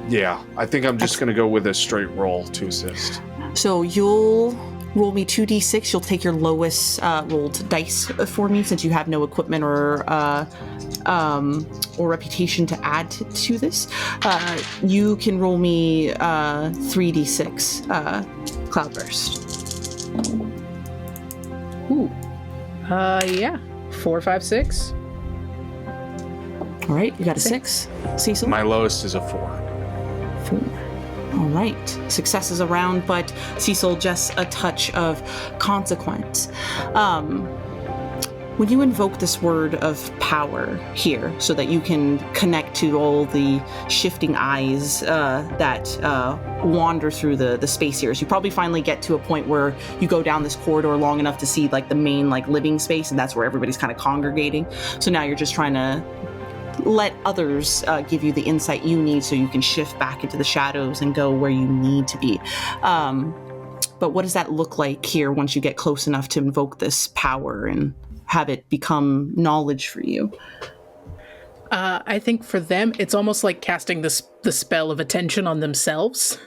Yeah, I think I'm just going to go with a straight roll to assist. So you'll roll me 2d6. You'll take your lowest rolled dice for me, since you have no equipment or reputation to add to this. You can roll me 3d6 Cloudburst. Ooh. Yeah. 4, 5, 6. All right, you got a 6, Cecil? My lowest is a 4. 4. All right, successes around, but Cecil, just a touch of consequence. When you invoke this word of power here, so that you can connect to all the shifting eyes that wander through the space here, so you probably finally get to a point where you go down this corridor long enough to see like the main like living space, and that's where everybody's kind of congregating. So now you're just trying to let others give you the insight you need so you can shift back into the shadows and go where you need to be. But what does that look like here once you get close enough to invoke this power and have it become knowledge for you? I think for them, it's almost like casting the spell of attention on themselves.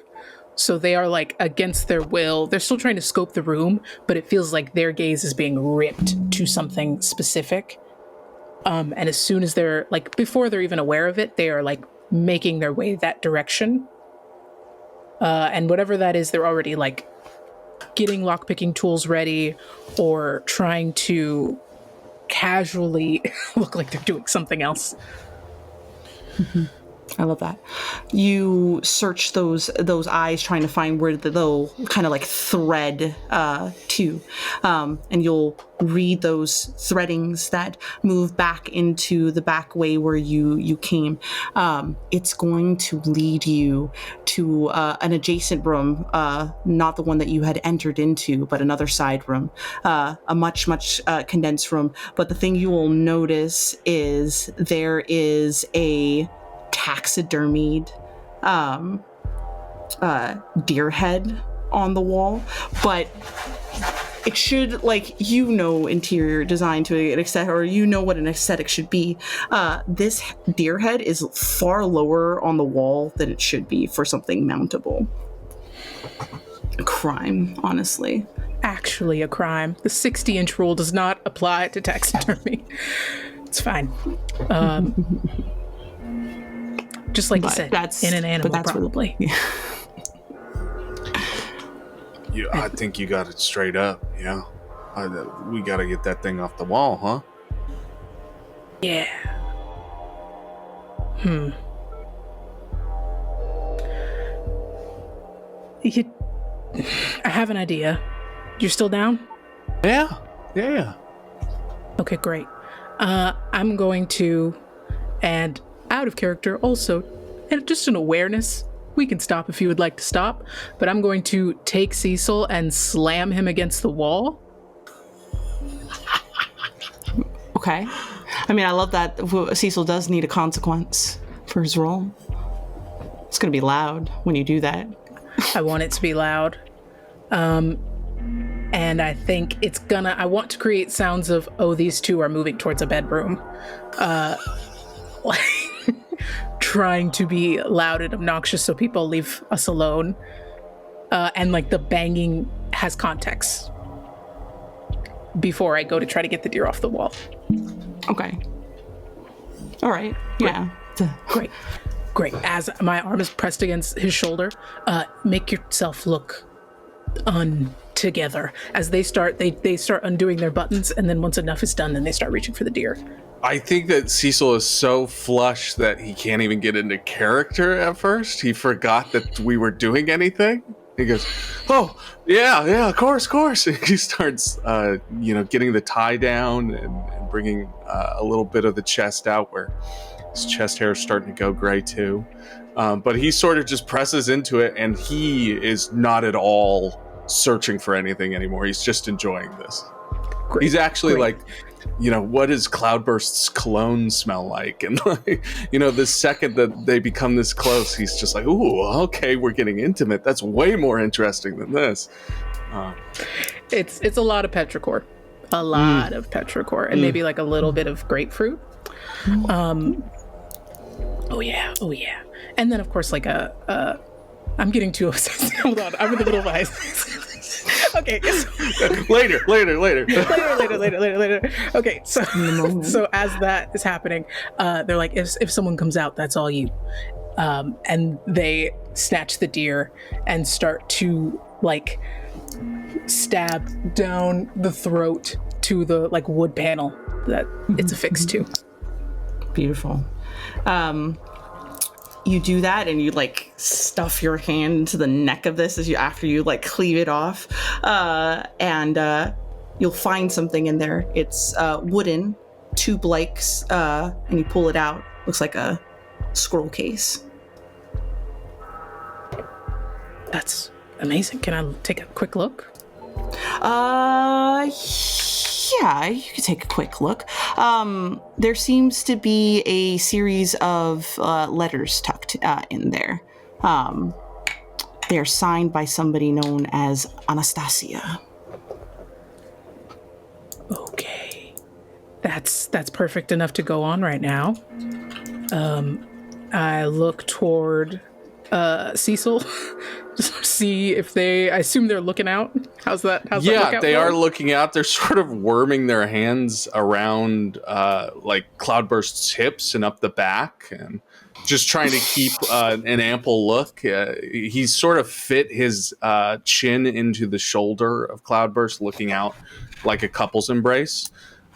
So they are like against their will. They're still trying to scope the room, but it feels like their gaze is being ripped to something specific. And as soon as they're like, before they're even aware of it, they are like making their way that direction. And whatever that is, they're already like getting lockpicking tools ready or trying to casually look like they're doing something else. I love that. You search those eyes, trying to find where they'll kind of like thread to, and you'll read those threadings that move back into the back way where you came. It's going to lead you to an adjacent room, not the one that you had entered into, but another side room, a much condensed room. But the thing you will notice is there is a taxidermied deer head on the wall, but it should, like, interior design to an extent, or what an aesthetic should be. This deer head is far lower on the wall than it should be for something mountable. A crime, honestly. Actually a crime. The 60-inch rule does not apply to taxidermy. It's fine. Just like you said, in an animal, probably. I think you got it straight up. Yeah, we got to get that thing off the wall, huh? Yeah. I have an idea. You're still down? Yeah. Okay, great. I'm going to, and out of character also, and just an awareness, we can stop if you would like to stop, but I'm going to take Cecil and slam him against the wall. Okay. I mean, I love that Cecil does need a consequence for his role. It's going to be loud when you do that. I want it to be loud. And I think I want to create sounds of, these two are moving towards a bedroom. Trying to be loud and obnoxious so people leave us alone. And like the banging has context before I go to try to get the deer off the wall. Okay. All right. Yeah. Great. As my arm is pressed against his shoulder, make yourself look untogether. As they start undoing their buttons, and then once enough is done, then they start reaching for the deer. I think that Cecil is so flush that he can't even get into character at first. He forgot that we were doing anything. He goes, "Oh, yeah, of course." And he starts, getting the tie down and bringing a little bit of the chest out where his chest hair is starting to go gray too. But he sort of just presses into it, and he is not at all searching for anything anymore. He's just enjoying this. Great. He's actually like, what does Cloudburst's cologne smell like? And the second that they become this close, he's just like, ooh, okay, we're getting intimate. That's way more interesting than this. It's a lot of petrichor. A lot of petrichor, and maybe like a little bit of grapefruit. Oh yeah. And then of course like I'm getting too obsessed. Hold on, I'm in the middle of eyes. Okay. Later. Okay, so as that is happening, they're like, if someone comes out, that's all you. And they snatch the deer and start to like stab down the throat to the like wood panel that it's affixed to. Beautiful. You do that, and you like stuff your hand into the neck of this after you like cleave it off, and you'll find something in there. It's wooden, 2 blikes, and you pull it out. Looks like a scroll case. That's amazing. Can I take a quick look? Yeah, you can take a quick look. There seems to be a series of letters tucked in there. They're signed by somebody known as Anastasia. Okay. That's perfect enough to go on right now. I look toward Cecil. Just see if I assume they're looking out. How's that Yeah, they going? are looking out. They're sort of worming their hands around like Cloudburst's hips and up the back, and just trying to keep an ample look. He's sort of fit his chin into the shoulder of Cloudburst, looking out like a couple's embrace.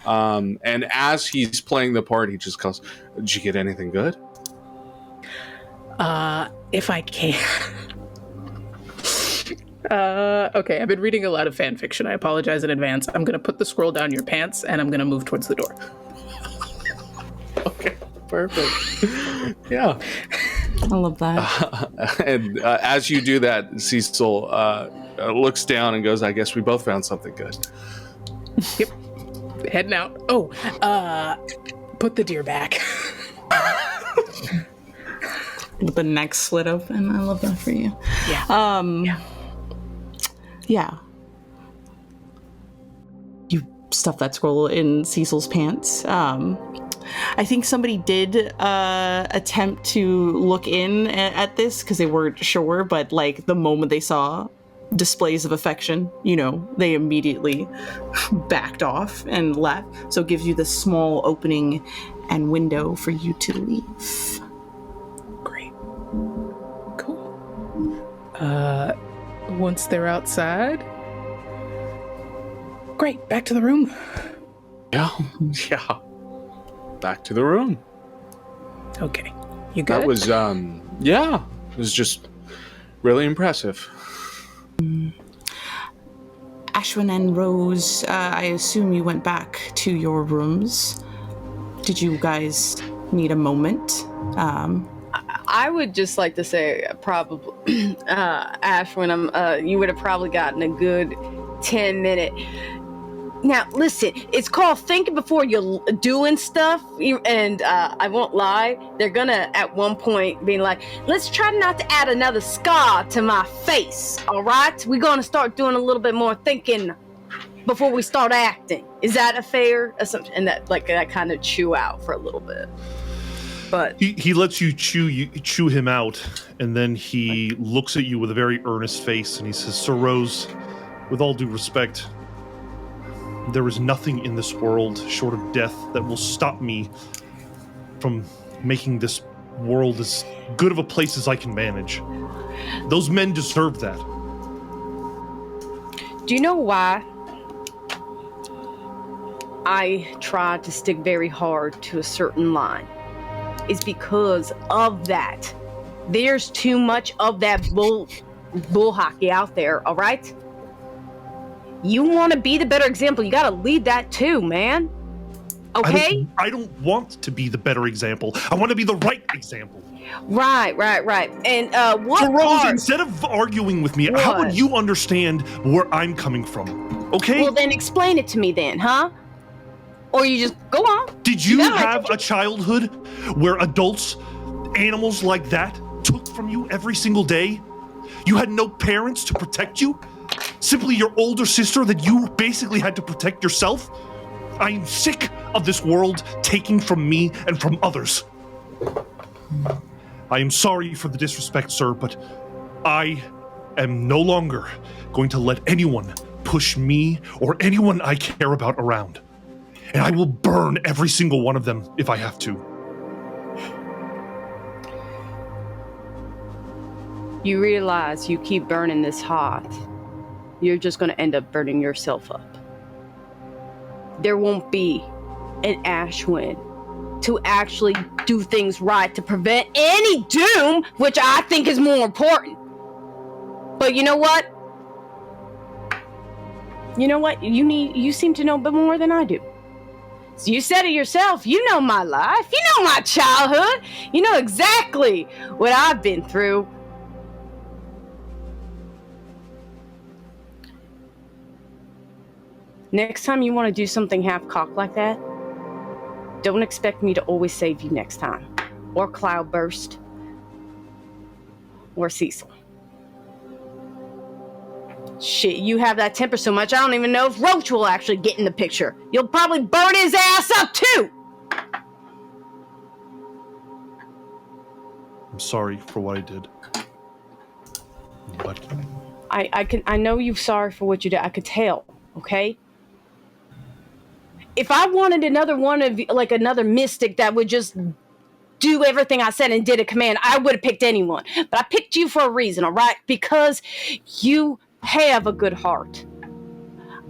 And as he's playing the part, he just goes, "Did you get anything good?" If I can. Okay, I've been reading a lot of fan fiction. I apologize in advance. I'm going to put the scroll down your pants, and I'm going to move towards the door. Okay, perfect. Yeah. I love that. And as you do that, Cecil looks down and goes, "I guess we both found something good." Yep. Heading out. Oh, put the deer back. With the neck slit open. I love that for you. Yeah. Yeah. You stuff that scroll in Cecil's pants. I think somebody did attempt to look in at this because they weren't sure, but like the moment they saw displays of affection, they immediately backed off and left. So it gives you this small opening and window for you to leave. Great. Cool. Once they're outside, great, back to the room. Yeah. Back to the room. Okay. You good? That was, it was just really impressive. Ashwyn and Rose, I assume you went back to your rooms. Did you guys need a moment? I would just like to say probably, Ashwyn, you would have probably gotten a good 10-minute. Now, listen, it's called thinking before you're doing stuff, and I won't lie, they're gonna at one point be like, let's try not to add another scar to my face, all right? We're gonna start doing a little bit more thinking before we start acting. Is that a fair assumption? And that kind of chew out for a little bit. But he lets you chew him out, and then he looks at you with a very earnest face, and he says, "Sir Rose, with all due respect, There is nothing in this world short of death that will stop me from making this world as good of a place as I can manage. Those men deserve that. Do you know why I try to stick very hard to a certain line? It's because of that. There's too much of that bull hockey out there, all right? You want to be the better example, you got to lead that too, man. Okay? I don't want to be the better example. I want to be the right example. Right. And what So, Rose, part? instead of arguing with me, What? how would you understand where I'm coming from? Okay? Well, then explain it to me then, huh? Or you just go on. Did you got my have attention. a childhood where adults, animals like that, took from you every single day? You had no parents to protect you? Simply your older sister that you basically had to protect yourself? I am sick of this world taking from me and from others. I am sorry for the disrespect, sir, but I am no longer going to let anyone push me or anyone I care about around. And I will burn every single one of them if I have to. You realize you keep burning this hot, you're just going to end up burning yourself up. There won't be an Ashwyn to actually do things right to prevent any doom, which I think is more important. But you know what? You seem to know a bit more than I do. So you said it yourself. You know my life. You know my childhood. You know exactly what I've been through. Next time you want to do something half-cocked like that, don't expect me to always save you next time. Or Cloudburst. Or Cecil. Shit, you have that temper so much, I don't even know if Roach will actually get in the picture. You'll probably burn his ass up too! I'm sorry for what I did. But I know you're sorry for what you did. I could tell, okay? If I wanted another one of like another mystic that would just do everything I said and did a command, I would have picked anyone. But I picked you for a reason, all right? Because you have a good heart.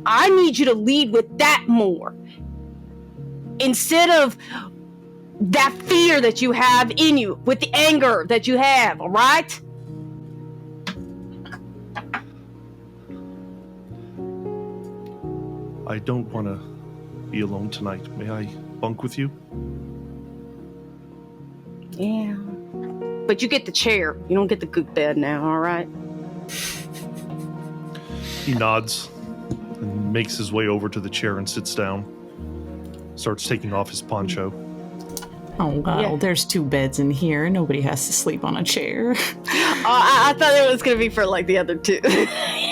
I need you to lead with that more. Instead of that fear that you have in you, with the anger that you have, all right? I don't want to be alone tonight. May I bunk with you? Yeah. But you get the chair. You don't get the good bed now, all right? He nods and makes his way over to the chair and sits down. Starts taking off his poncho. Oh, wow. Yeah. There's 2 beds in here. Nobody has to sleep on a chair. I thought it was going to be for like the other 2.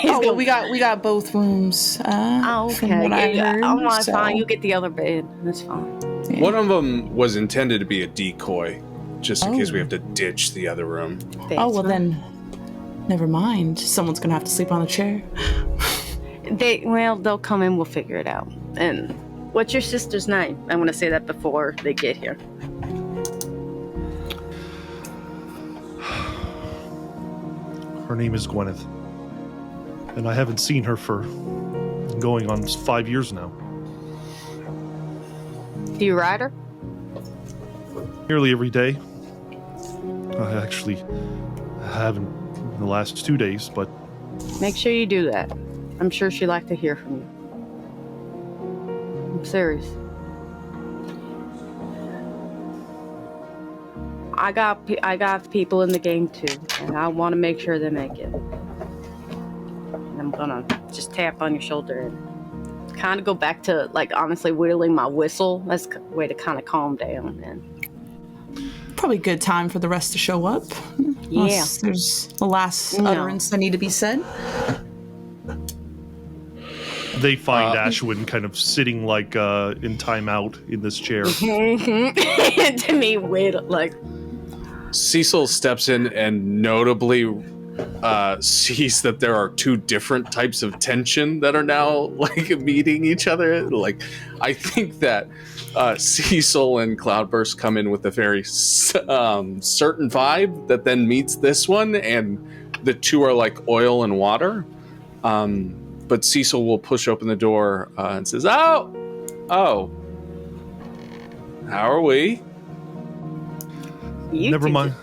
Well, we got both rooms. Okay. From what I heard, I'm so. fine. You get the other bed. That's fine. Yeah. One of them was intended to be a decoy, just in case we have to ditch the other room. Oh, well then, never mind. Someone's gonna have to sleep on a chair. They'll come in. We'll figure it out. And what's your sister's name? I want to say that before they get here. Her name is Gwyneth. And I haven't seen her for going on 5 years now. Do you ride her? Nearly every day. I actually haven't in the last 2 days, but Make sure you do that. I'm sure she'd like to hear from you. I'm serious. I got people in the game too, and I want to make sure they make it. And I'm gonna just tap on your shoulder and kind of go back to, like, honestly whittling my whistle. That's a way to kind of calm down. And Probably a good time for the rest to show up. Yeah. Unless there's the last No. utterance that need to be said. they find Ashwyn kind of sitting like in timeout in this chair. to me, wait, like, Cecil steps in and notably sees that there are two different types of tension that are now like meeting each other. Like, I think that Cecil and Cloudburst come in with a very certain vibe that then meets this one, and the two are like oil and water. But Cecil will push open the door and says, "Oh, how are we?" Never mind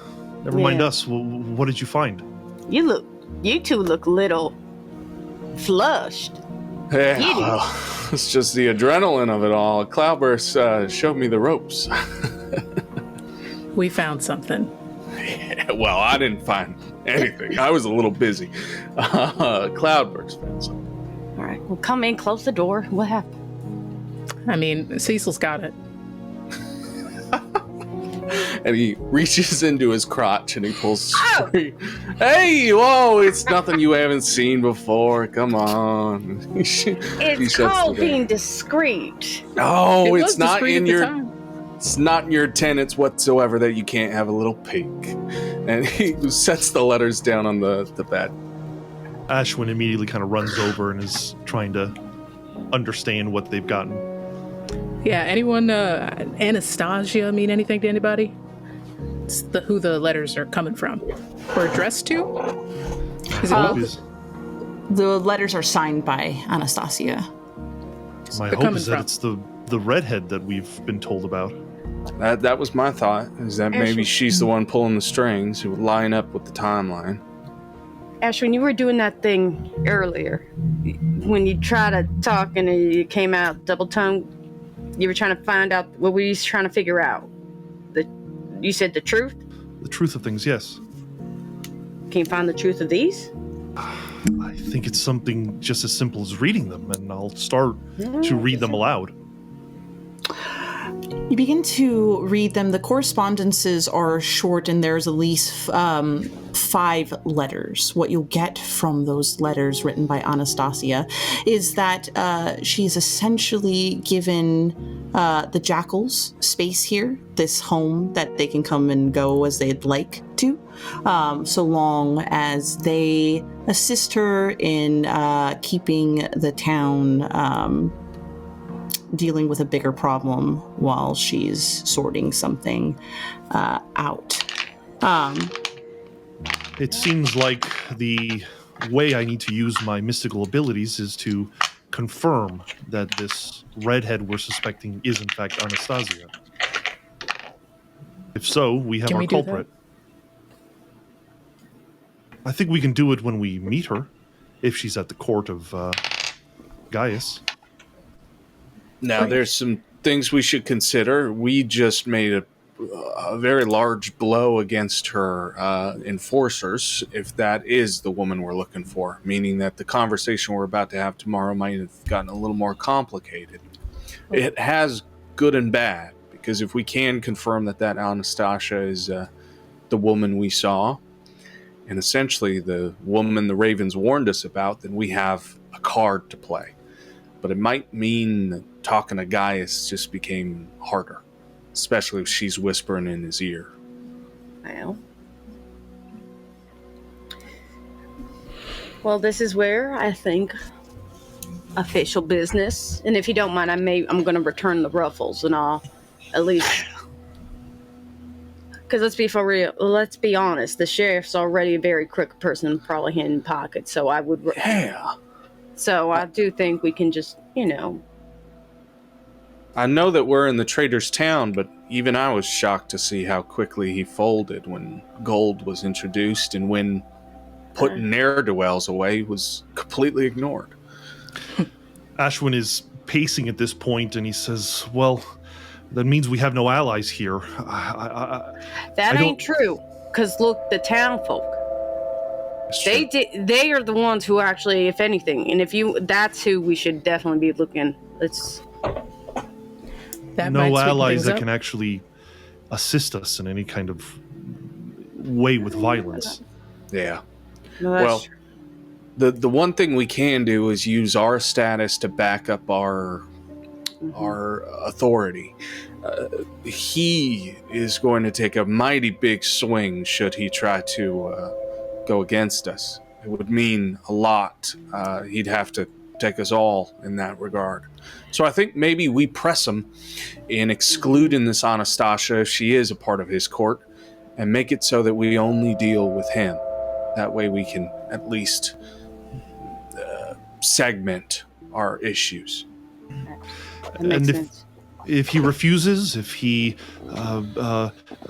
us. What did you find? You two look little flushed. Yeah, well, it's just the adrenaline of it all. Cloudburst showed me the ropes. We found something. Yeah, well, I didn't find anything. I was a little busy. Cloudburst found something. All right, well, come in, close the door. What happened? I mean, Cecil's got it. And he reaches into his crotch and he pulls. Hey, whoa! It's nothing you haven't seen before. Come on. It's called being discreet. No, It it's was not discreet in at the your. time. It's not in your tenets whatsoever that you can't have a little peek. And he sets the letters down on the bed. Ashwyn immediately kind of runs over and is trying to understand what they've gotten. Yeah, anyone, Anastasia mean anything to anybody? It's who the letters are coming from. Or addressed to? Is it The letters are signed by Anastasia. My They're hope coming is that from? it's the redhead that we've been told about. That was my thought, is that maybe she's the one pulling the strings who would line up with the timeline. Ashwyn, you were doing that thing earlier. When you tried to talk and you came out double-tongued, you were trying to find out, what were you trying to figure out? You said the truth? The truth of things, yes. Can you find the truth of these? I think it's something just as simple as reading them, and I'll start to read them aloud. You begin to read them. The correspondences are short, and there's at least 5 letters. What you'll get from those letters written by Anastasia is that she's essentially given the jackals space here, this home that they can come and go as they'd like to, so long as they assist her in keeping the town dealing with a bigger problem while she's sorting something out. It seems like the way I need to use my mystical abilities is to confirm that this redhead we're suspecting is in fact Anastasia. If so, we have Can our we do culprit. I think we can do it when we meet her, if she's at the court of Gaius. Now, there's some things we should consider. We just made a very large blow against her enforcers, if that is the woman we're looking for, meaning that the conversation we're about to have tomorrow might have gotten a little more complicated. It has good and bad, because if we can confirm that Anastasia is the woman we saw, and essentially the woman the Ravens warned us about, then we have a card to play. But it might mean that talking to Gaius just became harder, especially if she's whispering in his ear. Well, this is where I think official business, and if you don't mind, I'm going to return the ruffles and all, at least. Because let's be honest, the sheriff's already a very crooked person, probably hidden pockets, so I would... Yeah. So I do think we can just, I know that we're in the trader's town, but even I was shocked to see how quickly he folded when gold was introduced, and when putting ne'er-do-wells away was completely ignored. Ashwyn is pacing at this point, and he says, well, that means we have no allies here. That ain't true, because look, the town folk. They are the ones who actually, if anything, and that's who we should definitely be looking. No allies that can actually assist us in any kind of way with violence. Yeah. No, well, true. the one thing we can do is use our status to back up our authority. He is going to take a mighty big swing should he try to go against us. It would mean a lot. He'd have to take us all in that regard. So I think maybe we press him in excluding this Anastasia if she is a part of his court, and make it so that we only deal with him. That way we can at least segment our issues. That makes And sense. if he refuses, if he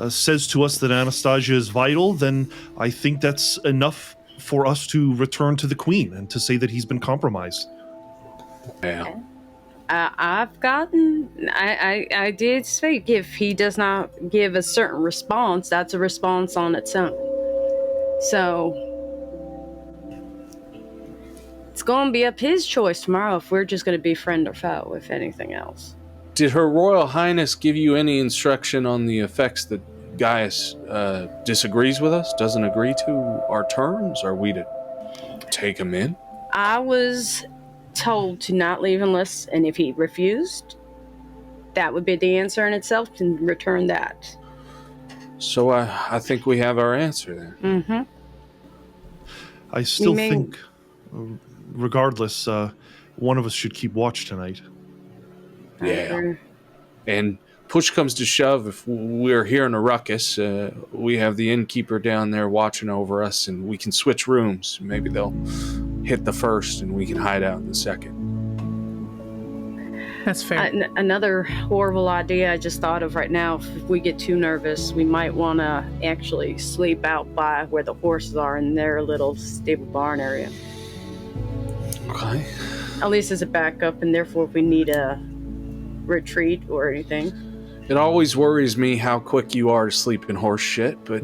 says to us that Anastasia is vital, then I think that's enough for us to return to the Queen and to say that he's been compromised. Yeah. I did speak. If he does not give a certain response, that's a response on its own. So it's going to be up his choice tomorrow if we're just going to be friend or foe, if anything else. Did Her Royal Highness give you any instruction on the effects that Gaius disagrees with us, doesn't agree to our terms? Are we to take him in? I was told to not leave unless, and if he refused, that would be the answer in itself, to return that. So I think we have our answer then. Mm-hmm. I still think, regardless, one of us should keep watch tonight. Yeah. And push comes to shove, if we're hearing a ruckus, we have the innkeeper down there watching over us, and we can switch rooms. Maybe they'll hit the first and we can hide out in the second. That's fair. Another horrible idea I just thought of right now, if we get too nervous, we might want to actually sleep out by where the horses are in their little stable barn area. Okay. At least as a backup, and therefore if we need a retreat or anything. It always worries me how quick you are to sleep in horse shit, but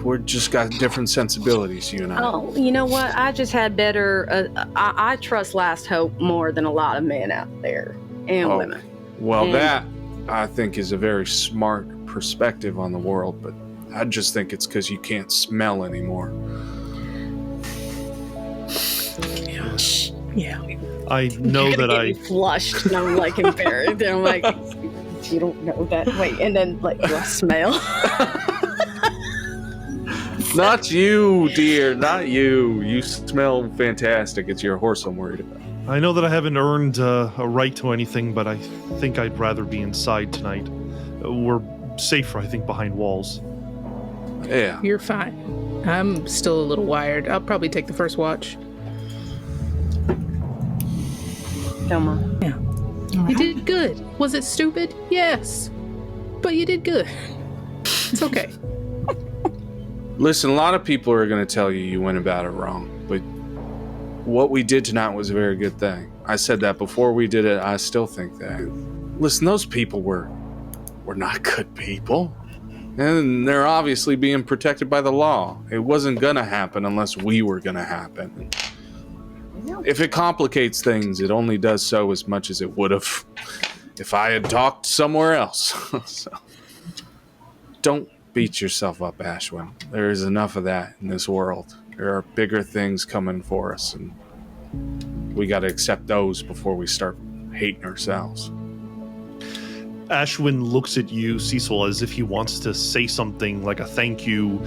we're just got different sensibilities, you and I. Oh, you know what? I just had better... I trust Last Hope more than a lot of men out there, and women. Well, that, I think, is a very smart perspective on the world, but I just think it's because you can't smell anymore. Yeah. I know You're that gonna I... get me flushed, and I'm like embarrassed, and I'm like, you don't know that. Wait, and then like, do I smell? Not you, dear, not you. You smell fantastic. It's your horse I'm worried about. I know that I haven't earned a right to anything, but I think I'd rather be inside tonight. We're safer, I think, behind walls. Yeah. You're fine. I'm still a little wired. I'll probably take the first watch. Come on. Yeah. You did good. Was it stupid? Yes. But you did good. It's okay. Listen, a lot of people are going to tell you went about it wrong, but what we did tonight was a very good thing. I said that before we did it. I still think that. Listen, those people were not good people. And they're obviously being protected by the law. It wasn't going to happen unless we were going to happen. If it complicates things, it only does so as much as it would have if I had talked somewhere else. So, don't beat yourself up, Ashwyn. There is enough of that in this world. There are bigger things coming for us, and we got to accept those before we start hating ourselves. Ashwyn looks at you, Cecil, as if he wants to say something like a thank you,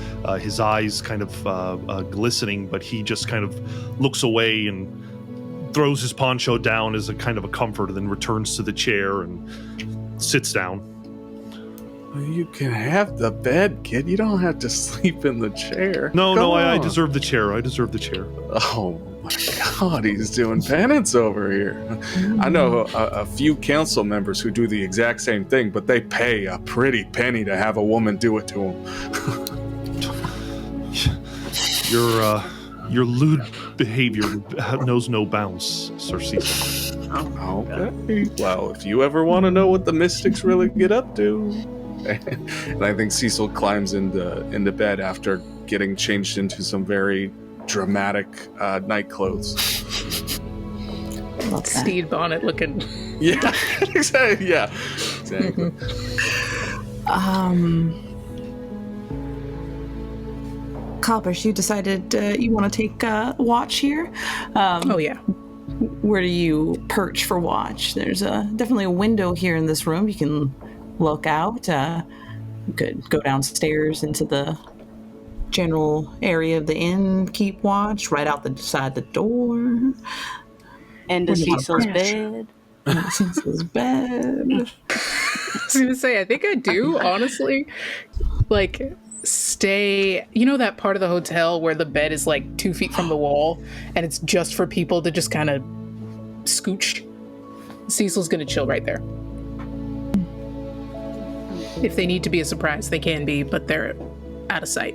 his eyes kind of glistening, but he just kind of looks away and throws his poncho down as a kind of a comfort, and then returns to the chair and sits down. You can have the bed, kid. You don't have to sleep in the chair. No, I deserve the chair. I deserve the chair. Oh my God, he's doing penance over here. I know a few council members who do the exact same thing, but they pay a pretty penny to have a woman do it to them. Your lewd behavior knows no bounds, Sir Cecil. Okay. Well, if you ever want to know what the mystics really get up to. And I think Cecil climbs into bed after getting changed into some very dramatic night clothes. Steed bonnet looking. Yeah, exactly. Yeah, exactly. Cloudburst, you decided you want to take watch here. Oh yeah. Where do you perch for watch? There's definitely a window here in this room. You can look out. You could go downstairs into the general area of the inn keep watch? Right outside the door? And to Cecil's bed. Cecil's bed. I was gonna say, I think I do, honestly. Like, stay. You know that part of the hotel where the bed is like 2 feet from the wall, and it's just for people to just kind of scooch? Cecil's gonna chill right there. If they need to be a surprise, they can be, but they're out of sight.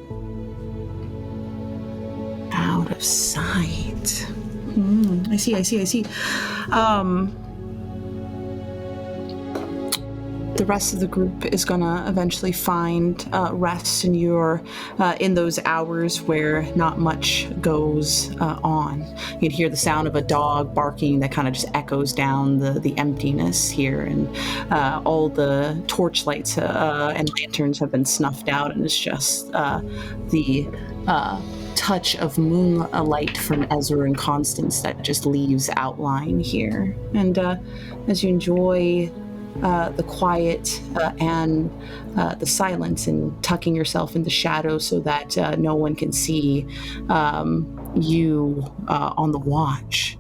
Out of sight. I see. The rest of the group is gonna eventually find rest in those hours where not much goes on. You'd hear the sound of a dog barking that kind of just echoes down the emptiness here, and all the torchlights and lanterns have been snuffed out, and it's just the touch of moonlight from Ezra and Constance that just leaves outline here. And as you enjoy the quiet and the silence, and tucking yourself in the shadow so that no one can see you on the watch,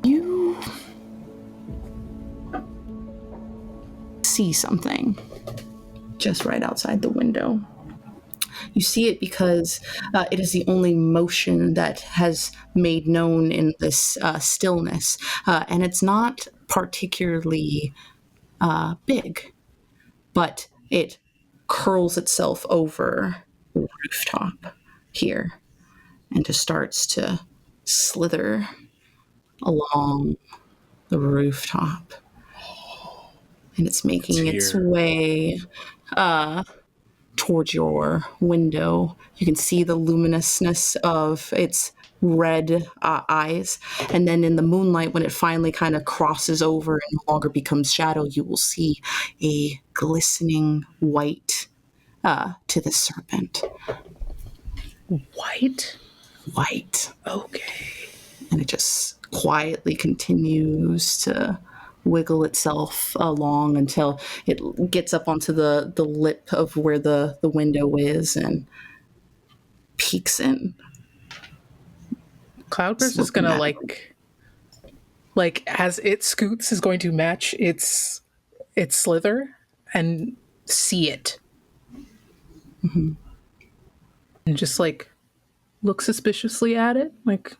you see something just right outside the window. You see it because it is the only motion that has made known in this stillness, and it's not particularly big, but it curls itself over the rooftop here and just starts to slither along the rooftop, and it's making its way towards your window. You can see the luminousness of its red eyes, and then in the moonlight, when it finally kind of crosses over and no longer becomes shadow, you will see a glistening white to the serpent. White? White. Okay. And it just quietly continues to wiggle itself along until it gets up onto the lip of where the window is and peeks in. Cloudburst is gonna like as it scoots, is going to match its slither and see it. Mm-hmm. And just like look suspiciously at it, like,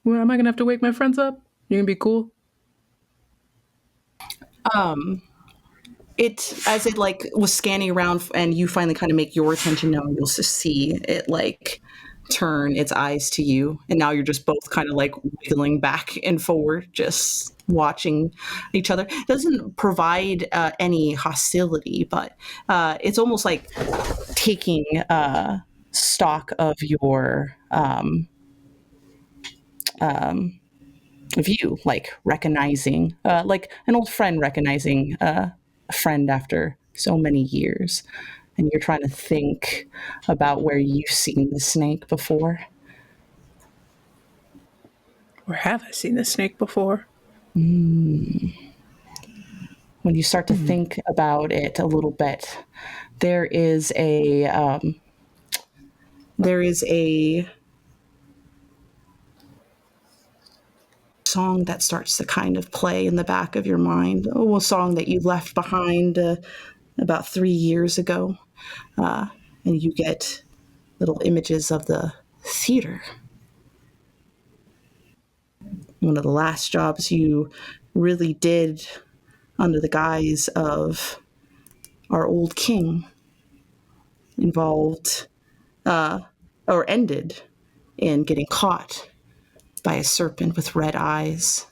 well, am I gonna have to wake my friends up? You're gonna be cool? It, as it like was scanning around and you finally kind of make your attention known, you'll just see it like turn its eyes to you, and now you're just both kind of like wiggling back and forward, just watching each other. It doesn't provide any hostility, but it's almost like taking stock of your view, like recognizing, like an old friend recognizing a friend after so many years, and you're trying to think about where you've seen the snake before. Where have I seen the snake before? When you start to think about it a little bit, there is a song that starts to kind of play in the back of your mind. Oh, a song that you left behind about 3 years ago. And you get little images of the theater. One of the last jobs you really did under the guise of our old king involved or ended in getting caught by a serpent with red eyes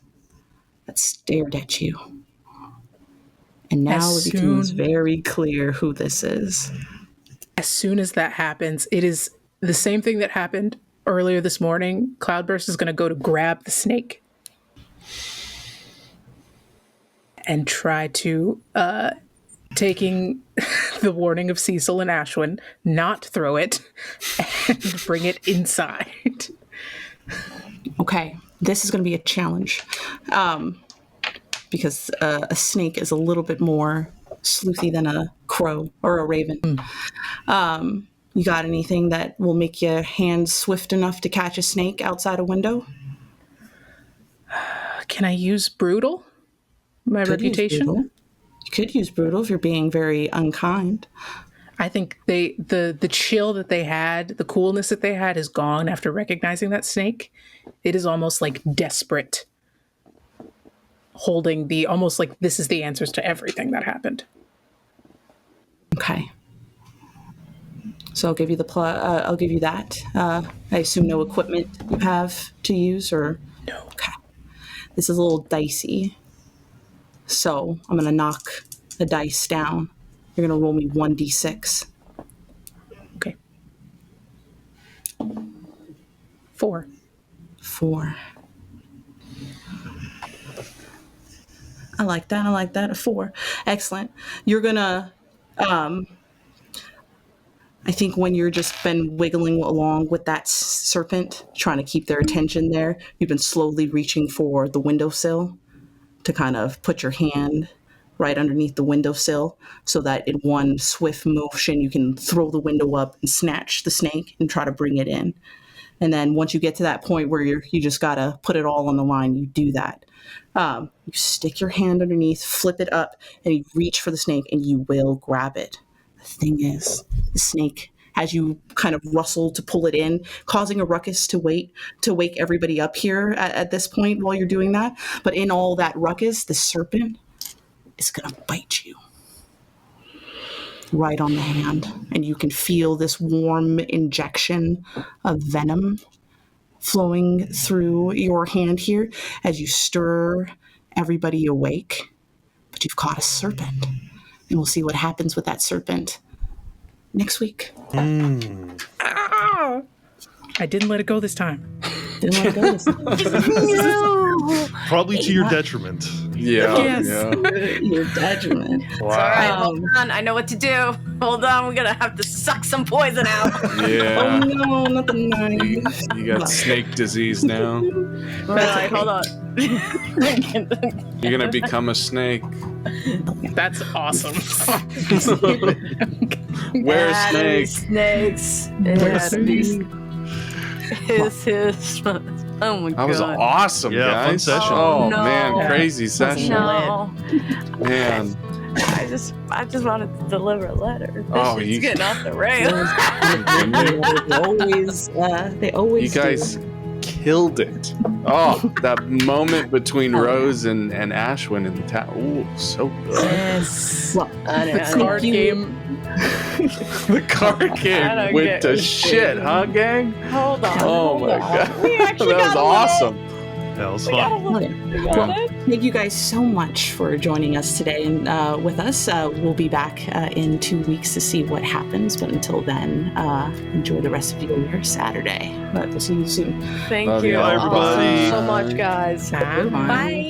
that stared at you. And now it becomes very clear who this is. As soon as that happens, it is the same thing that happened earlier this morning. Cloudburst is going to go to grab the snake and try to, taking the warning of Cecil and Ashwyn, not throw it and bring it inside. Okay, this is going to be a challenge because a snake is a little bit more sleuthy than a crow or a raven. You got anything that will make your hands swift enough to catch a snake outside a window? Can I use brutal? My Could use reputation? brutal. You could use brutal if you're being very unkind. I think the chill that they had, the coolness that they had is gone after recognizing that snake. It is almost like desperate, holding almost like this is the answers to everything that happened. Okay. So I'll give you I'll give you that. I assume no equipment you have to use, or No. okay. This is a little dicey. So I'm gonna knock the dice down. You're gonna roll me 1d6. Okay. 4. 4. I like that. A 4. Excellent. You're gonna I think when you're just been wiggling along with that serpent, trying to keep their attention there, you've been slowly reaching for the windowsill to kind of put your hand right underneath the windowsill so that in one swift motion you can throw the window up and snatch the snake and try to bring it in. And then once you get to that point where you just got to put it all on the line, you do that. You stick your hand underneath, flip it up, and you reach for the snake and you will grab it. The thing is, the snake, as you kind of rustle to pull it in, causing a ruckus to wake everybody up here at this point while you're doing that. But in all that ruckus, the serpent is going to bite you right on the hand. And you can feel this warm injection of venom flowing through your hand here as you stir everybody awake. But you've caught a serpent. And we'll see what happens with that serpent next week. I didn't let it go this time. Didn't want to go this time. Probably to your detriment. Yeah. Yes. Yeah. Your detriment. All right, Wow. hold on. I know what to do. Hold on. We're gonna have to suck some poison out. Oh Yeah. no, not the knife. You got snake disease now. Right, hold on. You're gonna become a snake. That's awesome. Wear a That snake. is snakes. Wear a That snake. is. Oh my god. That was awesome, Yeah, fun guys. session. Oh No. man, crazy session. No. Man. I just wanted to deliver a letter. This Oh, shit's you- getting off the rails. They always You guys killed it. Oh, that moment between Rose and Ashwyn in the town. Ooh, so good. Yes. Well, The card game. The card game don't went get to it. shit, huh, gang? Hold on. Oh hold my on. god. We actually That was got a letter. awesome. That was We got a fun. letter. We got Well, it. thank you guys so much for joining us today and with us. We'll be back in 2 weeks to see what happens. But until then, enjoy the rest of your Saturday. But we'll see you soon. Thank Love you. you, everybody. So much, guys. Bye. Bye.